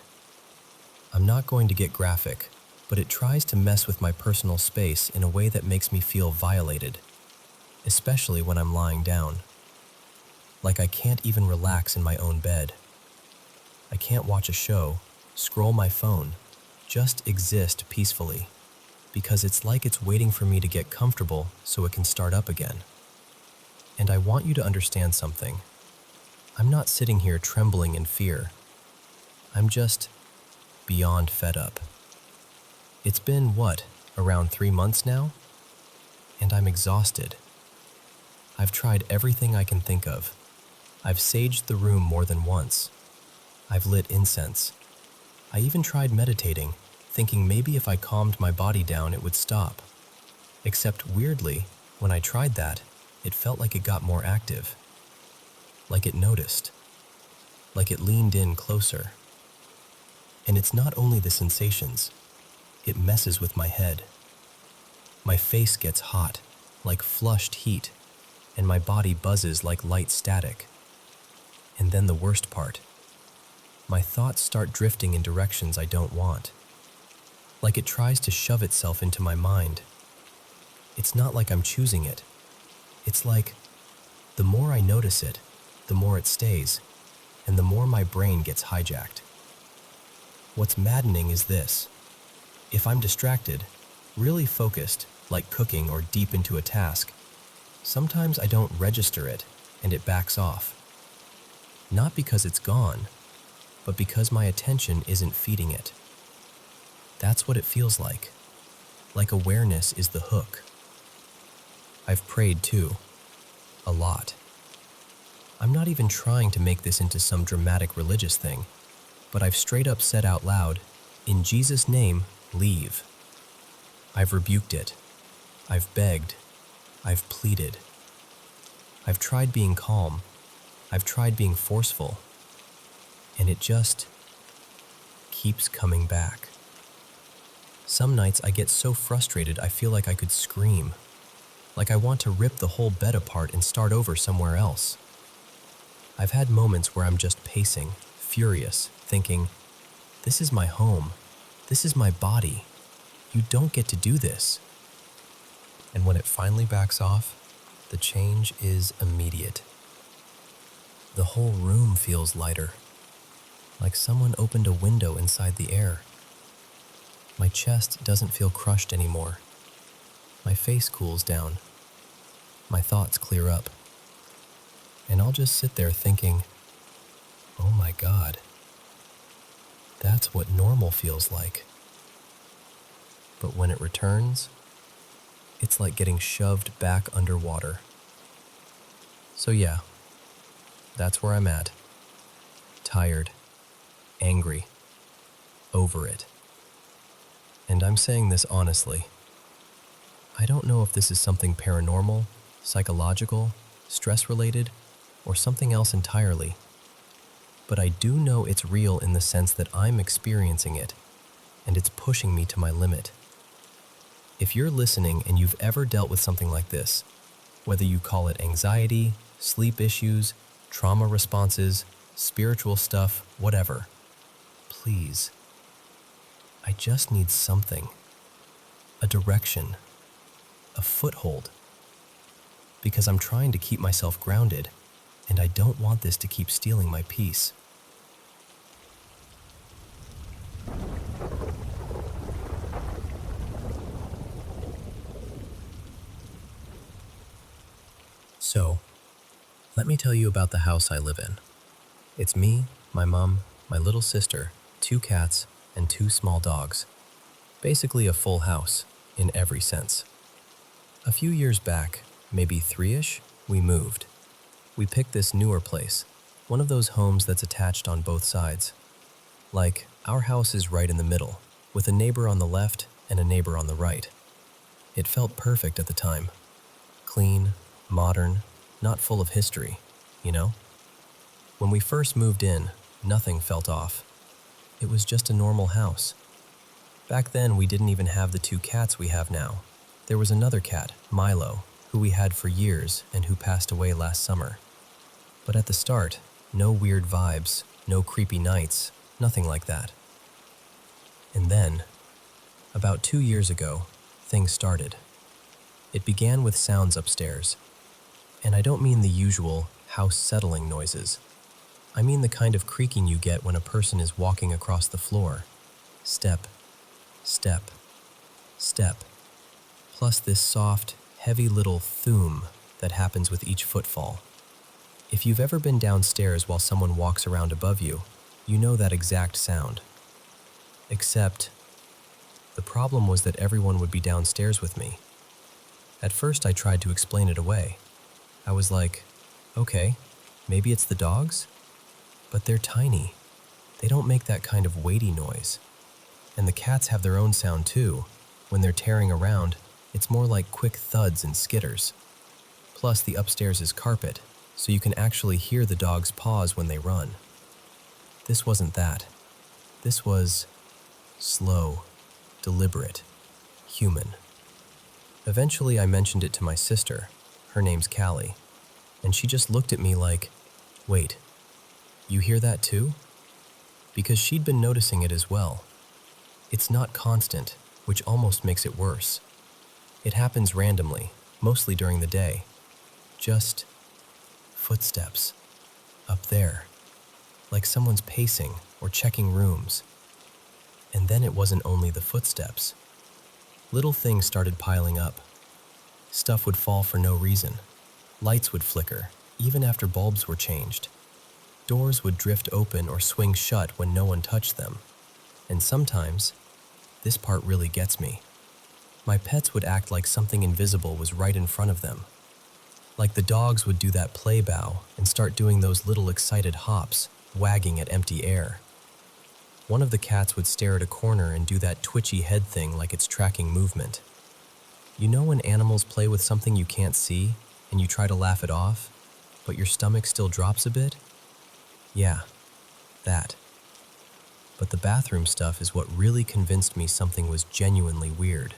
I'm not going to get graphic, but it tries to mess with my personal space in a way that makes me feel violated, especially when I'm lying down. Like I can't even relax in my own bed. I can't watch a show, scroll my phone, just exist peacefully, because it's like it's waiting for me to get comfortable so it can start up again. And I want you to understand something. I'm not sitting here trembling in fear. I'm just beyond fed up. It's been, around 3 months now? And I'm exhausted. I've tried everything I can think of. I've saged the room more than once. I've lit incense. I even tried meditating, thinking maybe if I calmed my body down it would stop. Except weirdly, when I tried that, it felt like it got more active. Like it noticed. Like it leaned in closer. And it's not only the sensations. It messes with my head. My face gets hot, like flushed heat, and my body buzzes like light static. And then the worst part. My thoughts start drifting in directions I don't want. Like it tries to shove itself into my mind. It's not like I'm choosing it. It's like, the more I notice it, the more it stays, and the more my brain gets hijacked. What's maddening is this. If I'm distracted, really focused, like cooking or deep into a task, sometimes I don't register it and it backs off. Not because it's gone, but because my attention isn't feeding it. That's what it feels like. Like awareness is the hook. I've prayed too. A lot. I'm not even trying to make this into some dramatic religious thing, but I've straight up said out loud, in Jesus' name, leave. I've rebuked it. I've begged. I've pleaded. I've tried being calm. I've tried being forceful. And it just keeps coming back. Some nights I get so frustrated I feel like I could scream. Like I want to rip the whole bed apart and start over somewhere else. I've had moments where I'm just pacing, furious, thinking, this is my home. This is my body. You don't get to do this. And when it finally backs off, the change is immediate. The whole room feels lighter, like someone opened a window inside the air. My chest doesn't feel crushed anymore. My face cools down. My thoughts clear up. And I'll just sit there thinking, oh my God, that's what normal feels like. But when it returns, it's like getting shoved back underwater. So yeah, that's where I'm at. Tired, angry, over it. And I'm saying this honestly. I don't know if this is something paranormal, psychological, stress-related, or something else entirely. But I do know it's real in the sense that I'm experiencing it, and it's pushing me to my limit. If you're listening and you've ever dealt with something like this, whether you call it anxiety, sleep issues, trauma responses, spiritual stuff, whatever, please, I just need something, a direction, a foothold, because I'm trying to keep myself grounded, and I don't want this to keep stealing my peace. So, let me tell you about the house I live in. It's me, my mom, my little sister, 2 cats, and 2 small dogs. Basically a full house, in every sense. A few years back, maybe 3-ish, we moved. We picked this newer place, one of those homes that's attached on both sides. Like, our house is right in the middle, with a neighbor on the left and a neighbor on the right. It felt perfect at the time. Clean, modern, not full of history, you know? When we first moved in, nothing felt off. It was just a normal house. Back then, we didn't even have the 2 cats we have now. There was another cat, Milo, who we had for years and who passed away last summer. But at the start, no weird vibes, no creepy nights, nothing like that. And then, about 2 years ago, things started. It began with sounds upstairs. And I don't mean the usual house settling noises. I mean the kind of creaking you get when a person is walking across the floor. Step, step, step. Plus this soft, heavy little thoom that happens with each footfall. If you've ever been downstairs while someone walks around above you, you know that exact sound. Except, the problem was that everyone would be downstairs with me. At first I tried to explain it away. I was like, okay, maybe it's the dogs? But they're tiny. They don't make that kind of weighty noise. And the cats have their own sound too. When they're tearing around, it's more like quick thuds and skitters. Plus the upstairs is carpet, so you can actually hear the dog's paws when they run. This wasn't that. This was slow, deliberate, human. Eventually I mentioned it to my sister, her name's Callie, and she just looked at me like, wait, you hear that too? Because she'd been noticing it as well. It's not constant, which almost makes it worse. It happens randomly, mostly during the day. Just footsteps, up there, like someone's pacing or checking rooms. And then it wasn't only the footsteps. Little things started piling up. Stuff would fall for no reason. Lights would flicker, even after bulbs were changed. Doors would drift open or swing shut when no one touched them. And sometimes, this part really gets me, my pets would act like something invisible was right in front of them. Like the dogs would do that play bow and start doing those little excited hops, wagging at empty air. One of the cats would stare at a corner and do that twitchy head thing like it's tracking movement. You know when animals play with something you can't see and you try to laugh it off, but your stomach still drops a bit? Yeah, that. But the bathroom stuff is what really convinced me something was genuinely weird.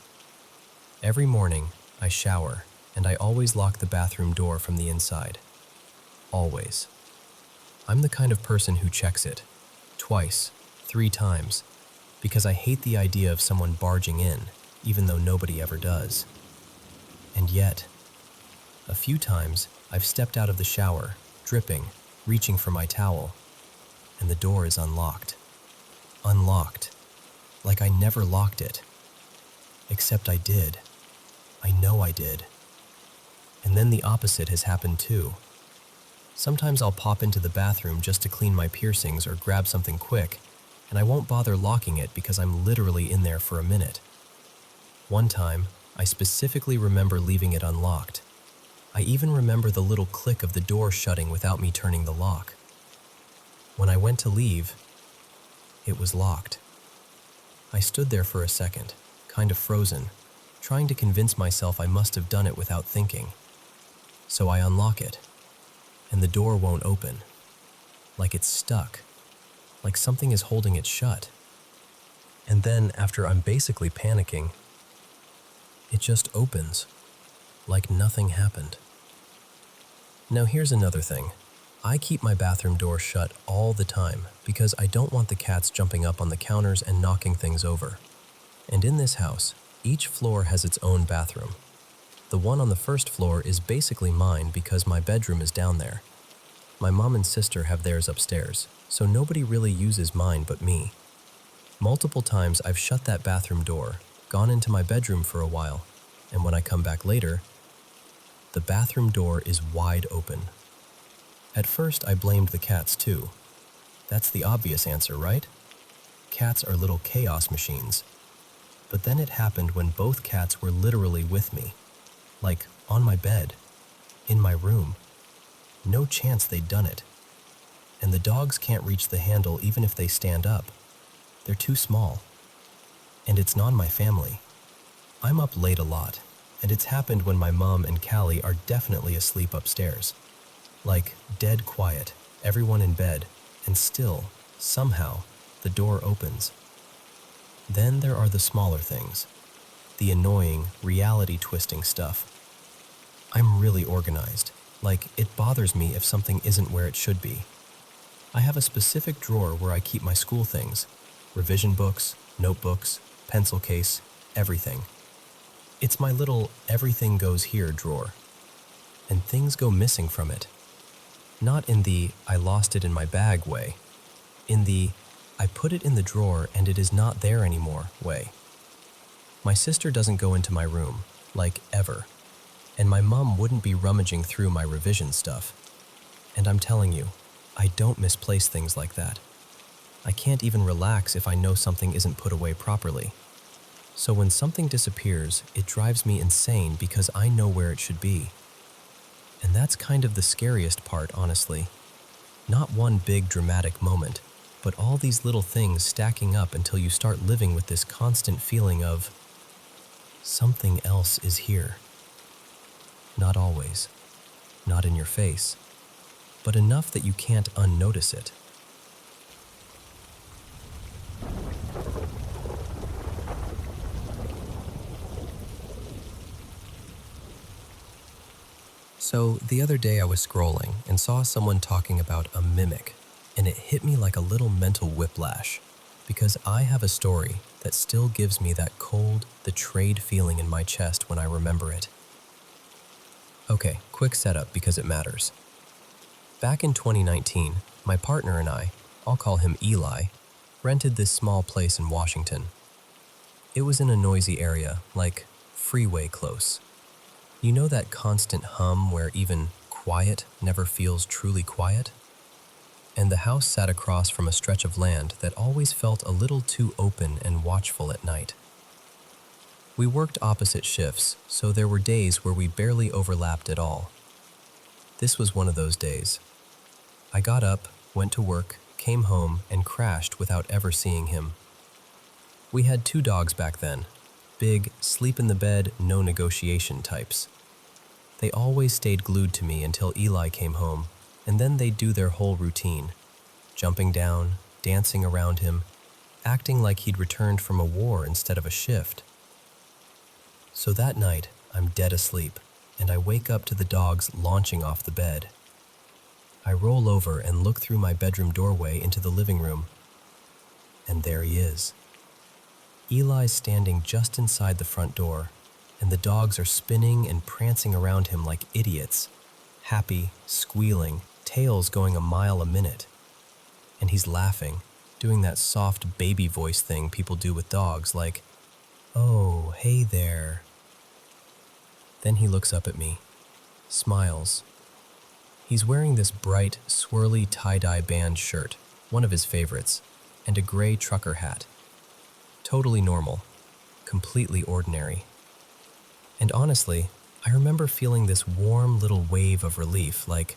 Every morning, I shower, and I always lock the bathroom door from the inside. Always. I'm the kind of person who checks it, twice, 3 times, because I hate the idea of someone barging in, even though nobody ever does. And yet, a few times, I've stepped out of the shower, dripping, reaching for my towel, and the door is unlocked. Unlocked. Like I never locked it. Except I did. I know I did. And then the opposite has happened too. Sometimes I'll pop into the bathroom just to clean my piercings or grab something quick, and I won't bother locking it because I'm literally in there for a minute. One time, I specifically remember leaving it unlocked. I even remember the little click of the door shutting without me turning the lock. When I went to leave, it was locked. I stood there for a second, kind of frozen, trying to convince myself I must have done it without thinking. So I unlock it, and the door won't open. Like it's stuck. Like something is holding it shut. And then, after I'm basically panicking, it just opens, like nothing happened. Now here's another thing. I keep my bathroom door shut all the time because I don't want the cats jumping up on the counters and knocking things over. And in this house, each floor has its own bathroom. The one on the first floor is basically mine because my bedroom is down there. My mom and sister have theirs upstairs, so nobody really uses mine but me. Multiple times I've shut that bathroom door, gone into my bedroom for a while, and when I come back later, the bathroom door is wide open. At first I blamed the cats too. That's the obvious answer, right? Cats are little chaos machines. But then it happened when both cats were literally with me. Like, on my bed, in my room. No chance they'd done it. And the dogs can't reach the handle even if they stand up. They're too small. And it's not my family. I'm up late a lot, and it's happened when my mom and Callie are definitely asleep upstairs. Like, dead quiet, everyone in bed, and still, somehow, the door opens. Then there are the smaller things, the annoying, reality-twisting stuff. I'm really organized. Like, it bothers me if something isn't where it should be. I have a specific drawer where I keep my school things, revision books, notebooks, pencil case, everything. It's my little everything goes here drawer. And things go missing from it. Not in the I lost it in my bag way. In the I put it in the drawer and it is not there anymore way. My sister doesn't go into my room, like ever. And my mom wouldn't be rummaging through my revision stuff. And I'm telling you, I don't misplace things like that. I can't even relax if I know something isn't put away properly. So when something disappears, it drives me insane because I know where it should be. And that's kind of the scariest part, honestly. Not one big dramatic moment, but all these little things stacking up until you start living with this constant feeling of something else is here. Not always, not in your face, but enough that you can't unnotice it. So the other day I was scrolling and saw someone talking about a mimic, and it hit me like a little mental whiplash, because I have a story that still gives me that cold, betrayed feeling in my chest when I remember it. Okay, quick setup because it matters. Back in 2019, my partner and I'll call him Eli, rented this small place in Washington. It was in a noisy area, like freeway close. You know that constant hum where even quiet never feels truly quiet? And the house sat across from a stretch of land that always felt a little too open and watchful at night. We worked opposite shifts, so there were days where we barely overlapped at all. This was one of those days. I got up, went to work, came home, and crashed without ever seeing him. We had 2 dogs back then. Big, sleep in the bed, no negotiation types. They always stayed glued to me until Eli came home, and then they'd do their whole routine, jumping down, dancing around him, acting like he'd returned from a war instead of a shift. So that night, I'm dead asleep, and I wake up to the dogs launching off the bed. I roll over and look through my bedroom doorway into the living room, and there he is. Eli's standing just inside the front door, and the dogs are spinning and prancing around him like idiots, happy, squealing, tails going a mile a minute. And he's laughing, doing that soft baby voice thing people do with dogs, like, "Oh, hey there." Then he looks up at me, smiles. He's wearing this bright, swirly tie-dye band shirt, one of his favorites, and a gray trucker hat. Totally normal, completely ordinary. And honestly, I remember feeling this warm little wave of relief, like,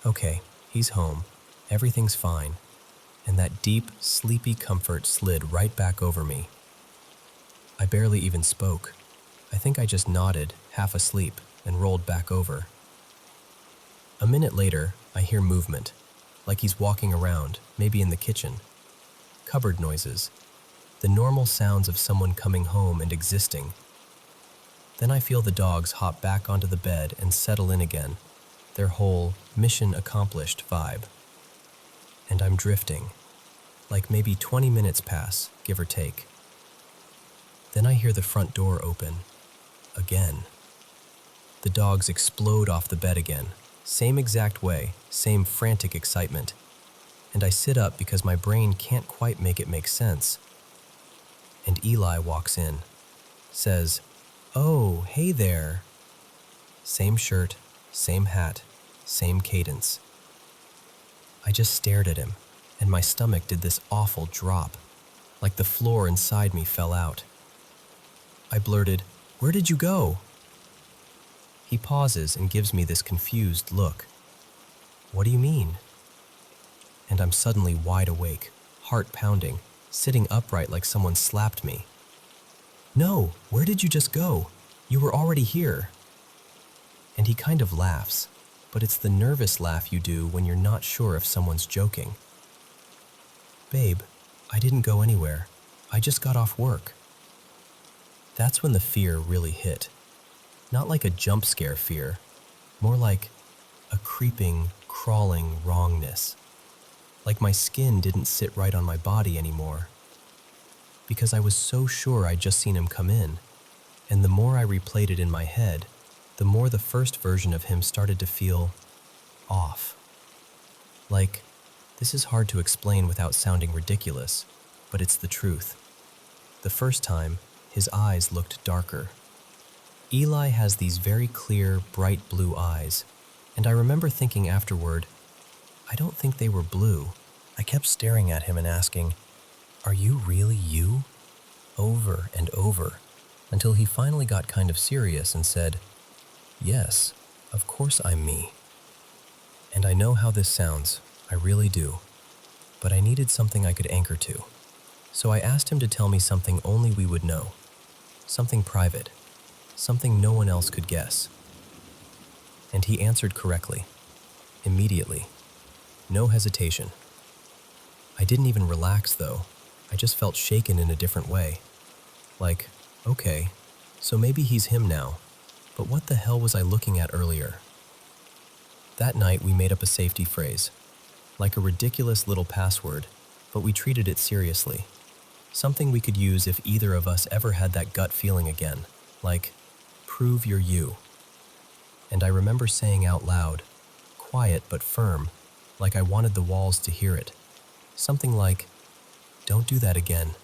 okay, he's home, everything's fine, and that deep, sleepy comfort slid right back over me. I barely even spoke. I think I just nodded, half asleep, and rolled back over. A minute later, I hear movement, like he's walking around, maybe in the kitchen. Cupboard noises. The normal sounds of someone coming home and existing. Then I feel the dogs hop back onto the bed and settle in again, their whole mission accomplished vibe. And I'm drifting, like maybe 20 minutes pass, give or take. Then I hear the front door open, again. The dogs explode off the bed again, same exact way, same frantic excitement. And I sit up because my brain can't quite make it make sense. And Eli walks in, says, "Oh, hey there." Same shirt, same hat, same cadence. I just stared at him, and my stomach did this awful drop, like the floor inside me fell out. I blurted, "Where did you go?" He pauses and gives me this confused look. "What do you mean?" And I'm suddenly wide awake, heart pounding, sitting upright like someone slapped me. "No, where did you just go?" You were already here." And he kind of laughs, but it's the nervous laugh you do when you're not sure if someone's joking. "Babe, I didn't go anywhere. I just got off work." That's when the fear really hit. Not like a jump scare fear, more like a creeping, crawling wrongness. Like my skin didn't sit right on my body anymore. Because I was so sure I'd just seen him come in, and the more I replayed it in my head, the more the first version of him started to feel off. Like, this is hard to explain without sounding ridiculous, but it's the truth. The first time, his eyes looked darker. Eli has these very clear, bright blue eyes, and I remember thinking afterward, I don't think they were blue. I kept staring at him and asking, "Are you really you?" Over and over, until he finally got kind of serious and said, "Yes, of course I'm me." And I know how this sounds, I really do, but I needed something I could anchor to. So I asked him to tell me something only we would know, something private, something no one else could guess. And he answered correctly, immediately, no hesitation. I didn't even relax though, I just felt shaken in a different way. Like, okay, so maybe he's him now, but what the hell was I looking at earlier? That night we made up a safety phrase, like a ridiculous little password, but we treated it seriously. Something we could use if either of us ever had that gut feeling again, like, prove you're you. And I remember saying out loud, quiet but firm, like I wanted the walls to hear it. Something like, "Don't do that again.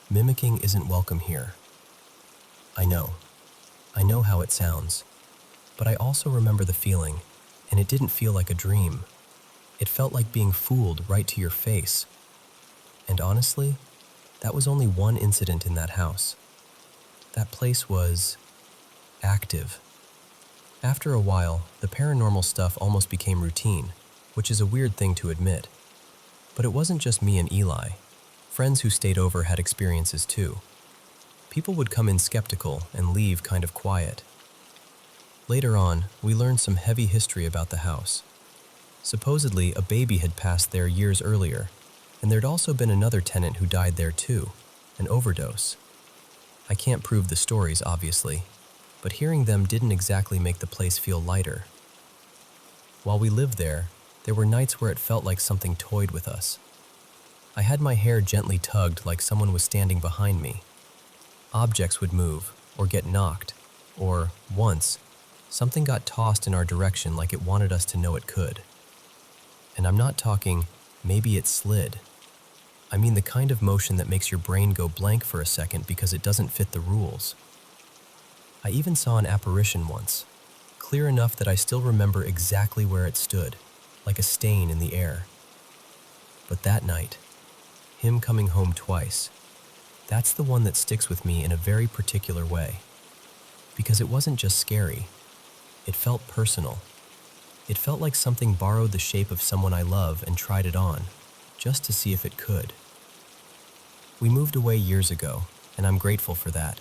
Mimicking isn't welcome here." I know how it sounds, but I also remember the feeling, and it didn't feel like a dream. It felt like being fooled right to your face. And honestly, that was only one incident in that house. That place was active. After a while, the paranormal stuff almost became routine, which is a weird thing to admit. But it wasn't just me and Eli. Friends who stayed over had experiences too. People would come in skeptical and leave kind of quiet. Later on, we learned some heavy history about the house. Supposedly, a baby had passed there years earlier, and there'd also been another tenant who died there too, an overdose. I can't prove the stories, obviously, but hearing them didn't exactly make the place feel lighter. While we lived there were nights where it felt like something toyed with us. I had my hair gently tugged like someone was standing behind me. Objects would move, or get knocked, or, once, something got tossed in our direction like it wanted us to know it could. And I'm not talking, maybe it slid. I mean the kind of motion that makes your brain go blank for a second because it doesn't fit the rules. I even saw an apparition once, clear enough that I still remember exactly where it stood, like a stain in the air. But that night, him coming home twice, that's the one that sticks with me in a very particular way. Because it wasn't just scary, it felt personal. It felt like something borrowed the shape of someone I love and tried it on, just to see if it could. We moved away years ago, and I'm grateful for that.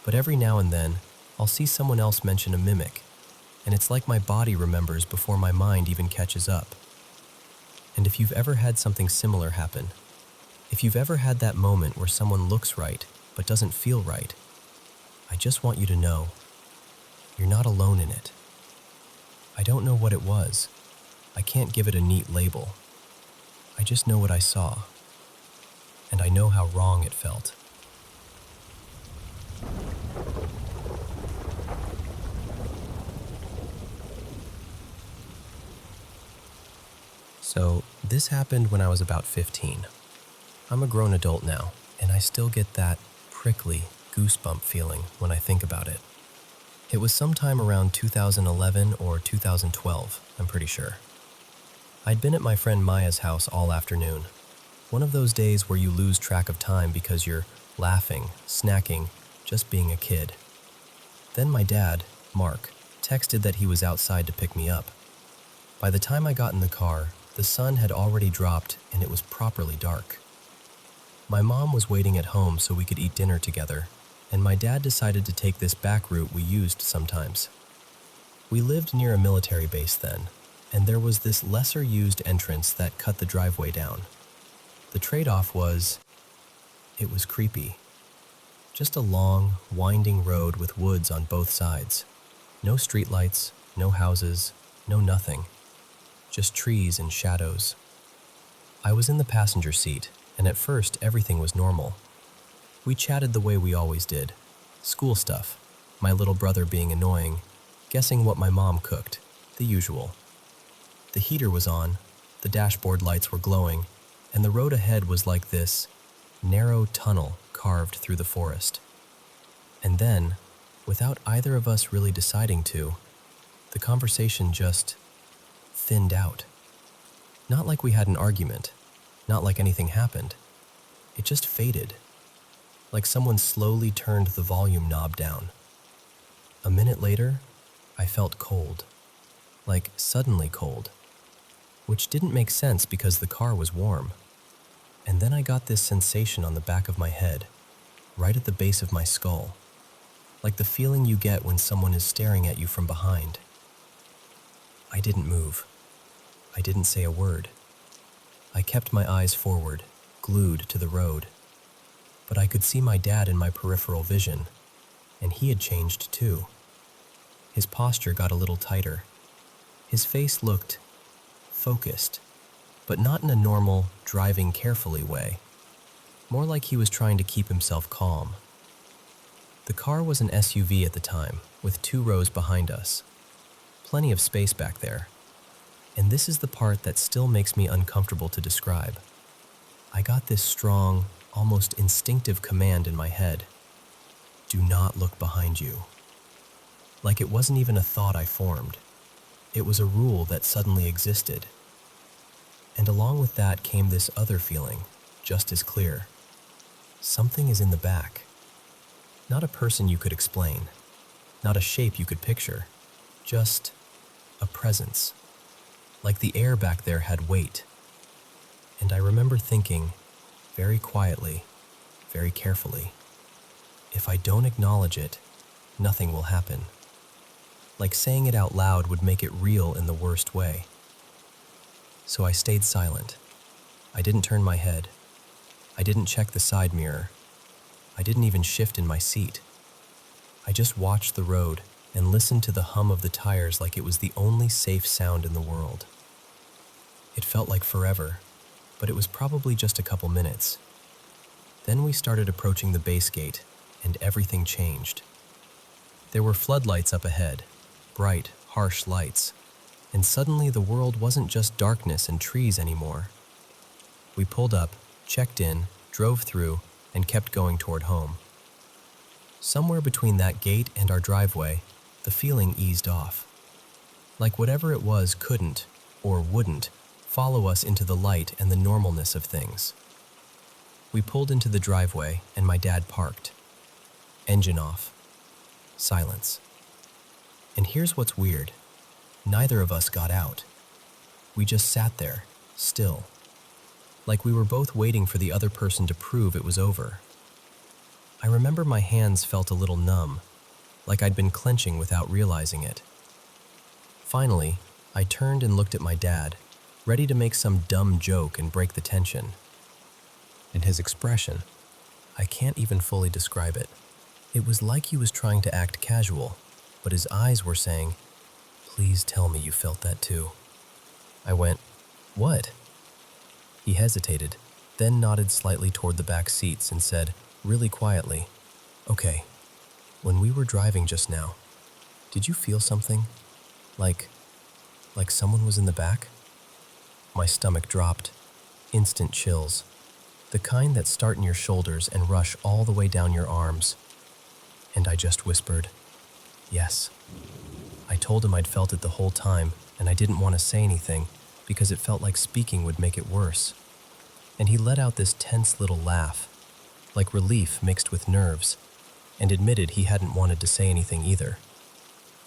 But every now and then, I'll see someone else mention a mimic, and it's like my body remembers before my mind even catches up. And if you've ever had something similar happen, if you've ever had that moment where someone looks right but doesn't feel right, I just want you to know, you're not alone in it. I don't know what it was. I can't give it a neat label. I just know what I saw, and I know how wrong it felt. So, this happened when I was about 15. I'm a grown adult now, and I still get that prickly goosebump feeling when I think about it. It was sometime around 2011 or 2012, I'm pretty sure. I'd been at my friend Maya's house all afternoon. One of those days where you lose track of time because you're laughing, snacking, just being a kid. Then my dad, Mark, texted that he was outside to pick me up. By the time I got in the car, the sun had already dropped and it was properly dark. My mom was waiting at home so we could eat dinner together, and my dad decided to take this back route we used sometimes. We lived near a military base then, and there was this lesser-used entrance that cut the driveway down. The trade-off was, it was creepy. Just a long, winding road with woods on both sides. No streetlights, no houses, no nothing. Just trees and shadows. I was in the passenger seat, and at first everything was normal. We chatted the way we always did. School stuff, my little brother being annoying, guessing what my mom cooked, the usual. The heater was on, the dashboard lights were glowing, and the road ahead was like this narrow tunnel carved through the forest. And then, without either of us really deciding to, the conversation just thinned out. Not like we had an argument, not like anything happened. It just faded, like someone slowly turned the volume knob down. A minute later, I felt cold, like suddenly cold, which didn't make sense because the car was warm. And then I got this sensation on the back of my head, right at the base of my skull, like the feeling you get when someone is staring at you from behind. I didn't move. I didn't say a word. I kept my eyes forward, glued to the road. But I could see my dad in my peripheral vision, and he had changed too. His posture got a little tighter. His face looked focused, but not in a normal, driving carefully way. More like he was trying to keep himself calm. The car was an SUV at the time, with 2 rows behind us. Plenty of space back there. And this is the part that still makes me uncomfortable to describe. I got this strong, almost instinctive command in my head. Do not look behind you. Like it wasn't even a thought I formed. It was a rule that suddenly existed. And along with that came this other feeling, just as clear. Something is in the back. Not a person you could explain, not a shape you could picture, just a presence. Like the air back there had weight. And I remember thinking, very quietly, very carefully, if I don't acknowledge it, nothing will happen. Like saying it out loud would make it real in the worst way. So I stayed silent. I didn't turn my head. I didn't check the side mirror. I didn't even shift in my seat. I just watched the road and listened to the hum of the tires like it was the only safe sound in the world. It felt like forever, but it was probably just a couple minutes. Then we started approaching the base gate, and everything changed. There were floodlights up ahead, bright, harsh lights, and suddenly the world wasn't just darkness and trees anymore. We pulled up, checked in, drove through, and kept going toward home. Somewhere between that gate and our driveway, the feeling eased off. Like whatever it was couldn't, or wouldn't, follow us into the light and the normalness of things. We pulled into the driveway, and my dad parked. Engine off. Silence. And here's what's weird. Neither of us got out. We just sat there, still. Like we were both waiting for the other person to prove it was over. I remember my hands felt a little numb, like I'd been clenching without realizing it. Finally, I turned and looked at my dad, ready to make some dumb joke and break the tension. And his expression, I can't even fully describe it. It was like he was trying to act casual, but his eyes were saying, "Please tell me you felt that too." I went, "What?" He hesitated, then nodded slightly toward the back seats and said, really quietly, "Okay, when we were driving just now, did you feel something? Like someone was in the back?" My stomach dropped. Instant chills. The kind that start in your shoulders and rush all the way down your arms. And I just whispered, "Yes." I told him I'd felt it the whole time, and I didn't want to say anything because it felt like speaking would make it worse. And he let out this tense little laugh, like relief mixed with nerves, and admitted he hadn't wanted to say anything either.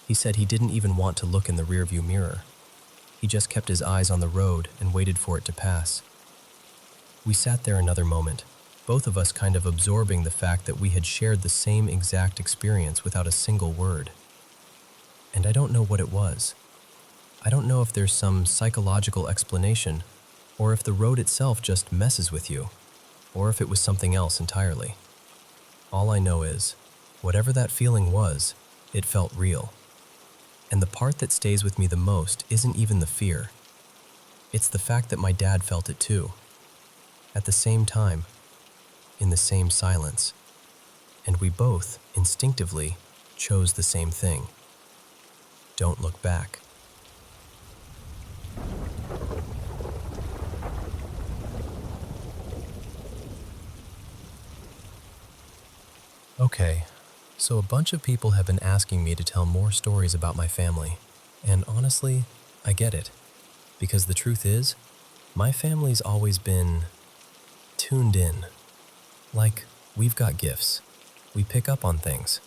He said he didn't even want to look in the rearview mirror. He just kept his eyes on the road and waited for it to pass. We sat there another moment, both of us kind of absorbing the fact that we had shared the same exact experience without a single word. And I don't know what it was. I don't know if there's some psychological explanation, or if the road itself just messes with you, or if it was something else entirely. All I know is, whatever that feeling was, it felt real. And the part that stays with me the most isn't even the fear. It's the fact that my dad felt it too. At the same time, in the same silence. And we both, instinctively, chose the same thing. Don't look back. Okay, so a bunch of people have been asking me to tell more stories about my family. And honestly, I get it. Because the truth is, my family's always been tuned in. Like, we've got gifts. We pick up on things.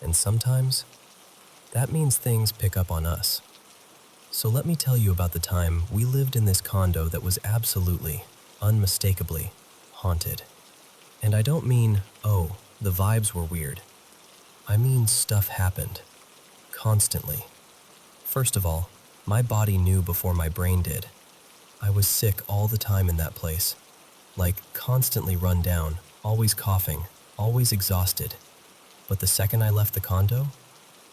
And sometimes, that means things pick up on us. So let me tell you about the time we lived in this condo that was absolutely, unmistakably, haunted. And I don't mean, oh, the vibes were weird. I mean stuff happened. Constantly. First of all, my body knew before my brain did. I was sick all the time in that place. Like, constantly run down, always coughing, always exhausted. But the second I left the condo,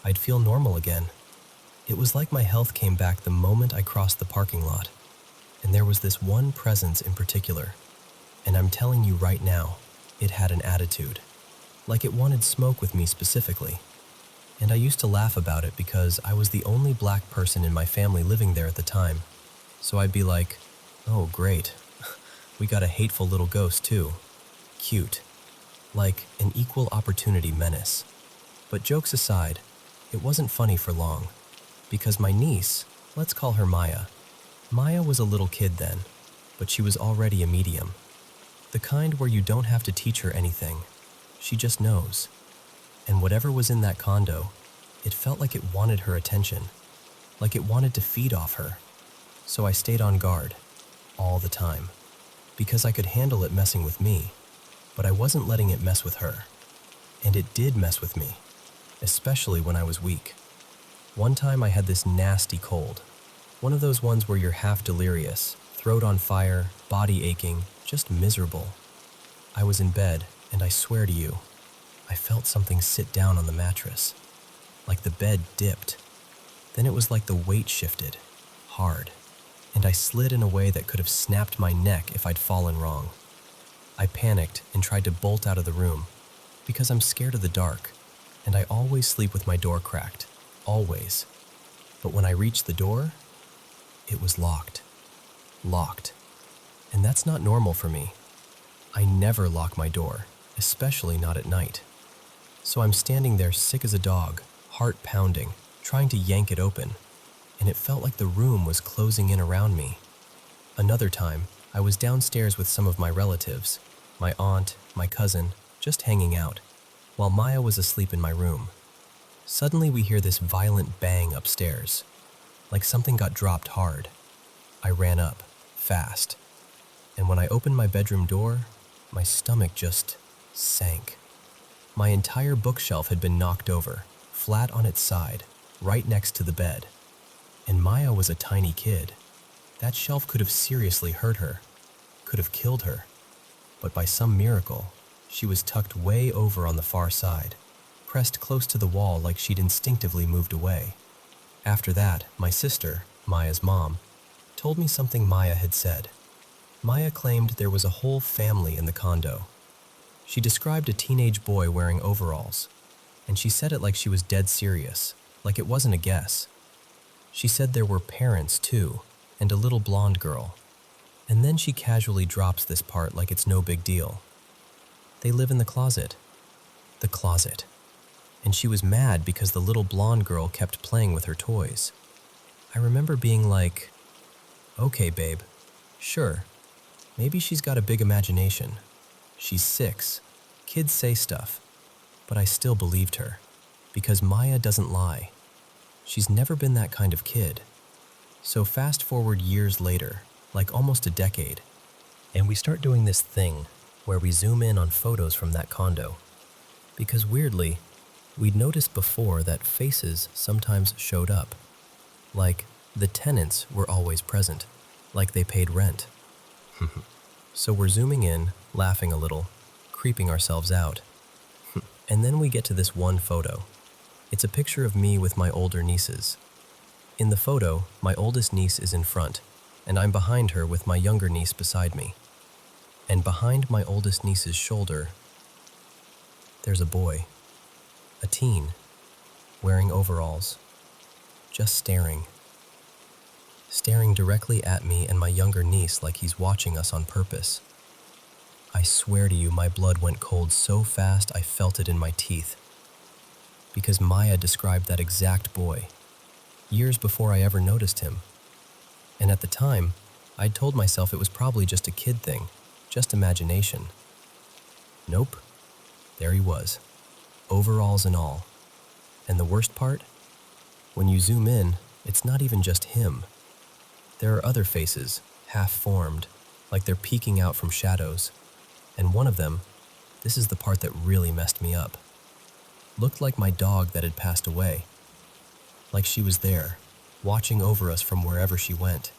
I'd feel normal again. It was like my health came back the moment I crossed the parking lot. And there was this one presence in particular. And I'm telling you right now, it had an attitude. Like it wanted smoke with me specifically. And I used to laugh about it because I was the only black person in my family living there at the time. So I'd be like, oh great, we got a hateful little ghost too. Cute. Like an equal opportunity menace. But jokes aside, it wasn't funny for long. Because my niece, let's call her Maya. Maya was a little kid then, but she was already a medium. The kind where you don't have to teach her anything. She just knows. And whatever was in that condo, it felt like it wanted her attention. Like it wanted to feed off her. So I stayed on guard. All the time. Because I could handle it messing with me. But I wasn't letting it mess with her. And it did mess with me. Especially when I was weak. One time I had this nasty cold. One of those ones where you're half delirious, throat on fire, body aching, just miserable. I was in bed, and I swear to you, I felt something sit down on the mattress. Like the bed dipped. Then it was like the weight shifted, hard. And I slid in a way that could have snapped my neck if I'd fallen wrong. I panicked and tried to bolt out of the room, because I'm scared of the dark, and I always sleep with my door cracked. Always. But when I reached the door, it was locked. Locked. And that's not normal for me. I never lock my door, especially not at night. So I'm standing there sick as a dog, heart pounding, trying to yank it open, and it felt like the room was closing in around me. Another time, I was downstairs with some of my relatives, my aunt, my cousin, just hanging out, while Maya was asleep in my room. Suddenly we hear this violent bang upstairs, like something got dropped hard. I ran up, fast, and when I opened my bedroom door, my stomach just sank. My entire bookshelf had been knocked over, flat on its side, right next to the bed. And Maya was a tiny kid. That shelf could have seriously hurt her, could have killed her. But by some miracle, she was tucked way over on the far side, pressed close to the wall like she'd instinctively moved away. After that, my sister, Maya's mom, told me something Maya had said. Maya claimed there was a whole family in the condo. She described a teenage boy wearing overalls, and she said it like she was dead serious, like it wasn't a guess. She said there were parents too, and a little blonde girl. And then she casually drops this part like it's no big deal. They live in the closet. The closet. And she was mad because the little blonde girl kept playing with her toys. I remember being like, okay, babe, sure, maybe she's got a big imagination. She's 6. Kids say stuff. But I still believed her, because Maya doesn't lie. She's never been that kind of kid. So fast forward years later, like almost a decade, and we start doing this thing where we zoom in on photos from that condo. Because weirdly, we'd noticed before that faces sometimes showed up. Like the tenants were always present, like they paid rent. So we're zooming in, laughing a little, creeping ourselves out. And then we get to this one photo. It's a picture of me with my older nieces. In the photo, my oldest niece is in front, and I'm behind her with my younger niece beside me. And behind my oldest niece's shoulder, there's a boy, a teen, wearing overalls, just staring directly at me and my younger niece like he's watching us on purpose. I swear to you, my blood went cold so fast I felt it in my teeth. Because Maya described that exact boy, years before I ever noticed him. And at the time, I'd told myself it was probably just a kid thing, just imagination. Nope, there he was, overalls and all. And the worst part? When you zoom in, it's not even just him. There are other faces, half-formed, like they're peeking out from shadows. And one of them, this is the part that really messed me up, looked like my dog that had passed away. Like she was there, watching over us from wherever she went.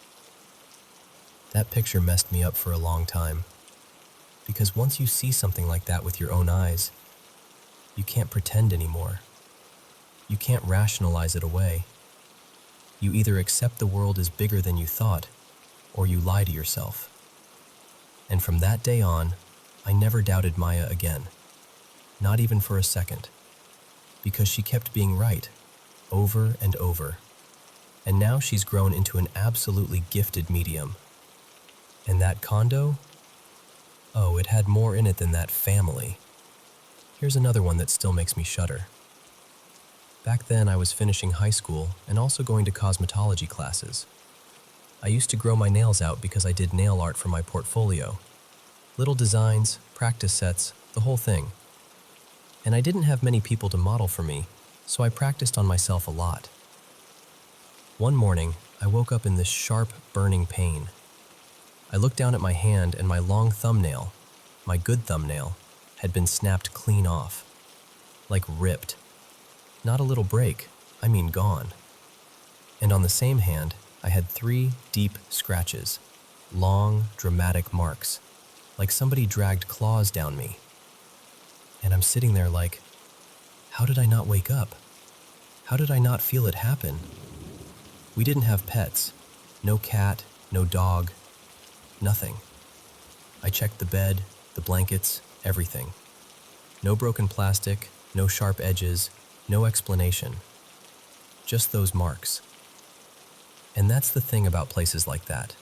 That picture messed me up for a long time. Because once you see something like that with your own eyes, you can't pretend anymore. You can't rationalize it away. You either accept the world is bigger than you thought, or you lie to yourself. And from that day on, I never doubted Maya again. Not even for a second. Because she kept being right, over and over. And now she's grown into an absolutely gifted medium. And that condo? Oh, it had more in it than that family. Here's another one that still makes me shudder. Back then, I was finishing high school and also going to cosmetology classes. I used to grow my nails out because I did nail art for my portfolio. Little designs, practice sets, the whole thing. And I didn't have many people to model for me, so I practiced on myself a lot. One morning, I woke up in this sharp, burning pain. I looked down at my hand and my long thumbnail, my good thumbnail, had been snapped clean off. Like ripped. Not a little break, I mean gone. And on the same hand, I had 3 deep scratches, long, dramatic marks, like somebody dragged claws down me. And I'm sitting there like, how did I not wake up? How did I not feel it happen? We didn't have pets, no cat, no dog, nothing. I checked the bed, the blankets, everything. No broken plastic, no sharp edges, no explanation. Just those marks. And that's the thing about places like that.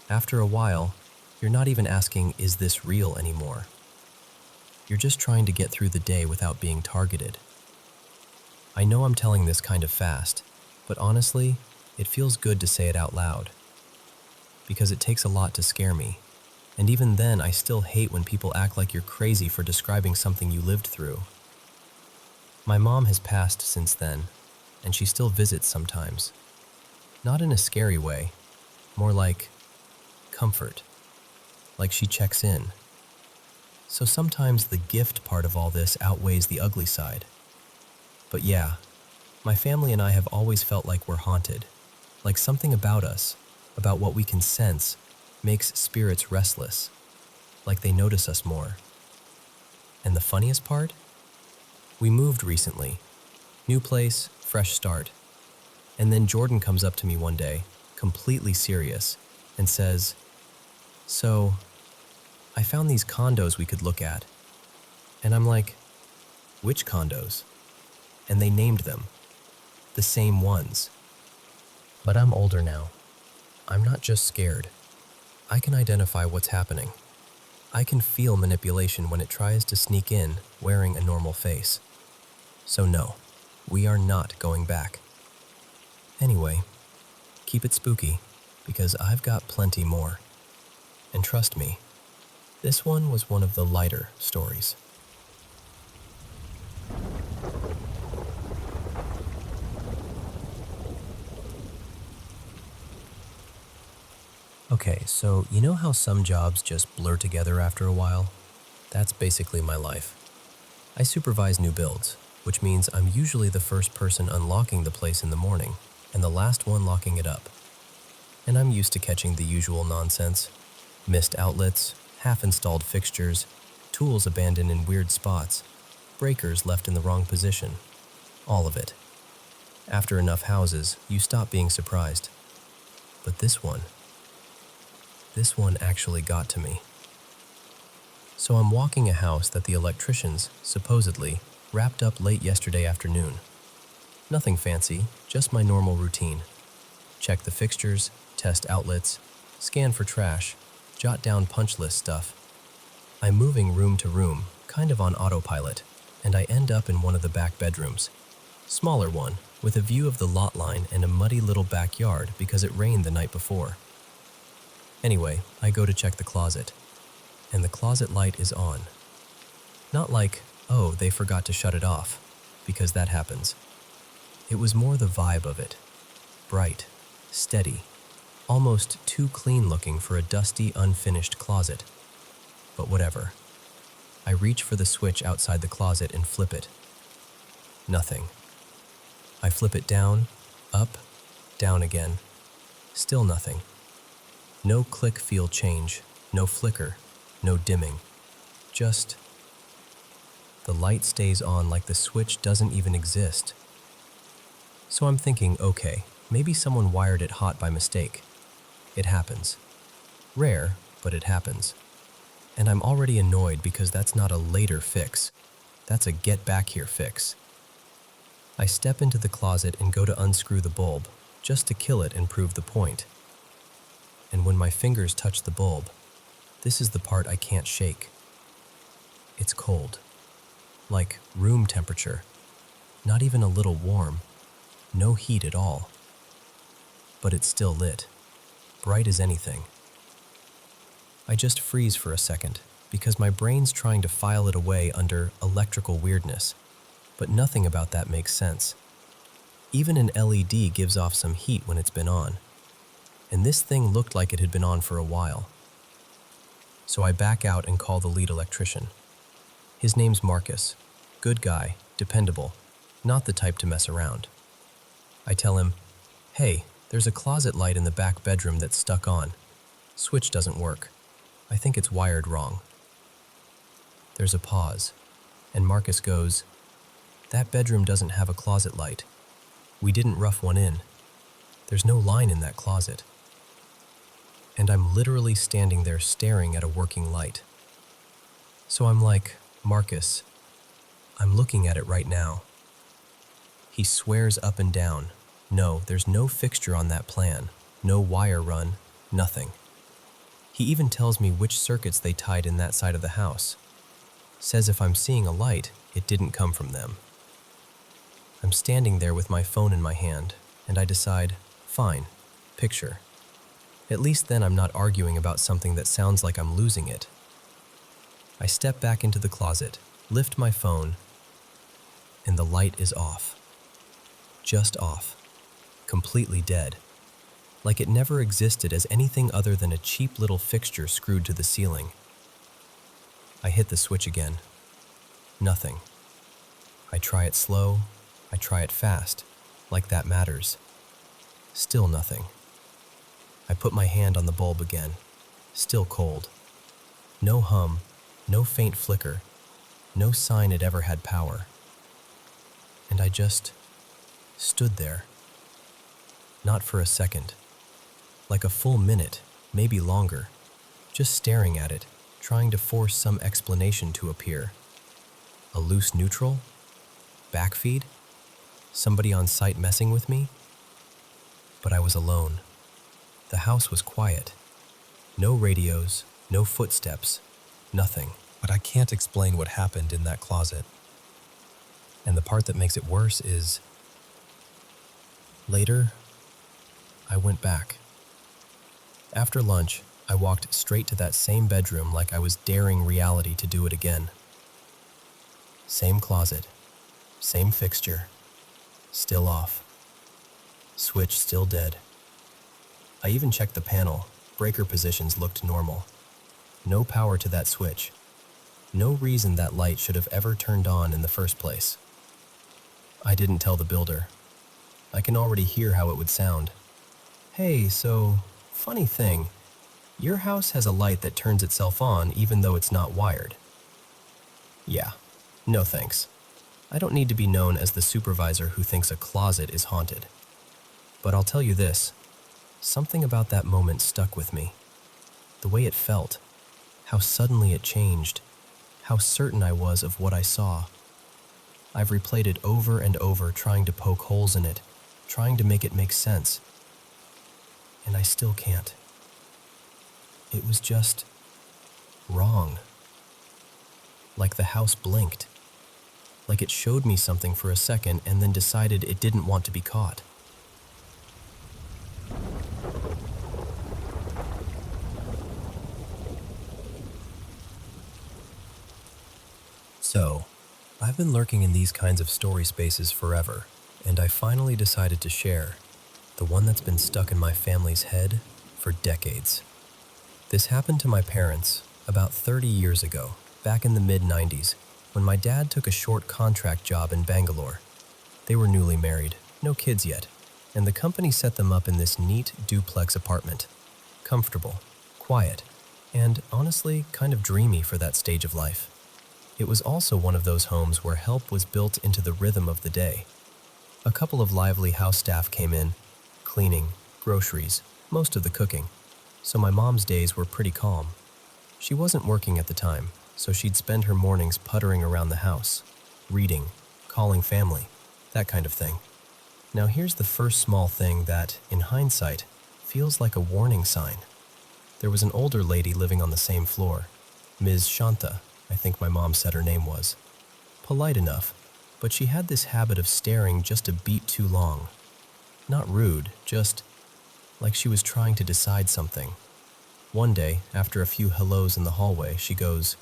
After a while, you're not even asking, is this real anymore? You're just trying to get through the day without being targeted. I know I'm telling this kind of fast, but honestly, it feels good to say it out loud. Because it takes a lot to scare me. And even then, I still hate when people act like you're crazy for describing something you lived through. My mom has passed since then, and she still visits sometimes. Not in a scary way, more like comfort. Like she checks in. So sometimes the gift part of all this outweighs the ugly side. But yeah, my family and I have always felt like we're haunted. Like something about us, about what we can sense, makes spirits restless. Like they notice us more. And the funniest part? We moved recently. New place, fresh start. And then Jordan comes up to me one day, completely serious, and says, "So, I found these condos we could look at." And I'm like, "Which condos?" And they named them. The same ones. But I'm older now. I'm not just scared. I can identify what's happening. I can feel manipulation when it tries to sneak in wearing a normal face. So no, we are not going back. Anyway, keep it spooky, because I've got plenty more. And trust me, this one was one of the lighter stories. Okay, so you know how some jobs just blur together after a while? That's basically my life. I supervise new builds, which means I'm usually the first person unlocking the place in the morning and the last one locking it up. And I'm used to catching the usual nonsense: missed outlets, half-installed fixtures, tools abandoned in weird spots, breakers left in the wrong position. All of it. After enough houses, you stop being surprised. But this one actually got to me. So I'm walking a house that the electricians, supposedly, wrapped up late yesterday afternoon. Nothing fancy, just my normal routine. Check the fixtures, test outlets, scan for trash, jot down punch list stuff. I'm moving room to room, kind of on autopilot, and I end up in one of the back bedrooms. Smaller one, with a view of the lot line and a muddy little backyard because it rained the night before. Anyway, I go to check the closet, and the closet light is on. Not like, oh, they forgot to shut it off, because that happens. It was more the vibe of it. Bright, steady, almost too clean looking for a dusty, unfinished closet. But whatever. I reach for the switch outside the closet and flip it. Nothing. I flip it down, up, down again. Still nothing. No click feel change, no flicker, no dimming. Just the light stays on like the switch doesn't even exist. So I'm thinking, okay, maybe someone wired it hot by mistake. It happens. Rare, but it happens. And I'm already annoyed because that's not a later fix. That's a get back here fix. I step into the closet and go to unscrew the bulb, just to kill it and prove the point. And when my fingers touch the bulb, this is the part I can't shake. It's cold. Like room temperature. Not even a little warm. No heat at all. But it's still lit. Bright as anything. I just freeze for a second, because my brain's trying to file it away under electrical weirdness. But nothing about that makes sense. Even an LED gives off some heat when it's been on. And this thing looked like it had been on for a while. So I back out and call the lead electrician. His name's Marcus. Good guy, dependable, not the type to mess around. I tell him, hey, there's a closet light in the back bedroom that's stuck on. Switch doesn't work. I think it's wired wrong. There's a pause, and Marcus goes, that bedroom doesn't have a closet light. We didn't rough one in. There's no line in that closet. And I'm literally standing there staring at a working light. So I'm like, Marcus, I'm looking at it right now. He swears up and down, no, there's no fixture on that plan, no wire run, nothing. He even tells me which circuits they tied in that side of the house. Says if I'm seeing a light, it didn't come from them. I'm standing there with my phone in my hand, and I decide, fine, picture. At least then I'm not arguing about something that sounds like I'm losing it. I step back into the closet, lift my phone, and the light is off. Just off. Completely dead. Like it never existed as anything other than a cheap little fixture screwed to the ceiling. I hit the switch again. Nothing. I try it slow. I try it fast, like that matters. Still nothing. I put my hand on the bulb again. Still cold. No hum, no faint flicker, no sign it ever had power. And I just stood there. Not for a second. Like a full minute, maybe longer. Just staring at it, trying to force some explanation to appear. A loose neutral? Backfeed? Somebody on site messing with me? But I was alone. The house was quiet. No radios, no footsteps, nothing. But I can't explain what happened in that closet. And the part that makes it worse is, later, I went back. After lunch, I walked straight to that same bedroom like I was daring reality to do it again. Same closet, same fixture, still off. Switch still dead. I even checked the panel. Breaker positions looked normal. No power to that switch. No reason that light should have ever turned on in the first place. I didn't tell the builder. I can already hear how it would sound. Hey, so, funny thing, your house has a light that turns itself on even though it's not wired. Yeah, no thanks. I don't need to be known as the supervisor who thinks a closet is haunted. But I'll tell you this, something about that moment stuck with me. The way it felt, how suddenly it changed, how certain I was of what I saw. I've replayed it over and over, trying to poke holes in it, trying to make it make sense. And I still can't. It was just wrong. Like the house blinked. Like it showed me something for a second and then decided it didn't want to be caught. So, I've been lurking in these kinds of story spaces forever, and I finally decided to share the one that's been stuck in my family's head for decades. This happened to my parents about 30 years ago, back in the mid-90s, when my dad took a short contract job in Bangalore. They were newly married, no kids yet, and the company set them up in this neat duplex apartment. Comfortable, quiet, and honestly kind of dreamy for that stage of life. It was also one of those homes where help was built into the rhythm of the day. A couple of lively house staff came in, cleaning, groceries, most of the cooking, so my mom's days were pretty calm. She wasn't working at the time, so she'd spend her mornings puttering around the house, reading, calling family, that kind of thing. Now here's the first small thing that, in hindsight, feels like a warning sign. There was an older lady living on the same floor, Ms. Shanta, I think my mom said her name was. Polite enough, but she had this habit of staring just a beat too long. Not rude, just like she was trying to decide something. One day, after a few hellos in the hallway, she goes,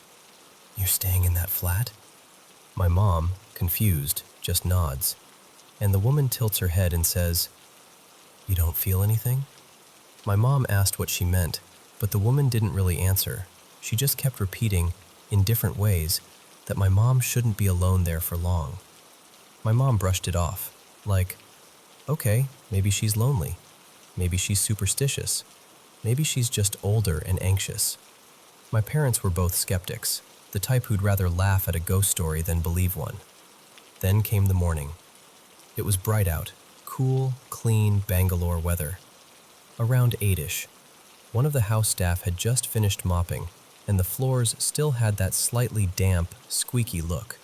"You're staying in that flat?" My mom, confused, just nods, and the woman tilts her head and says, "You don't feel anything?" My mom asked what she meant, but the woman didn't really answer. She just kept repeating, in different ways, that my mom shouldn't be alone there for long. My mom brushed it off, like, okay, maybe she's lonely. Maybe she's superstitious. Maybe she's just older and anxious. My parents were both skeptics, the type who'd rather laugh at a ghost story than believe one. Then came the morning. It was bright out, cool, clean Bangalore weather. Around 8-ish. One of the house staff had just finished mopping, and the floors still had that slightly damp, squeaky look.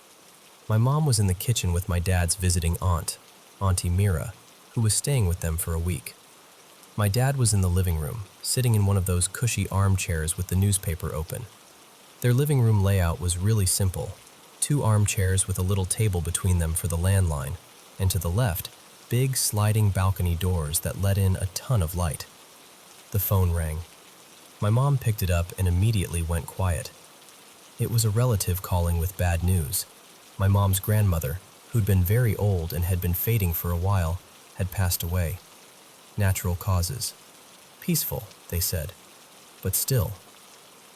My mom was in the kitchen with my dad's visiting aunt, Auntie Mira, who was staying with them for a week. My dad was in the living room, sitting in one of those cushy armchairs with the newspaper open. Their living room layout was really simple, 2 armchairs with a little table between them for the landline, and to the left, big sliding balcony doors that let in a ton of light. The phone rang. My mom picked it up and immediately went quiet. It was a relative calling with bad news. My mom's grandmother, who'd been very old and had been fading for a while, had passed away. Natural causes. Peaceful, they said. But still,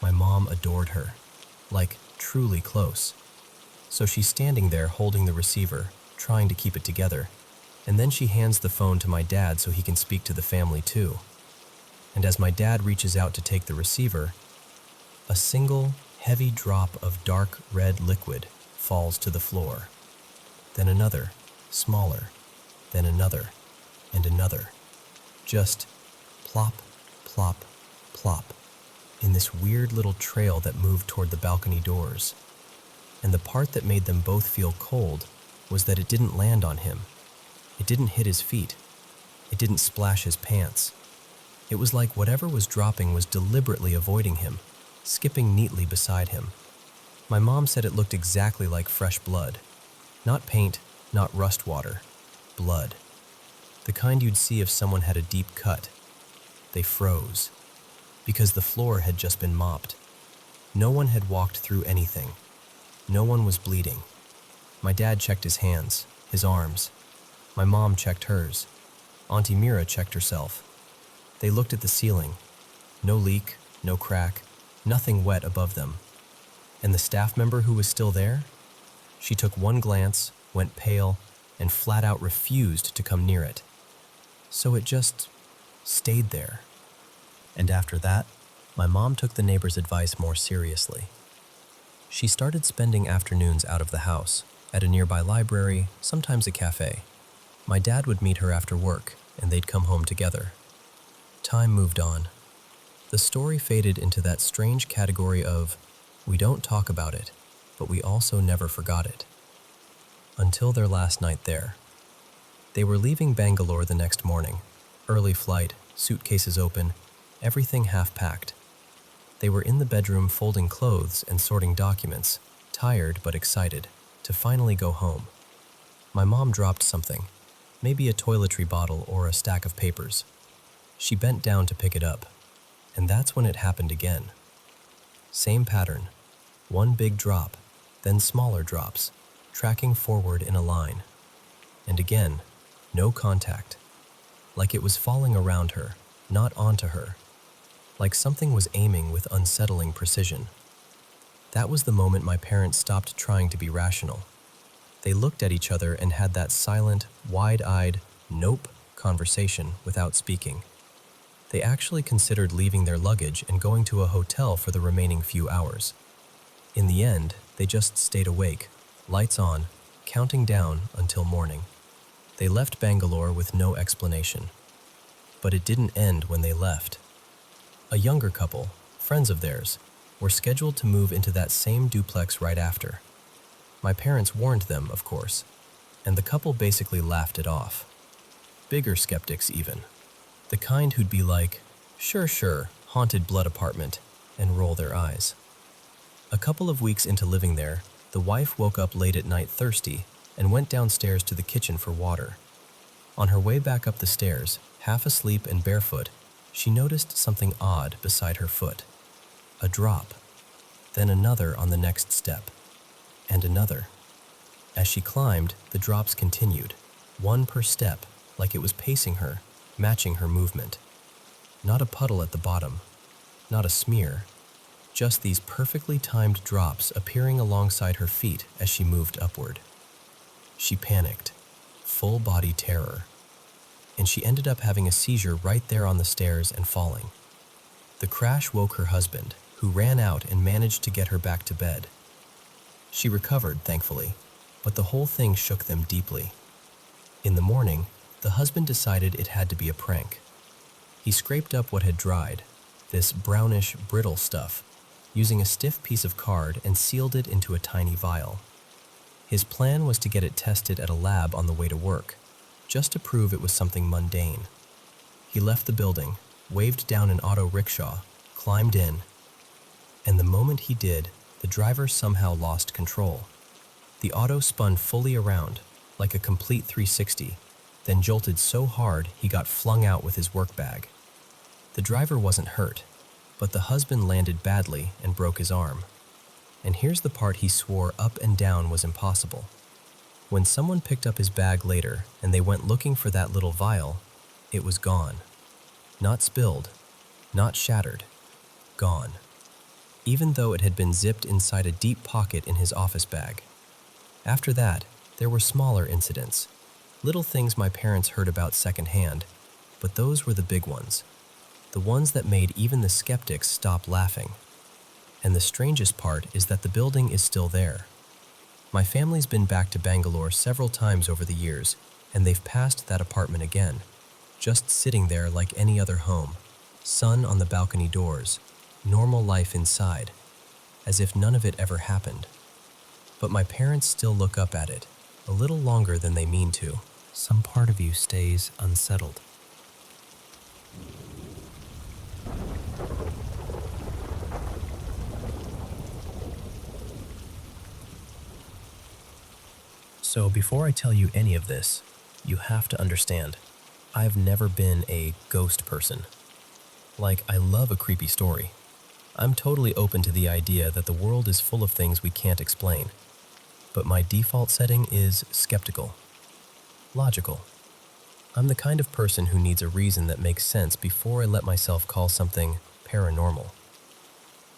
my mom adored her. Like, truly close. So she's standing there holding the receiver, trying to keep it together, and then she hands the phone to my dad so he can speak to the family too. And as my dad reaches out to take the receiver, a single, heavy drop of dark red liquid falls to the floor. Then another, smaller, then another, and another. Just plop, plop, plop, in this weird little trail that moved toward the balcony doors. And the part that made them both feel cold was that it didn't land on him. It didn't hit his feet. It didn't splash his pants. It was like whatever was dropping was deliberately avoiding him, skipping neatly beside him. My mom said it looked exactly like fresh blood. Not paint, not rust water. Blood. The kind you'd see if someone had a deep cut. They froze. Because the floor had just been mopped. No one had walked through anything. No one was bleeding. My dad checked his hands, his arms. My mom checked hers. Auntie Mira checked herself. They looked at the ceiling. No leak, no crack, nothing wet above them. And the staff member who was still there? She took one glance, went pale, and flat out refused to come near it. So it just stayed there. And after that, my mom took the neighbor's advice more seriously. She started spending afternoons out of the house, at a nearby library, sometimes a cafe. My dad would meet her after work, and they'd come home together. Time moved on. The story faded into that strange category of, we don't talk about it, but we also never forgot it. Until their last night there. They were leaving Bangalore the next morning. Early flight, suitcases open, everything half-packed. They were in the bedroom folding clothes and sorting documents, tired but excited, to finally go home. My mom dropped something, maybe a toiletry bottle or a stack of papers. She bent down to pick it up, and that's when it happened again. Same pattern, one big drop, then smaller drops, tracking forward in a line. And again, no contact, like it was falling around her, not onto her, like something was aiming with unsettling precision. That was the moment my parents stopped trying to be rational. They looked at each other and had that silent, wide-eyed, nope conversation without speaking. They actually considered leaving their luggage and going to a hotel for the remaining few hours. In the end, they just stayed awake, lights on, counting down until morning. They left Bangalore with no explanation. But it didn't end when they left. A younger couple, friends of theirs, were scheduled to move into that same duplex right after. My parents warned them, of course, and the couple basically laughed it off. Bigger skeptics even. The kind who'd be like, sure, haunted blood apartment, and roll their eyes. A couple of weeks into living there, the wife woke up late at night thirsty and went downstairs to the kitchen for water. On her way back up the stairs, half asleep and barefoot, she noticed something odd beside her foot. A drop, then another on the next step, and another. As she climbed, the drops continued, one per step, like it was pacing her, matching her movement. Not a puddle at the bottom, not a smear, just these perfectly timed drops appearing alongside her feet as she moved upward. She panicked, full body terror, and she ended up having a seizure right there on the stairs and falling. The crash woke her husband, who ran out and managed to get her back to bed. She recovered, thankfully, but the whole thing shook them deeply. In the morning, the husband decided it had to be a prank. He scraped up what had dried, this brownish, brittle stuff, using a stiff piece of card and sealed it into a tiny vial. His plan was to get it tested at a lab on the way to work, just to prove it was something mundane. He left the building, waved down an auto rickshaw, climbed in, and the moment he did, the driver somehow lost control. The auto spun fully around, like a complete 360, then jolted so hard he got flung out with his work bag. The driver wasn't hurt, but the husband landed badly and broke his arm. And here's the part he swore up and down was impossible. When someone picked up his bag later and they went looking for that little vial, it was gone. Not spilled, not shattered, gone. Even though it had been zipped inside a deep pocket in his office bag. After that, there were smaller incidents, little things my parents heard about secondhand, but those were the big ones. The ones that made even the skeptics stop laughing. And the strangest part is that the building is still there. My family's been back to Bangalore several times over the years, and they've passed that apartment again, just sitting there like any other home, sun on the balcony doors, normal life inside, as if none of it ever happened. But my parents still look up at it, a little longer than they mean to. Some part of you stays unsettled. So before I tell you any of this, you have to understand, I've never been a ghost person. Like, I love a creepy story. I'm totally open to the idea that the world is full of things we can't explain. But my default setting is skeptical. Logical. I'm the kind of person who needs a reason that makes sense before I let myself call something paranormal.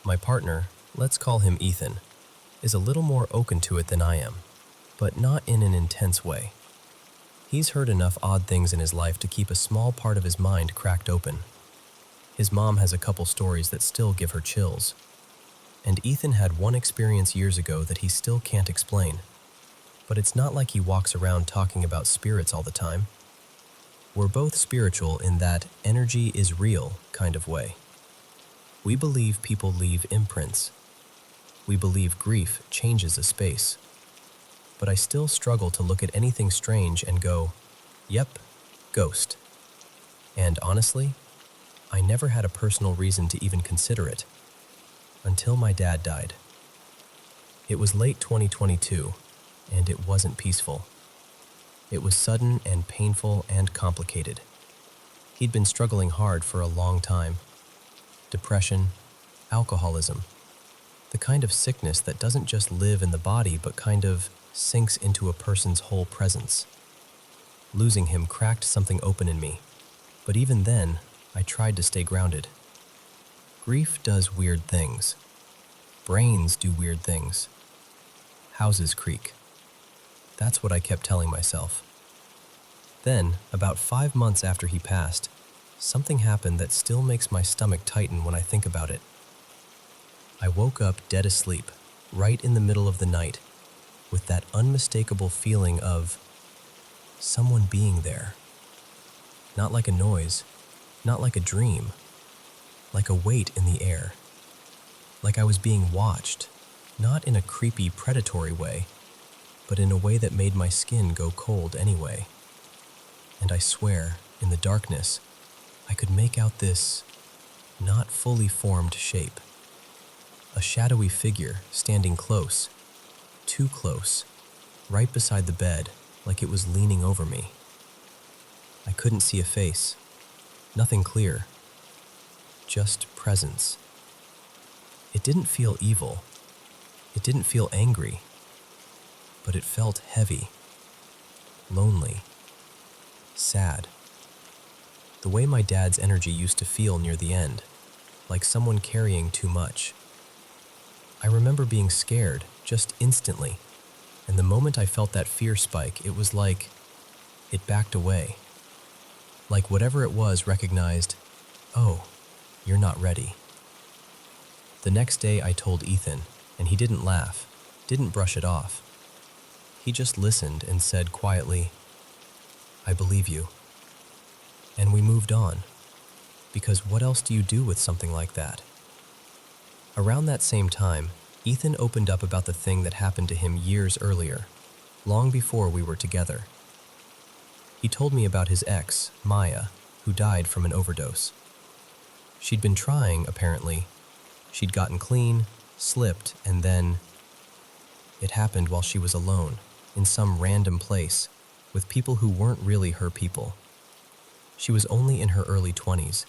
My partner, let's call him Ethan, is a little more open to it than I am, but not in an intense way. He's heard enough odd things in his life to keep a small part of his mind cracked open. His mom has a couple stories that still give her chills. And Ethan had one experience years ago that he still can't explain. But it's not like he walks around talking about spirits all the time. We're both spiritual in that energy is real kind of way. We believe people leave imprints. We believe grief changes a space. But I still struggle to look at anything strange and go, yep, ghost. And honestly, I never had a personal reason to even consider it. Until my dad died. It was late 2022, and it wasn't peaceful. It was sudden and painful and complicated. He'd been struggling hard for a long time. Depression, alcoholism, the kind of sickness that doesn't just live in the body but kind of sinks into a person's whole presence. Losing him cracked something open in me, but even then, I tried to stay grounded. Grief does weird things. Brains do weird things. Houses creak. That's what I kept telling myself. Then, about 5 months after he passed, something happened that still makes my stomach tighten when I think about it. I woke up dead asleep, right in the middle of the night, with that unmistakable feeling of someone being there. Not like a noise, not like a dream, like a weight in the air. Like I was being watched, not in a creepy, predatory way, but in a way that made my skin go cold anyway. And I swear, in the darkness, I could make out this not fully formed shape. A shadowy figure standing close, too close, right beside the bed, like it was leaning over me. I couldn't see a face, nothing clear, just presence. It didn't feel evil. It didn't feel angry. But it felt heavy, lonely, sad. The way my dad's energy used to feel near the end, like someone carrying too much. I remember being scared, just instantly, and the moment I felt that fear spike, it was like it backed away. Like whatever it was recognized, oh, you're not ready. The next day I told Ethan, and he didn't laugh, didn't brush it off. He just listened and said quietly, I believe you. And we moved on, because what else do you do with something like that? Around that same time, Ethan opened up about the thing that happened to him years earlier, long before we were together. He told me about his ex, Maya, who died from an overdose. She'd been trying, apparently. She'd gotten clean, slipped, and then it happened while she was alone, in some random place, with people who weren't really her people. She was only in her early 20s,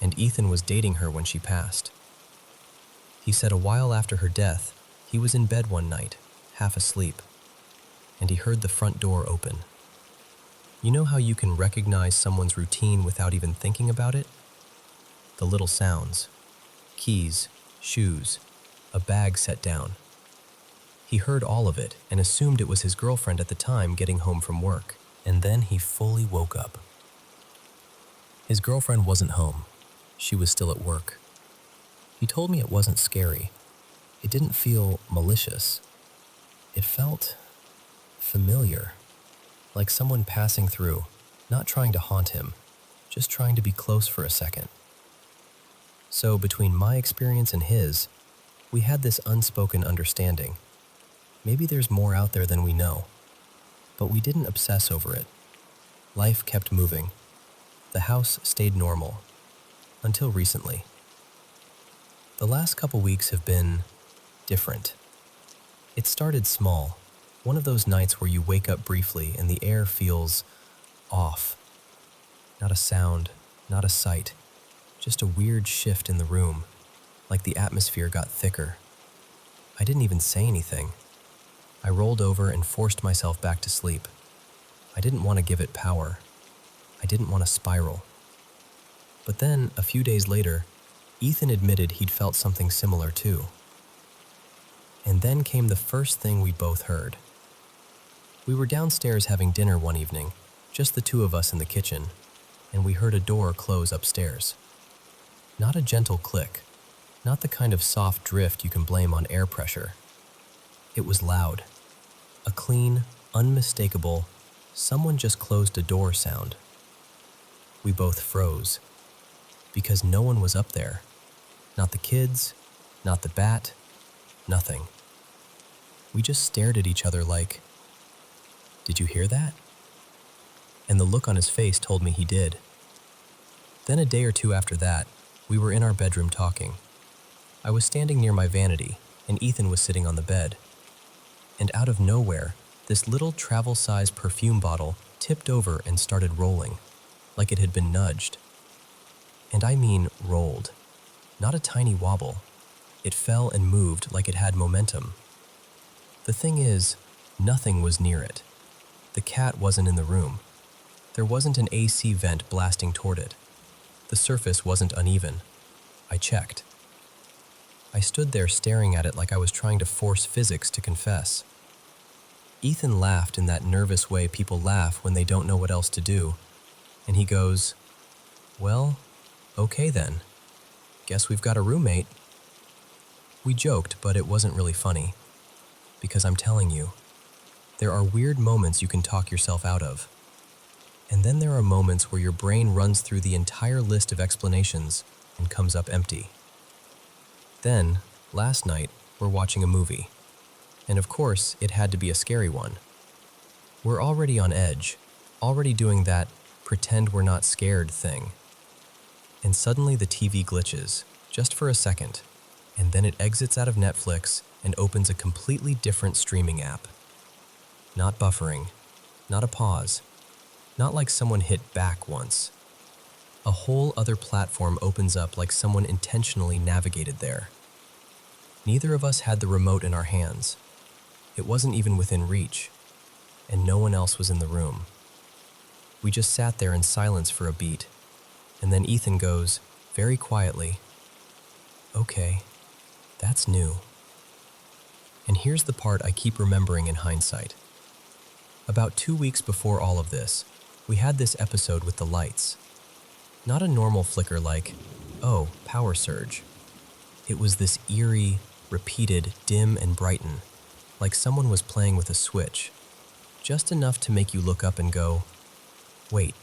and Ethan was dating her when she passed. He said a while after her death, he was in bed one night, half asleep, and he heard the front door open. You know how you can recognize someone's routine without even thinking about it? The little sounds, keys, shoes, a bag set down. He heard all of it and assumed it was his girlfriend at the time getting home from work, and then he fully woke up. His girlfriend wasn't home. She was still at work. He told me it wasn't scary. It didn't feel malicious. It felt familiar, like someone passing through, not trying to haunt him, just trying to be close for a second. So between my experience and his, we had this unspoken understanding. Maybe there's more out there than we know, but we didn't obsess over it. Life kept moving. The house stayed normal, until recently. The last couple weeks have been different. It started small, one of those nights where you wake up briefly and the air feels off. Not a sound, not a sight, just a weird shift in the room, like the atmosphere got thicker. I didn't even say anything. I rolled over and forced myself back to sleep. I didn't want to give it power. I didn't want to spiral. But then, a few days later, Ethan admitted he'd felt something similar too. And then came the first thing we both heard. We were downstairs having dinner one evening, just the two of us in the kitchen, and we heard a door close upstairs. Not a gentle click, not the kind of soft drift you can blame on air pressure. It was loud, a clean, unmistakable, someone just closed a door sound. We both froze, because no one was up there. Not the kids, not the bat, nothing. We just stared at each other like, "Did you hear that?" And the look on his face told me he did. Then a day or two after that, we were in our bedroom talking. I was standing near my vanity, and Ethan was sitting on the bed. And out of nowhere, this little travel-sized perfume bottle tipped over and started rolling, like it had been nudged. And I mean rolled, not a tiny wobble. It fell and moved like it had momentum. The thing is, nothing was near it. The cat wasn't in the room. There wasn't an AC vent blasting toward it. The surface wasn't uneven. I checked. I stood there staring at it like I was trying to force physics to confess. Ethan laughed in that nervous way people laugh when they don't know what else to do, and he goes, "Well, okay then. Guess we've got a roommate." We joked, but it wasn't really funny, because I'm telling you, there are weird moments you can talk yourself out of. And then there are moments where your brain runs through the entire list of explanations and comes up empty. Then, last night, we're watching a movie. And of course, it had to be a scary one. We're already on edge, already doing that pretend we're not scared thing. And suddenly the TV glitches, just for a second, and then it exits out of Netflix and opens a completely different streaming app. Not buffering, not a pause, not like someone hit back once. A whole other platform opens up like someone intentionally navigated there. Neither of us had the remote in our hands. It wasn't even within reach, and no one else was in the room. We just sat there in silence for a beat, and then Ethan goes, very quietly, "Okay, that's new." And here's the part I keep remembering in hindsight. About 2 weeks before all of this, we had this episode with the lights. Not a normal flicker like, "Oh, power surge." It was this eerie, repeated dim and brighten, like someone was playing with a switch, just enough to make you look up and go, "Wait,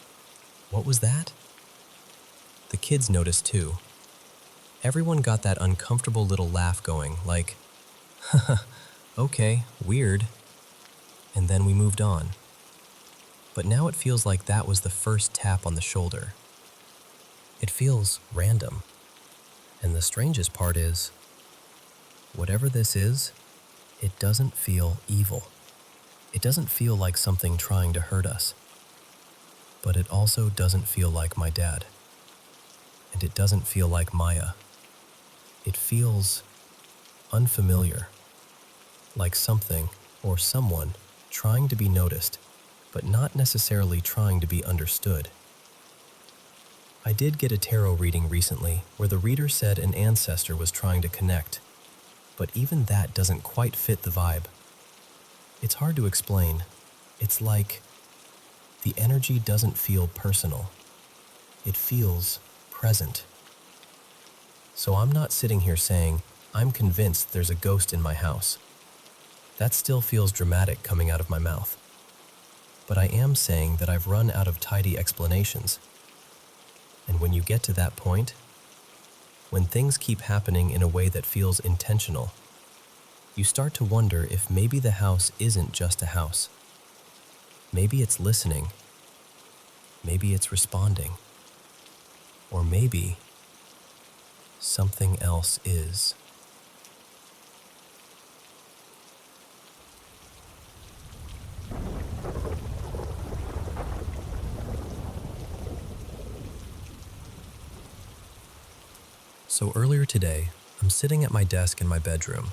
what was that?" The kids noticed too. Everyone got that uncomfortable little laugh going, like, "Haha, okay, weird." And then we moved on. But now it feels like that was the first tap on the shoulder. It feels random. And the strangest part is, whatever this is, it doesn't feel evil. It doesn't feel like something trying to hurt us. But it also doesn't feel like my dad. And it doesn't feel like Maya. It feels unfamiliar. Like something or someone trying to be noticed, but not necessarily trying to be understood. I did get a tarot reading recently where the reader said an ancestor was trying to connect, but even that doesn't quite fit the vibe. It's hard to explain. It's like the energy doesn't feel personal. It feels present. So I'm not sitting here saying, I'm convinced there's a ghost in my house. That still feels dramatic coming out of my mouth. But I am saying that I've run out of tidy explanations. And when you get to that point, when things keep happening in a way that feels intentional, you start to wonder if maybe the house isn't just a house. Maybe it's listening. Maybe it's responding. Or maybe something else is. So earlier today, I'm sitting at my desk in my bedroom,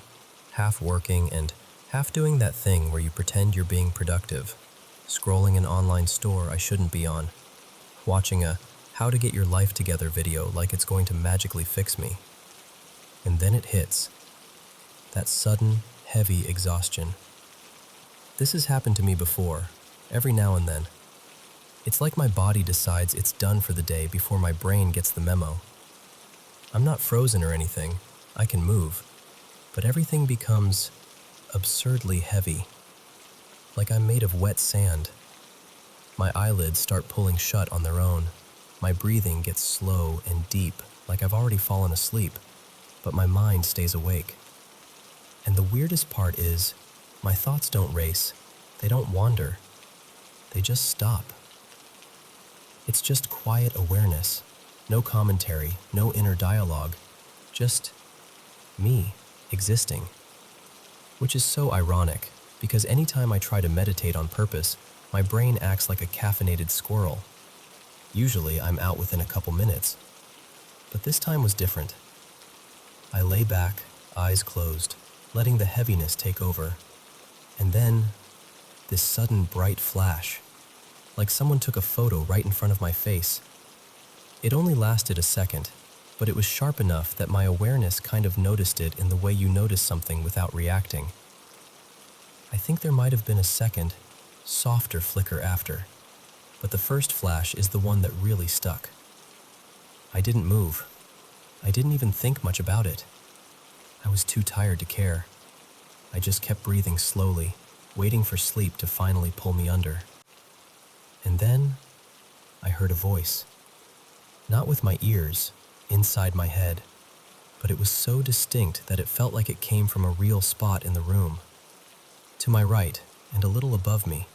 half working and half doing that thing where you pretend you're being productive, scrolling an online store I shouldn't be on, watching a how to get your life together video like it's going to magically fix me. And then it hits. That sudden, heavy exhaustion. This has happened to me before, every now and then. It's like my body decides it's done for the day before my brain gets the memo. I'm not frozen or anything, I can move, but everything becomes absurdly heavy, like I'm made of wet sand. My eyelids start pulling shut on their own. My breathing gets slow and deep, like I've already fallen asleep, but my mind stays awake. And the weirdest part is, my thoughts don't race, they don't wander, they just stop. It's just quiet awareness, no commentary, no inner dialogue, just me existing. Which is so ironic, because anytime I try to meditate on purpose, my brain acts like a caffeinated squirrel. Usually I'm out within a couple minutes, but this time was different. I lay back, eyes closed, letting the heaviness take over. And then, this sudden bright flash, like someone took a photo right in front of my face. It only lasted a second, but it was sharp enough that my awareness kind of noticed it in the way you notice something without reacting. I think there might have been a second, softer flicker after, but the first flash is the one that really stuck. I didn't move. I didn't even think much about it. I was too tired to care. I just kept breathing slowly, waiting for sleep to finally pull me under. And then, I heard a voice. Not with my ears, inside my head, but it was so distinct that it felt like it came from a real spot in the room. To my right, and a little above me.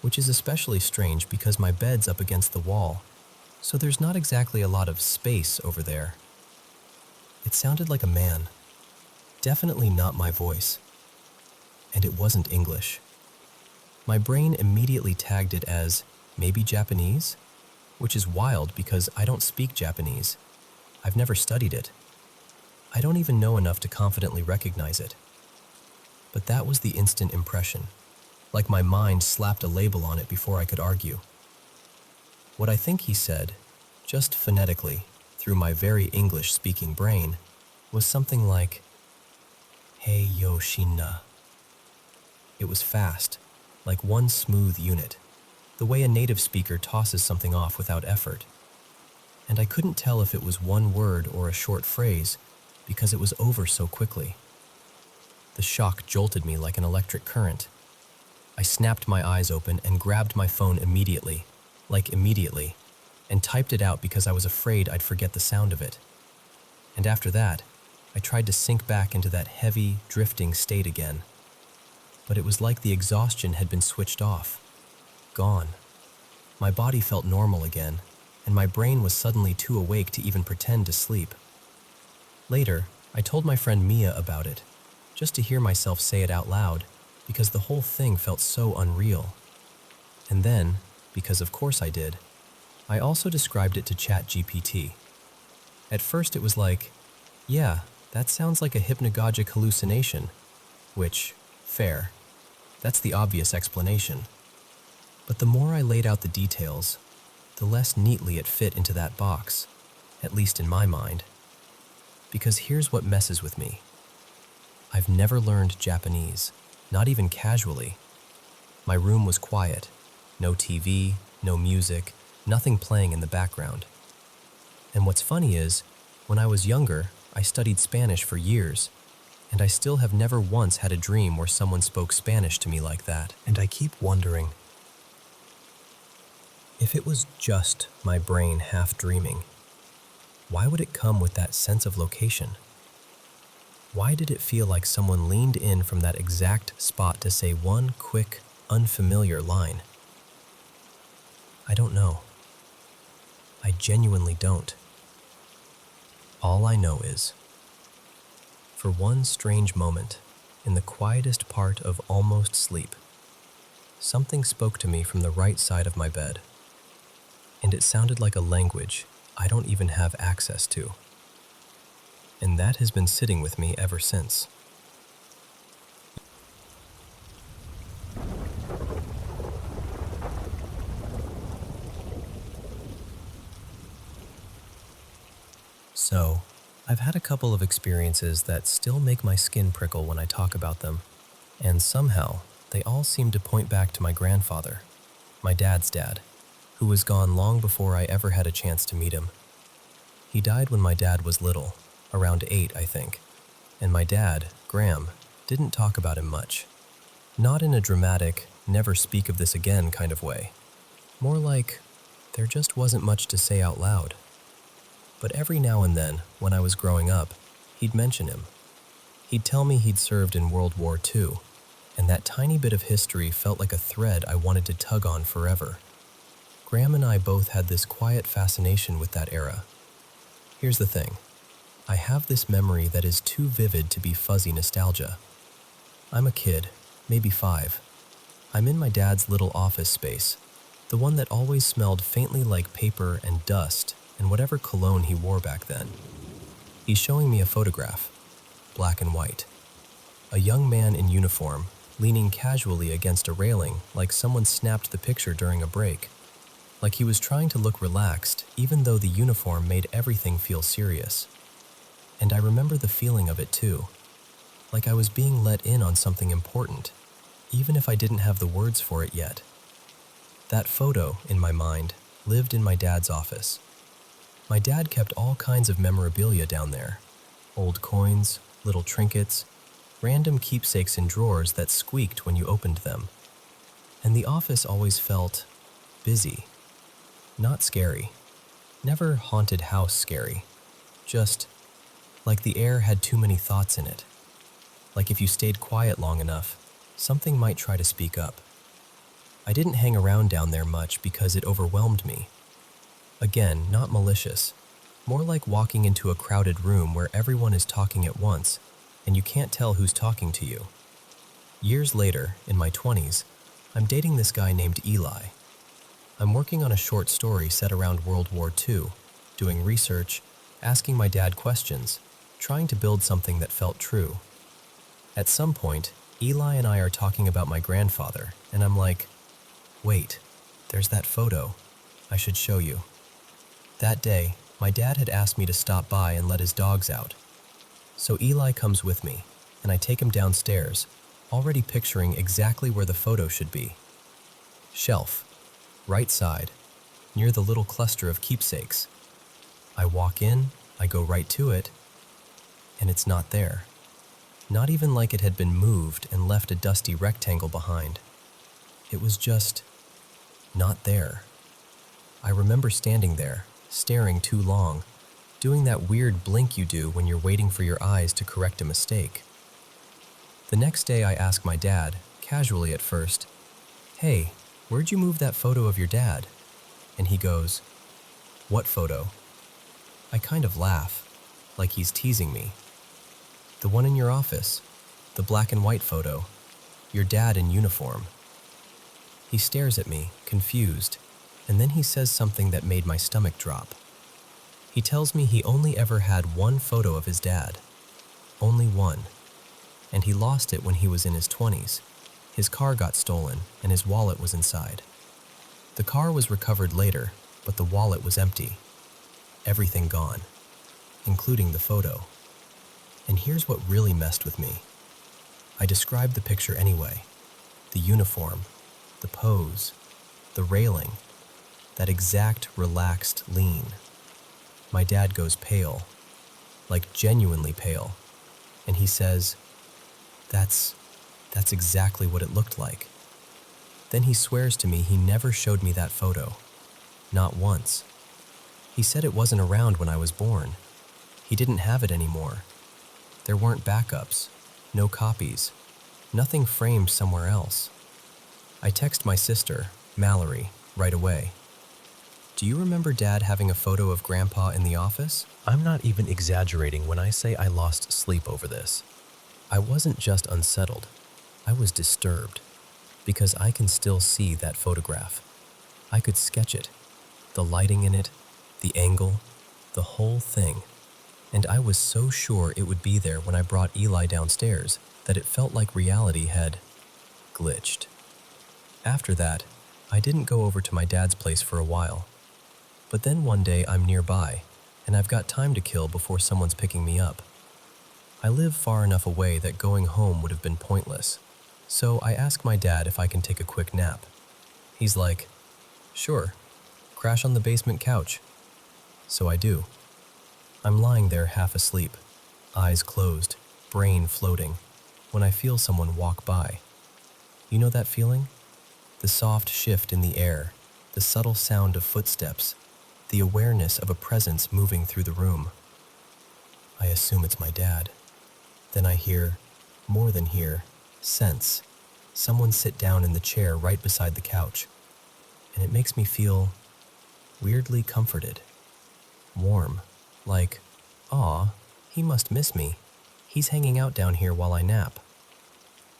Which is especially strange because my bed's up against the wall, so there's not exactly a lot of space over there. It sounded like a man. Definitely not my voice. And it wasn't English. My brain immediately tagged it as maybe Japanese, which is wild because I don't speak Japanese. I've never studied it. I don't even know enough to confidently recognize it. But that was the instant impression, like my mind slapped a label on it before I could argue. What I think he said, just phonetically, through my very English-speaking brain, was something like, "Hey yo shinna." It was fast, like one smooth unit, the way a native speaker tosses something off without effort. And I couldn't tell if it was one word or a short phrase because it was over so quickly. The shock jolted me like an electric current. I snapped my eyes open and grabbed my phone immediately, and typed it out because I was afraid I'd forget the sound of it. And after that, I tried to sink back into that heavy, drifting state again. But it was like the exhaustion had been switched off. Gone. My body felt normal again, and my brain was suddenly too awake to even pretend to sleep. Later, I told my friend Mia about it, just to hear myself say it out loud, because the whole thing felt so unreal. And then, because of course I did, I also described it to ChatGPT. At first it was like, yeah, that sounds like a hypnagogic hallucination, which, fair, that's the obvious explanation. But the more I laid out the details, the less neatly it fit into that box, at least in my mind. Because here's what messes with me. I've never learned Japanese, not even casually. My room was quiet, no TV, no music, nothing playing in the background. And what's funny is, when I was younger, I studied Spanish for years, and I still have never once had a dream where someone spoke Spanish to me like that. And I keep wondering, if it was just my brain half dreaming, why would it come with that sense of location? Why did it feel like someone leaned in from that exact spot to say one quick, unfamiliar line? I don't know. I genuinely don't. All I know is, for one strange moment, in the quietest part of almost sleep, something spoke to me from the right side of my bed, and it sounded like a language I don't even have access to. And that has been sitting with me ever since. So, I've had a couple of experiences that still make my skin prickle when I talk about them, and somehow they all seem to point back to my grandfather, my dad's dad, who was gone long before I ever had a chance to meet him. He died when my dad was little, around 8, I think, and my dad, Graham, didn't talk about him much. Not in a dramatic, never speak of this again kind of way. More like, there just wasn't much to say out loud. But every now and then, when I was growing up, he'd mention him. He'd tell me he'd served in World War II, and that tiny bit of history felt like a thread I wanted to tug on forever. Graham and I both had this quiet fascination with that era. Here's the thing. I have this memory that is too vivid to be fuzzy nostalgia. I'm a kid, maybe 5. I'm in my dad's little office space, the one that always smelled faintly like paper and dust and whatever cologne he wore back then. He's showing me a photograph, black and white. A young man in uniform, leaning casually against a railing like someone snapped the picture during a break. Like he was trying to look relaxed, even though the uniform made everything feel serious. And I remember the feeling of it too, like I was being let in on something important, even if I didn't have the words for it yet. That photo, in my mind, lived in my dad's office. My dad kept all kinds of memorabilia down there. Old coins, little trinkets, random keepsakes in drawers that squeaked when you opened them. And the office always felt busy. Not scary. Never haunted house scary. Just like the air had too many thoughts in it. Like if you stayed quiet long enough, something might try to speak up. I didn't hang around down there much because it overwhelmed me. Again, not malicious. More like walking into a crowded room where everyone is talking at once, and you can't tell who's talking to you. Years later, in my 20s, I'm dating this guy named Eli. I'm working on a short story set around World War II, doing research, asking my dad questions, trying to build something that felt true. At some point, Eli and I are talking about my grandfather, and I'm like, wait, there's that photo. I should show you. That day, my dad had asked me to stop by and let his dogs out. So Eli comes with me, and I take him downstairs, already picturing exactly where the photo should be. Shelf, right side, near the little cluster of keepsakes. I walk in, I go right to it, and it's not there. Not even like it had been moved and left a dusty rectangle behind. It was just not there. I remember standing there, staring too long, doing that weird blink you do when you're waiting for your eyes to correct a mistake. The next day I ask my dad, casually at first, "Hey, where'd you move that photo of your dad?" And he goes, "What photo?" I kind of laugh, like he's teasing me. "The one in your office, the black and white photo, your dad in uniform." He stares at me, confused, and then he says something that made my stomach drop. He tells me he only ever had one photo of his dad. Only one. And he lost it when he was in his 20s. His car got stolen, and his wallet was inside. The car was recovered later, but the wallet was empty. Everything gone, including the photo. And here's what really messed with me. I described the picture anyway. The uniform, the pose, the railing, that exact relaxed lean. My dad goes pale, like genuinely pale, and he says, That's exactly what it looked like." Then he swears to me he never showed me that photo. Not once. He said it wasn't around when I was born. He didn't have it anymore. There weren't backups, no copies, nothing framed somewhere else. I text my sister, Mallory, right away. "Do you remember Dad having a photo of Grandpa in the office?" I'm not even exaggerating when I say I lost sleep over this. I wasn't just unsettled, I was disturbed, because I can still see that photograph. I could sketch it, the lighting in it, the angle, the whole thing. And I was so sure it would be there when I brought Eli downstairs that it felt like reality had glitched. After that, I didn't go over to my dad's place for a while. But then one day I'm nearby, and I've got time to kill before someone's picking me up. I live far enough away that going home would have been pointless, so I ask my dad if I can take a quick nap. He's like, "Sure, crash on the basement couch." So I do. I'm lying there half asleep, eyes closed, brain floating, when I feel someone walk by. You know that feeling? The soft shift in the air, the subtle sound of footsteps, the awareness of a presence moving through the room. I assume it's my dad. Then I hear, more than hear, sense, someone sit down in the chair right beside the couch, and it makes me feel weirdly comforted, warm, like, "Aw, he must miss me. He's hanging out down here while I nap."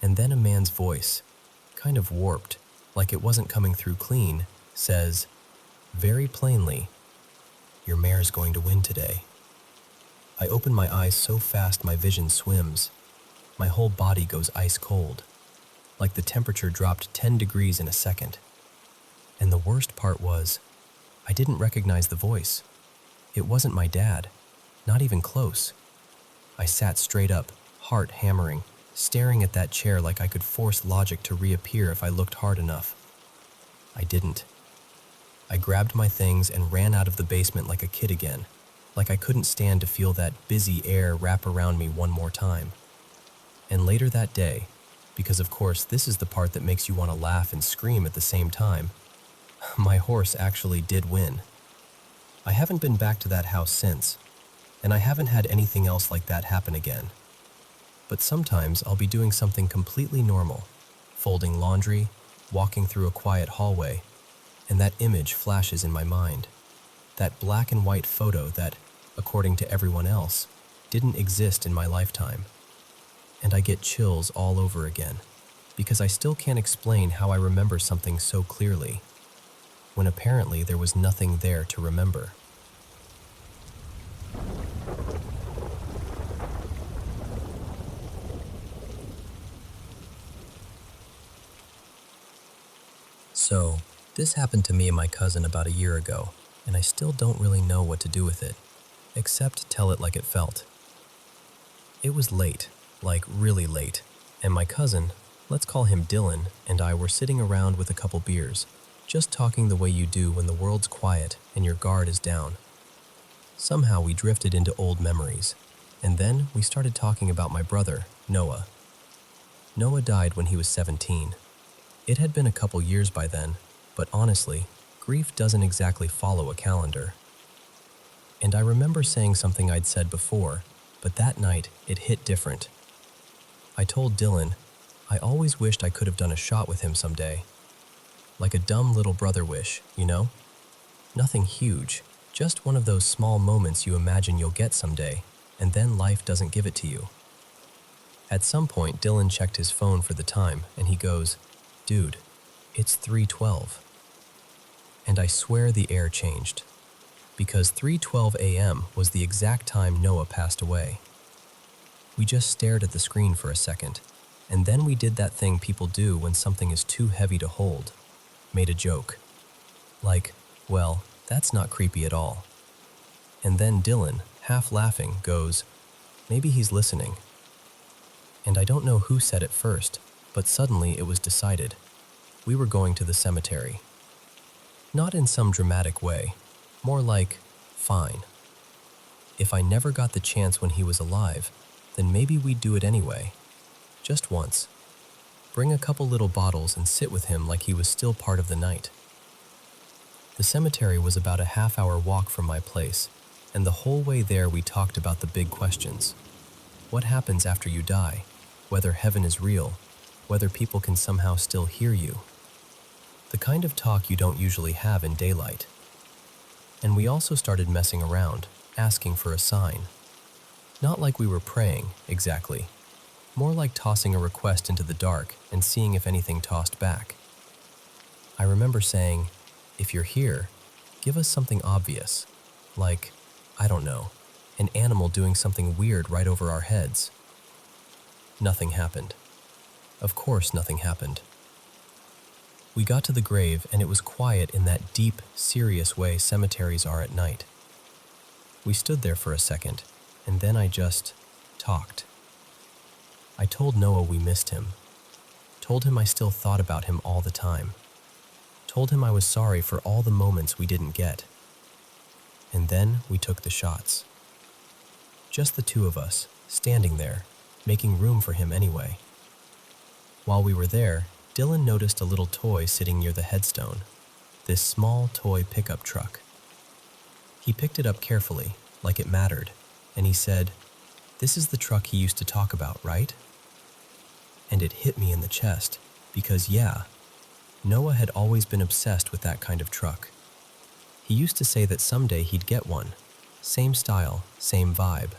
And then a man's voice, kind of warped, like it wasn't coming through clean, says, very plainly, "Your mare's going to win today." I open my eyes so fast my vision swims. My whole body goes ice cold, like the temperature dropped 10 degrees in a second. And the worst part was, I didn't recognize the voice. It wasn't my dad, not even close. I sat straight up, heart hammering, staring at that chair like I could force logic to reappear if I looked hard enough. I didn't. I grabbed my things and ran out of the basement like a kid again, like I couldn't stand to feel that busy air wrap around me one more time. And later that day, because of course this is the part that makes you want to laugh and scream at the same time, my horse actually did win. I haven't been back to that house since, and I haven't had anything else like that happen again. But sometimes I'll be doing something completely normal, folding laundry, walking through a quiet hallway, and that image flashes in my mind. That black and white photo that, according to everyone else, didn't exist in my lifetime. And I get chills all over again, because I still can't explain how I remember something so clearly, when apparently there was nothing there to remember. So, this happened to me and my cousin about a year ago, and I still don't really know what to do with it, except tell it like it felt. It was late, like really late, and my cousin, let's call him Dylan, and I were sitting around with a couple beers, just talking the way you do when the world's quiet and your guard is down. Somehow we drifted into old memories, and then we started talking about my brother, Noah. Noah died when he was 17. It had been a couple years by then, but honestly, grief doesn't exactly follow a calendar. And I remember saying something I'd said before, but that night it hit different. I told Dylan, I always wished I could have done a shot with him someday. Like a dumb little brother wish, you know? Nothing huge, just one of those small moments you imagine you'll get someday, and then life doesn't give it to you. At some point, Dylan checked his phone for the time, and he goes, "Dude, it's 3:12. And I swear the air changed, because 3:12 a.m. was the exact time Noah passed away. We just stared at the screen for a second, and then we did that thing people do when something is too heavy to hold, made a joke. Like, well, that's not creepy at all. And then Dylan, half laughing, goes, "Maybe he's listening." And I don't know who said it first, but suddenly it was decided. We were going to the cemetery. Not in some dramatic way, more like, fine. If I never got the chance when he was alive, then maybe we'd do it anyway. Just once. Bring a couple little bottles and sit with him like he was still part of the night. The cemetery was about a half-hour walk from my place, and the whole way there we talked about the big questions. What happens after you die? Whether heaven is real, whether people can somehow still hear you. The kind of talk you don't usually have in daylight. And we also started messing around, asking for a sign. Not like we were praying, exactly. More like tossing a request into the dark and seeing if anything tossed back. I remember saying, if you're here, give us something obvious. Like, I don't know, an animal doing something weird right over our heads. Nothing happened. Of course nothing happened. We got to the grave and it was quiet in that deep, serious way cemeteries are at night. We stood there for a second, and then I just talked. I told Noah we missed him. Told him I still thought about him all the time. Told him I was sorry for all the moments we didn't get. And then we took the shots. Just the two of us, standing there, making room for him anyway. While we were there, Dylan noticed a little toy sitting near the headstone, this small toy pickup truck. He picked it up carefully, like it mattered, and he said, "This is the truck he used to talk about, right?" And it hit me in the chest, because Noah had always been obsessed with that kind of truck. He used to say that someday he'd get one, same style, same vibe.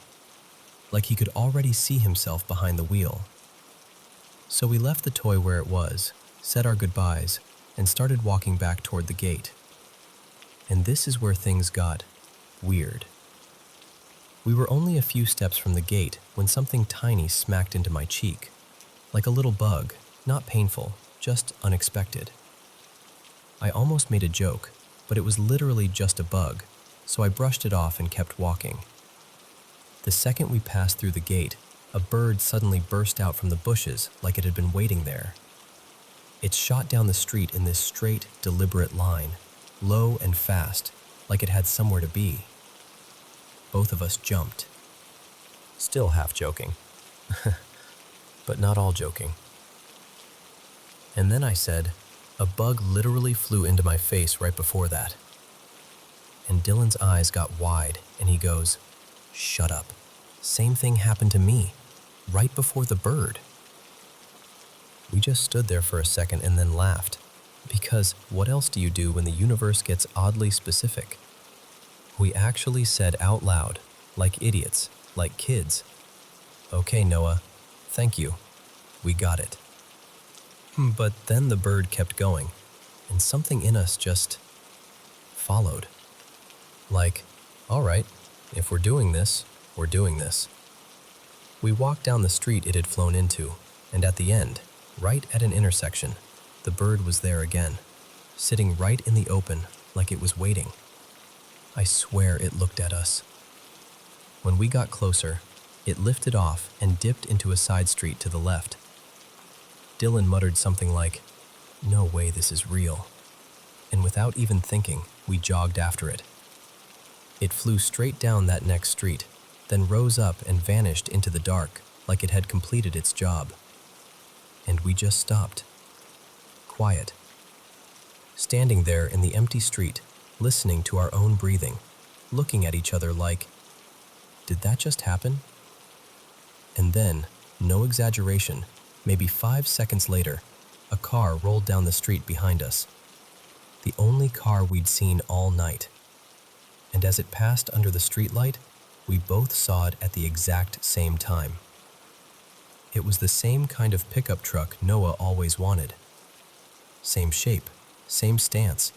Like he could already see himself behind the wheel. So we left the toy where it was, said our goodbyes, and started walking back toward the gate. And this is where things got weird. We were only a few steps from the gate when something tiny smacked into my cheek, like a little bug, not painful, just unexpected. I almost made a joke, but it was literally just a bug, so I brushed it off and kept walking. The second we passed through the gate, a bird suddenly burst out from the bushes like it had been waiting there. It shot down the street in this straight, deliberate line, low and fast, like it had somewhere to be. Both of us jumped. Still half joking. But not all joking. And then I said, "A bug literally flew into my face right before that." And Dylan's eyes got wide, and he goes, "Shut up. Same thing happened to me, right before the bird." We just stood there for a second and then laughed, because what else do you do when the universe gets oddly specific? We actually said out loud, like idiots, like kids, "Okay, Noah, thank you. We got it." But then the bird kept going, and something in us just followed. Like, all right, if we're doing this, we're doing this. We walked down the street it had flown into, and at the end, right at an intersection, the bird was there again, sitting right in the open like it was waiting. I swear it looked at us. When we got closer, it lifted off and dipped into a side street to the left. Dylan muttered something like, "No way this is real." And without even thinking, we jogged after it. It flew straight down that next street, then rose up and vanished into the dark like it had completed its job. And we just stopped. Quiet. Standing there in the empty street, listening to our own breathing, looking at each other like, did that just happen? And then, no exaggeration, maybe 5 seconds later, a car rolled down the street behind us. The only car we'd seen all night. And as it passed under the streetlight, we both saw it at the exact same time. It was the same kind of pickup truck Noah always wanted. Same shape, same stance,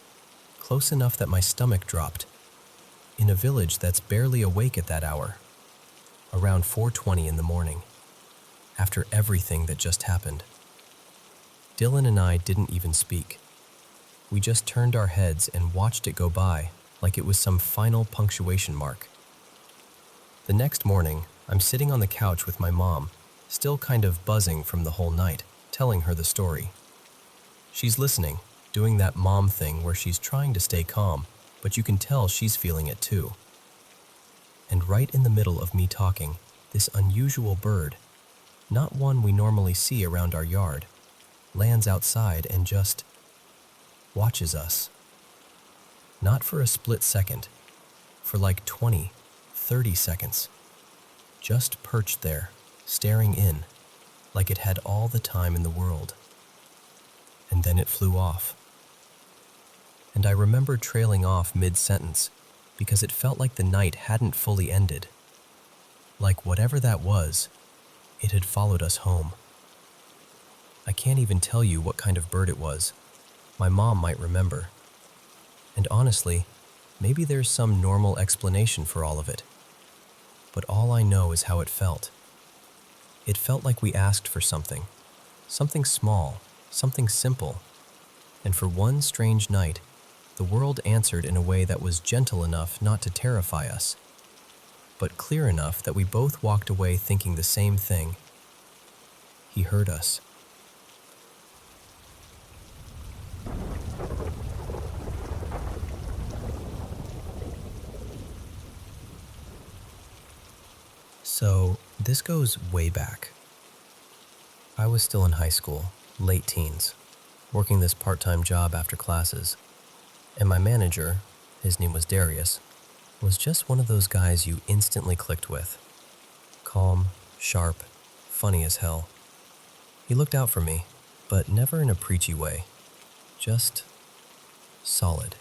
close enough that my stomach dropped. In a village that's barely awake at that hour, around 4:20 in the morning, after everything that just happened. Dylan and I didn't even speak. We just turned our heads and watched it go by like it was some final punctuation mark. The next morning, I'm sitting on the couch with my mom, still kind of buzzing from the whole night, telling her the story. She's listening, doing that mom thing where she's trying to stay calm, but you can tell she's feeling it too. And right in the middle of me talking, this unusual bird, not one we normally see around our yard, lands outside and just watches us. Not for a split second, for like 20, 30 seconds. Just perched there, staring in, like it had all the time in the world. And then it flew off. And I remember trailing off mid-sentence because it felt like the night hadn't fully ended. Like whatever that was, it had followed us home. I can't even tell you what kind of bird it was. My mom might remember. And honestly, maybe there's some normal explanation for all of it. But all I know is how it felt. It felt like we asked for something small, something simple. And for one strange night, the world answered in a way that was gentle enough not to terrify us, but clear enough that we both walked away thinking the same thing. He heard us. So, this goes way back. I was still in high school, late teens, working this part-time job after classes. And my manager, his name was Darius, was just one of those guys you instantly clicked with. Calm, sharp, funny as hell. He looked out for me, but never in a preachy way. Just solid.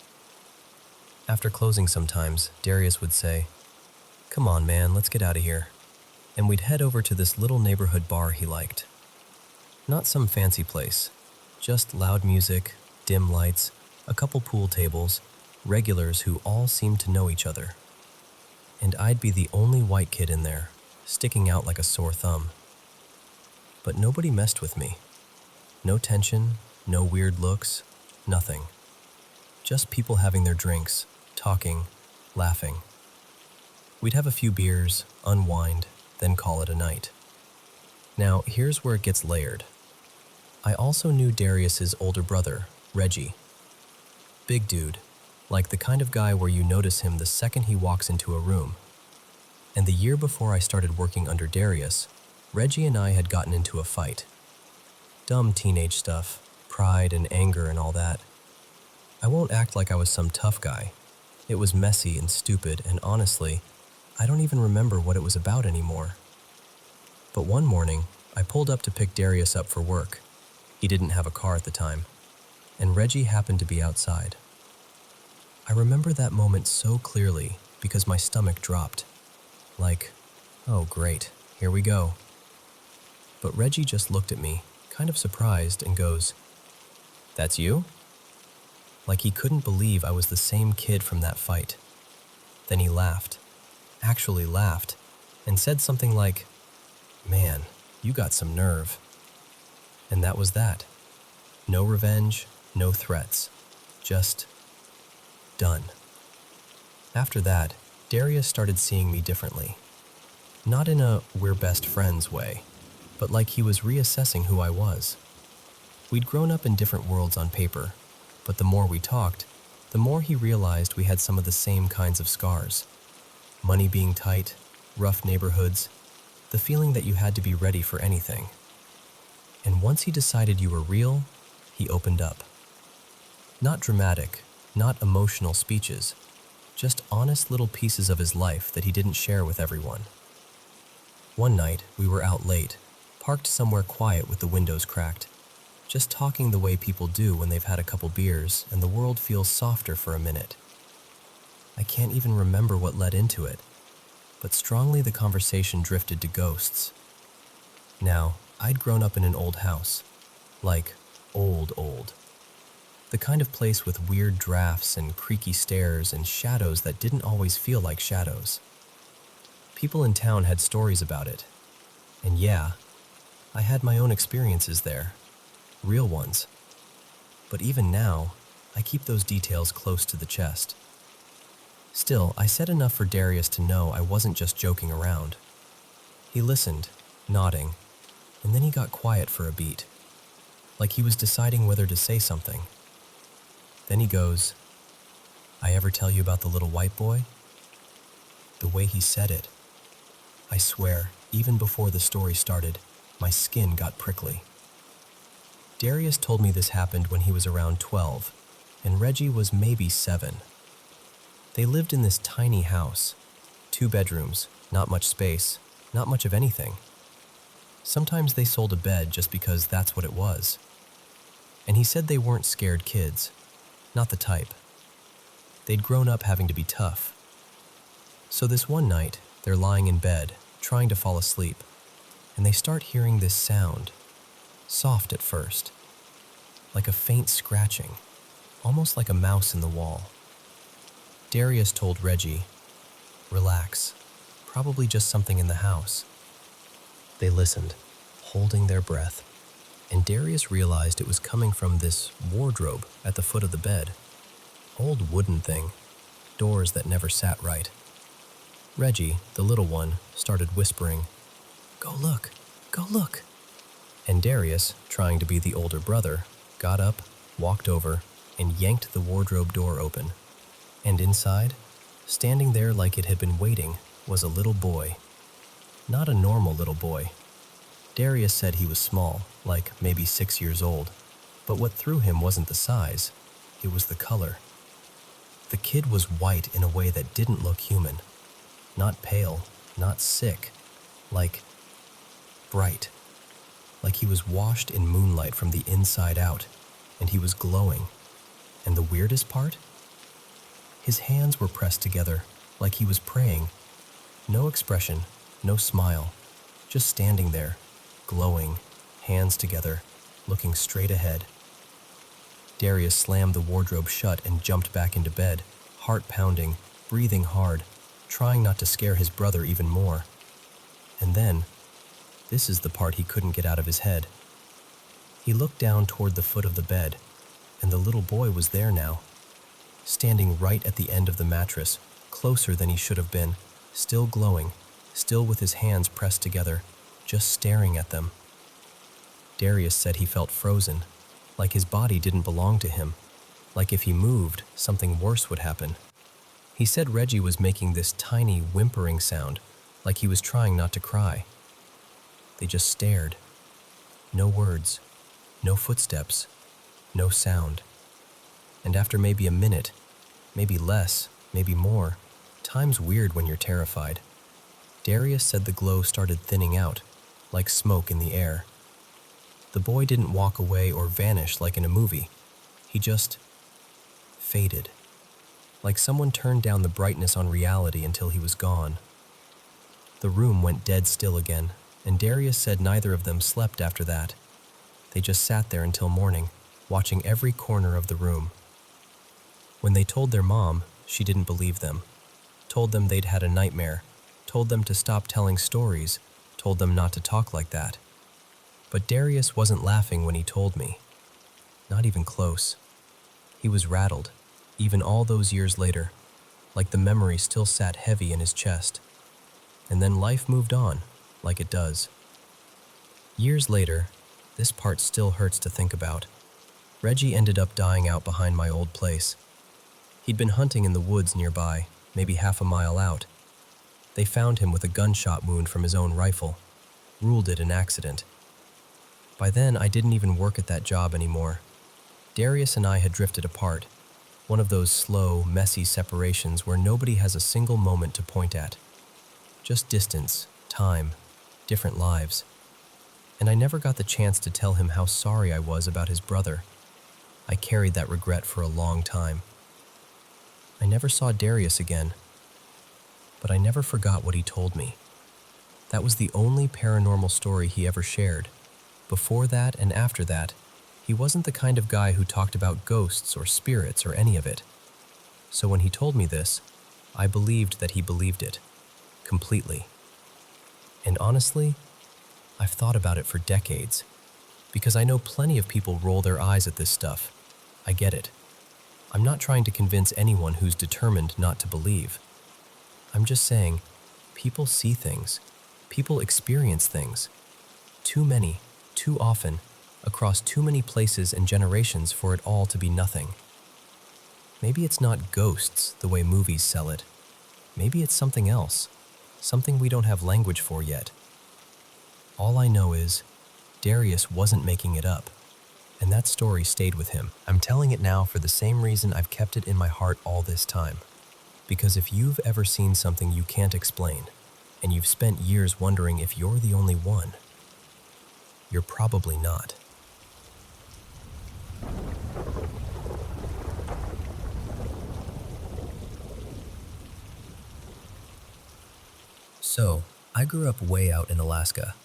After closing sometimes, Darius would say, "Come on, man, let's get out of here." And we'd head over to this little neighborhood bar he liked. Not some fancy place, just loud music, dim lights, a couple pool tables, regulars who all seemed to know each other. And I'd be the only white kid in there, sticking out like a sore thumb. But nobody messed with me. No tension, no weird looks, nothing. Just people having their drinks, talking, laughing. We'd have a few beers, unwind, then call it a night. Now, here's where it gets layered. I also knew Darius's older brother, Reggie. Big dude, like the kind of guy where you notice him the second he walks into a room. And the year before I started working under Darius, Reggie and I had gotten into a fight. Dumb teenage stuff, pride and anger and all that. I won't act like I was some tough guy. It was messy and stupid, and honestly, I don't even remember what it was about anymore. But one morning, I pulled up to pick Darius up for work. He didn't have a car at the time, and Reggie happened to be outside. I remember that moment so clearly because my stomach dropped. Like, oh great, here we go. But Reggie just looked at me, kind of surprised, and goes, "That's you?" Like he couldn't believe I was the same kid from that fight. Then he laughed, actually laughed, and said something like, "Man, you got some nerve." And that was that. No revenge, no threats, just done. After that, Darius started seeing me differently. Not in a we're best friends way, but like he was reassessing who I was. We'd grown up in different worlds on paper, but the more we talked, the more he realized we had some of the same kinds of scars. Money being tight, rough neighborhoods, the feeling that you had to be ready for anything. And once he decided you were real, he opened up. Not dramatic, not emotional speeches, just honest little pieces of his life that he didn't share with everyone. One night, we were out late, parked somewhere quiet with the windows cracked, just talking the way people do when they've had a couple beers and the world feels softer for a minute. I can't even remember what led into it, but strongly the conversation drifted to ghosts. Now, I'd grown up in an old house, like old. The kind of place with weird drafts and creaky stairs and shadows that didn't always feel like shadows. People in town had stories about it. And yeah, I had my own experiences there, real ones. But even now, I keep those details close to the chest. Still, I said enough for Darius to know I wasn't just joking around. He listened, nodding, and then he got quiet for a beat, like he was deciding whether to say something. Then he goes, "I ever tell you about the little white boy?" The way he said it, I swear, even before the story started, my skin got prickly. Darius told me this happened when he was around 12, and Reggie was maybe 7. They lived in this tiny house, 2 bedrooms, not much space, not much of anything. Sometimes they sold a bed just because that's what it was. And he said they weren't scared kids, not the type. They'd grown up having to be tough. So this one night, they're lying in bed, trying to fall asleep, and they start hearing this sound, soft at first, like a faint scratching, almost like a mouse in the wall. Darius told Reggie, "Relax, probably just something in the house." They listened, holding their breath, and Darius realized it was coming from this wardrobe at the foot of the bed. Old wooden thing, doors that never sat right. Reggie, the little one, started whispering, "Go look, go look." And Darius, trying to be the older brother, got up, walked over, and yanked the wardrobe door open. And inside, standing there like it had been waiting, was a little boy. Not a normal little boy. Darius said he was small, like maybe 6 years old, but what threw him wasn't the size, it was the color. The kid was white in a way that didn't look human. Not pale, not sick, like bright. Like he was washed in moonlight from the inside out, and he was glowing. And the weirdest part? His hands were pressed together, like he was praying. No expression, no smile, just standing there, glowing, hands together, looking straight ahead. Darius slammed the wardrobe shut and jumped back into bed, heart pounding, breathing hard, trying not to scare his brother even more. And then, this is the part he couldn't get out of his head. He looked down toward the foot of the bed, and the little boy was there now, standing right at the end of the mattress, closer than he should have been, still glowing, still with his hands pressed together, just staring at them. Darius said he felt frozen, like his body didn't belong to him, like if he moved, something worse would happen. He said Reggie was making this tiny, whimpering sound, like he was trying not to cry. They just stared. No words, no footsteps, no sound. And after maybe a minute, maybe less, maybe more, time's weird when you're terrified, Darius said the glow started thinning out, like smoke in the air. The boy didn't walk away or vanish like in a movie. He just faded, like someone turned down the brightness on reality until he was gone. The room went dead still again, and Darius said neither of them slept after that. They just sat there until morning, watching every corner of the room. When they told their mom, she didn't believe them, told them they'd had a nightmare, told them to stop telling stories, told them not to talk like that. But Darius wasn't laughing when he told me. Not even close. He was rattled, even all those years later, like the memory still sat heavy in his chest. And then life moved on, like it does. Years later, this part still hurts to think about. Reggie ended up dying out behind my old place. He'd been hunting in the woods nearby, maybe half a mile out. They found him with a gunshot wound from his own rifle, ruled it an accident. By then, I didn't even work at that job anymore. Darius and I had drifted apart, one of those slow, messy separations where nobody has a single moment to point at. Just distance, time, different lives. And I never got the chance to tell him how sorry I was about his brother. I carried that regret for a long time. I never saw Darius again, but I never forgot what he told me. That was the only paranormal story he ever shared. Before that and after that, he wasn't the kind of guy who talked about ghosts or spirits or any of it. So when he told me this, I believed that he believed it, completely. And honestly, I've thought about it for decades, because I know plenty of people roll their eyes at this stuff. I get it. I'm not trying to convince anyone who's determined not to believe. I'm just saying, people see things. People experience things. Too many, too often, across too many places and generations for it all to be nothing. Maybe it's not ghosts the way movies sell it. Maybe it's something else, something we don't have language for yet. All I know is, Darius wasn't making it up, and that story stayed with him. I'm telling it now for the same reason I've kept it in my heart all this time. Because if you've ever seen something you can't explain, and you've spent years wondering if you're the only one, you're probably not. So, I grew up way out in Alaska.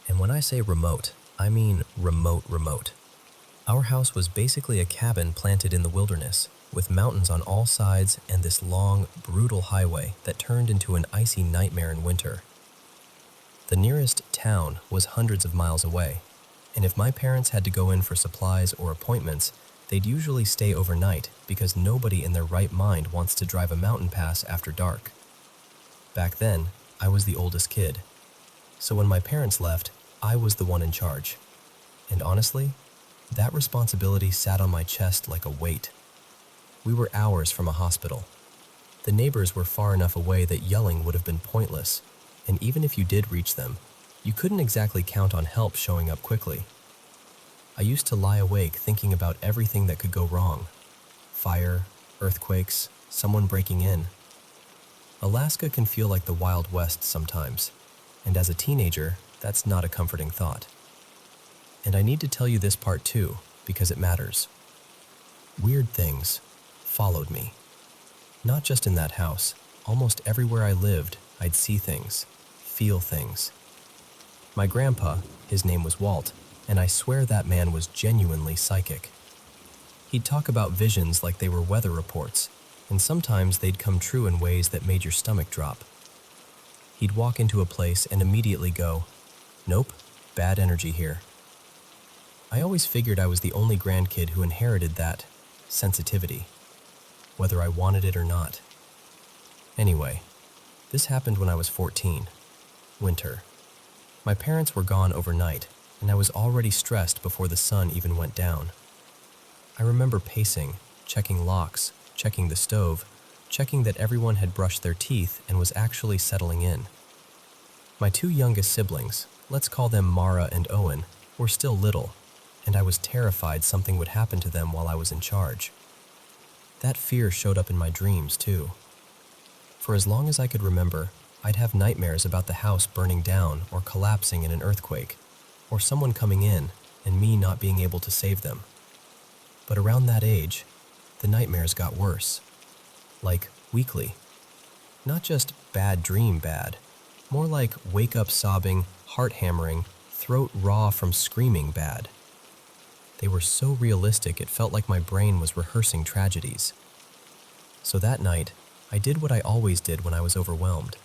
And when I say remote, I mean remote. Our house was basically a cabin planted in the wilderness, with mountains on all sides and this long, brutal highway that turned into an icy nightmare in winter. The nearest town was hundreds of miles away, and if my parents had to go in for supplies or appointments, they'd usually stay overnight because nobody in their right mind wants to drive a mountain pass after dark. Back then, I was the oldest kid. So when my parents left, I was the one in charge. And honestly, that responsibility sat on my chest like a weight. We were hours from a hospital. The neighbors were far enough away that yelling would have been pointless, and even if you did reach them, you couldn't exactly count on help showing up quickly. I used to lie awake thinking about everything that could go wrong. Fire, earthquakes, someone breaking in. Alaska can feel like the Wild West sometimes, and as a teenager, that's not a comforting thought. And I need to tell you this part too, because it matters. Weird things followed me. Not just in that house, almost everywhere I lived, I'd see things, feel things. My grandpa, his name was Walt, and I swear that man was genuinely psychic. He'd talk about visions like they were weather reports, and sometimes they'd come true in ways that made your stomach drop. He'd walk into a place and immediately go, "Nope, bad energy here." I always figured I was the only grandkid who inherited that sensitivity, whether I wanted it or not. Anyway, this happened when I was 14, winter. My parents were gone overnight, and I was already stressed before the sun even went down. I remember pacing, checking locks, checking the stove, checking that everyone had brushed their teeth and was actually settling in. My two youngest siblings, let's call them Mara and Owen, were still little, and I was terrified something would happen to them while I was in charge. That fear showed up in my dreams, too. For as long as I could remember, I'd have nightmares about the house burning down or collapsing in an earthquake, or someone coming in and me not being able to save them. But around that age, the nightmares got worse. Like weekly. Not just bad dream bad, more like wake up sobbing, heart hammering, throat raw from screaming bad. They were so realistic it felt like my brain was rehearsing tragedies. So that night, I did what I always did when I was overwhelmed.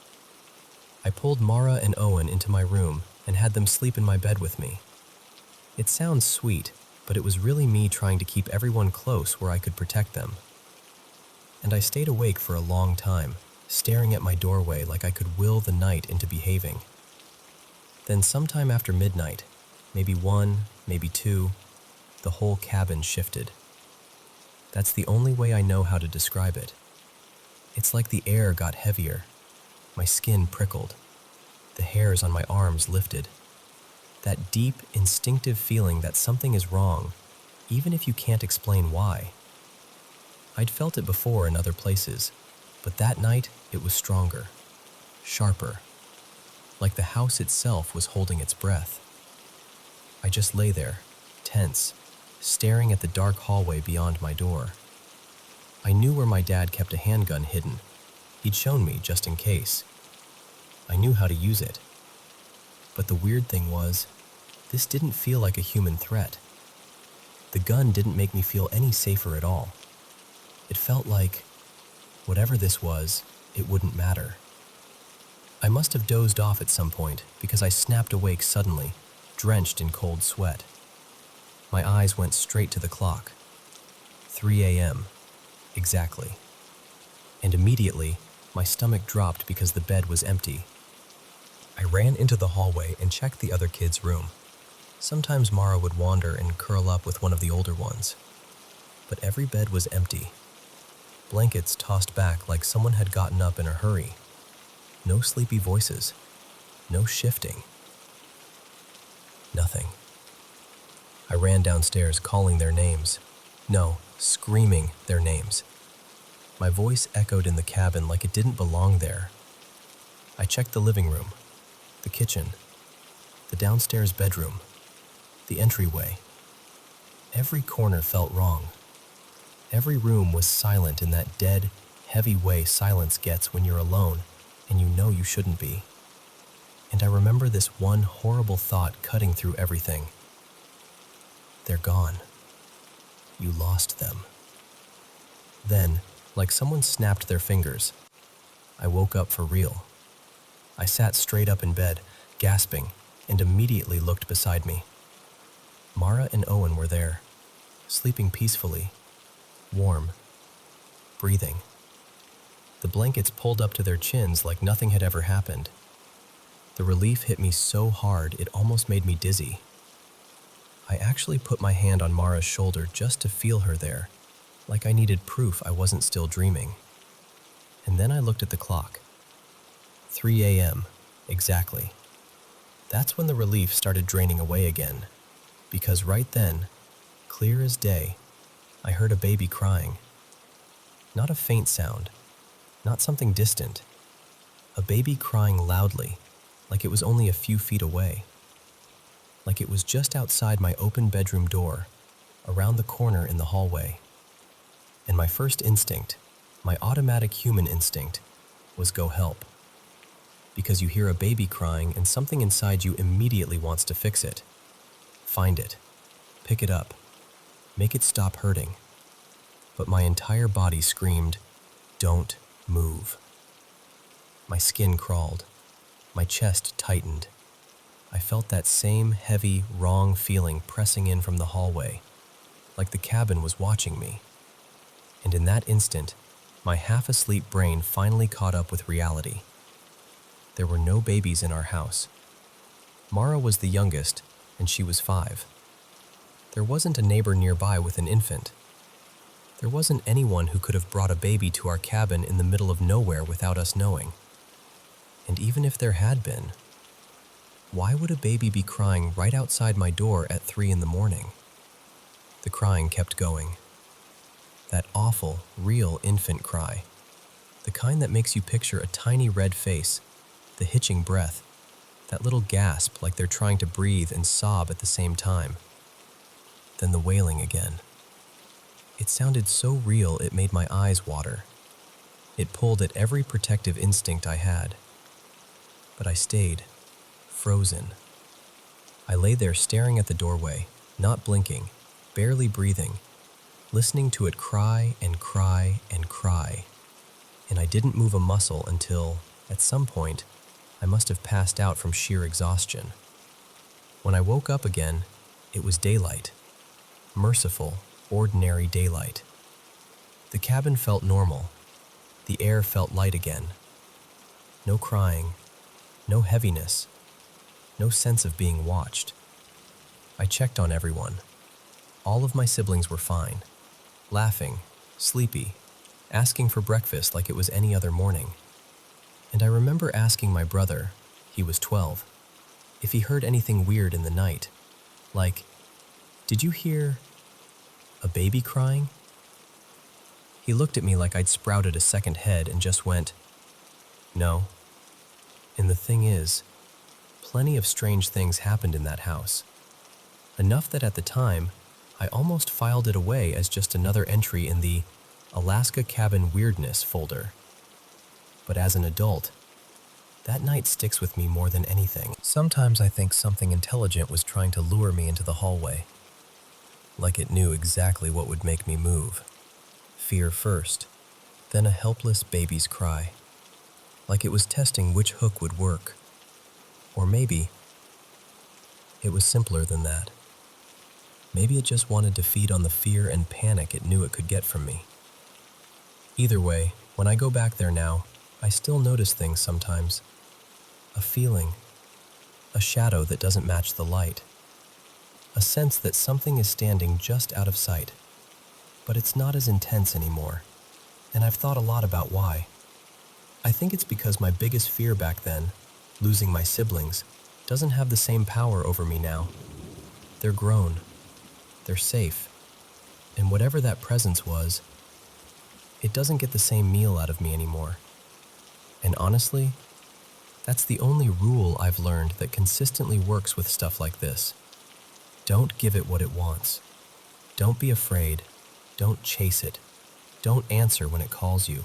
I pulled Mara and Owen into my room and had them sleep in my bed with me. It sounds sweet, but it was really me trying to keep everyone close where I could protect them. And I stayed awake for a long time, staring at my doorway like I could will the night into behaving. Then sometime after midnight, maybe 1, maybe 2, the whole cabin shifted. That's the only way I know how to describe it. It's like the air got heavier. My skin prickled. The hairs on my arms lifted. That deep, instinctive feeling that something is wrong, even if you can't explain why. I'd felt it before in other places, but that night it was stronger, sharper, like the house itself was holding its breath. I just lay there, tense, staring at the dark hallway beyond my door. I knew where my dad kept a handgun hidden. He'd shown me just in case. I knew how to use it. But the weird thing was, this didn't feel like a human threat. The gun didn't make me feel any safer at all. It felt like, whatever this was, it wouldn't matter. I must have dozed off at some point because I snapped awake suddenly, drenched in cold sweat. My eyes went straight to the clock. 3 a.m. Exactly. And immediately, my stomach dropped because the bed was empty. I ran into the hallway and checked the other kids' room. Sometimes Mara would wander and curl up with one of the older ones. But every bed was empty. Blankets tossed back like someone had gotten up in a hurry. No sleepy voices. No shifting. Nothing. I ran downstairs calling their names. No, screaming their names. My voice echoed in the cabin like it didn't belong there. I checked the living room, the kitchen, the downstairs bedroom, the entryway. Every corner felt wrong. Every room was silent in that dead, heavy way silence gets when you're alone and you know you shouldn't be. And I remember this one horrible thought cutting through everything. They're gone. You lost them. Then, like someone snapped their fingers, I woke up for real. I sat straight up in bed, gasping, and immediately looked beside me. Mara and Owen were there, sleeping peacefully, warm, breathing. the blankets pulled up to their chins like nothing had ever happened. The relief hit me so hard it almost made me dizzy. I actually put my hand on Mara's shoulder just to feel her there, like I needed proof I wasn't still dreaming. And then I looked at the clock. 3 a.m. exactly. That's when the relief started draining away again, because right then, clear as day, I heard a baby crying. Not a faint sound, not something distant. A baby crying loudly, like it was only a few feet away. Like it was just outside my open bedroom door, around the corner in the hallway. And my first instinct, my automatic human instinct, was go help. Because you hear a baby crying and something inside you immediately wants to fix it. Find it, pick it up, make it stop hurting. But my entire body screamed, "Don't move." My skin crawled, my chest tightened. I felt that same heavy, wrong feeling pressing in from the hallway, like the cabin was watching me. And in that instant, my half-asleep brain finally caught up with reality. There were no babies in our house. Mara was the youngest, and she was 5. There wasn't a neighbor nearby with an infant. There wasn't anyone who could have brought a baby to our cabin in the middle of nowhere without us knowing. And even if there had been, why would a baby be crying right outside my door at 3 in the morning? The crying kept going. That awful, real infant cry. The kind that makes you picture a tiny red face, the hitching breath, that little gasp like they're trying to breathe and sob at the same time. Then the wailing again. It sounded so real it made my eyes water. It pulled at every protective instinct I had. But I stayed, frozen. I lay there staring at the doorway, not blinking, barely breathing, listening to it cry and cry and cry. And I didn't move a muscle until, at some point, I must have passed out from sheer exhaustion. When I woke up again, it was daylight. Merciful, ordinary daylight. The cabin felt normal. The air felt light again. No crying, no heaviness, no sense of being watched. I checked on everyone. All of my siblings were fine, laughing, sleepy, asking for breakfast like it was any other morning. And I remember asking my brother, he was 12, if he heard anything weird in the night, like, "Did you hear a baby crying?" He looked at me like I'd sprouted a second head and just went, "No." And the thing is, plenty of strange things happened in that house. Enough that at the time, I almost filed it away as just another entry in the Alaska Cabin Weirdness folder. But as an adult, that night sticks with me more than anything. Sometimes I think something intelligent was trying to lure me into the hallway. Like it knew exactly what would make me move. Fear first, then a helpless baby's cry. Like it was testing which hook would work. Or maybe it was simpler than that. Maybe it just wanted to feed on the fear and panic it knew it could get from me. Either way, when I go back there now, I still notice things sometimes. A feeling, a shadow that doesn't match the light. A sense that something is standing just out of sight. But it's not as intense anymore, and I've thought a lot about why. I think it's because my biggest fear back then, losing my siblings, doesn't have the same power over me now. They're grown. They're safe. And whatever that presence was, it doesn't get the same meal out of me anymore. And honestly, that's the only rule I've learned that consistently works with stuff like this. Don't give it what it wants. Don't be afraid. Don't chase it. Don't answer when it calls you.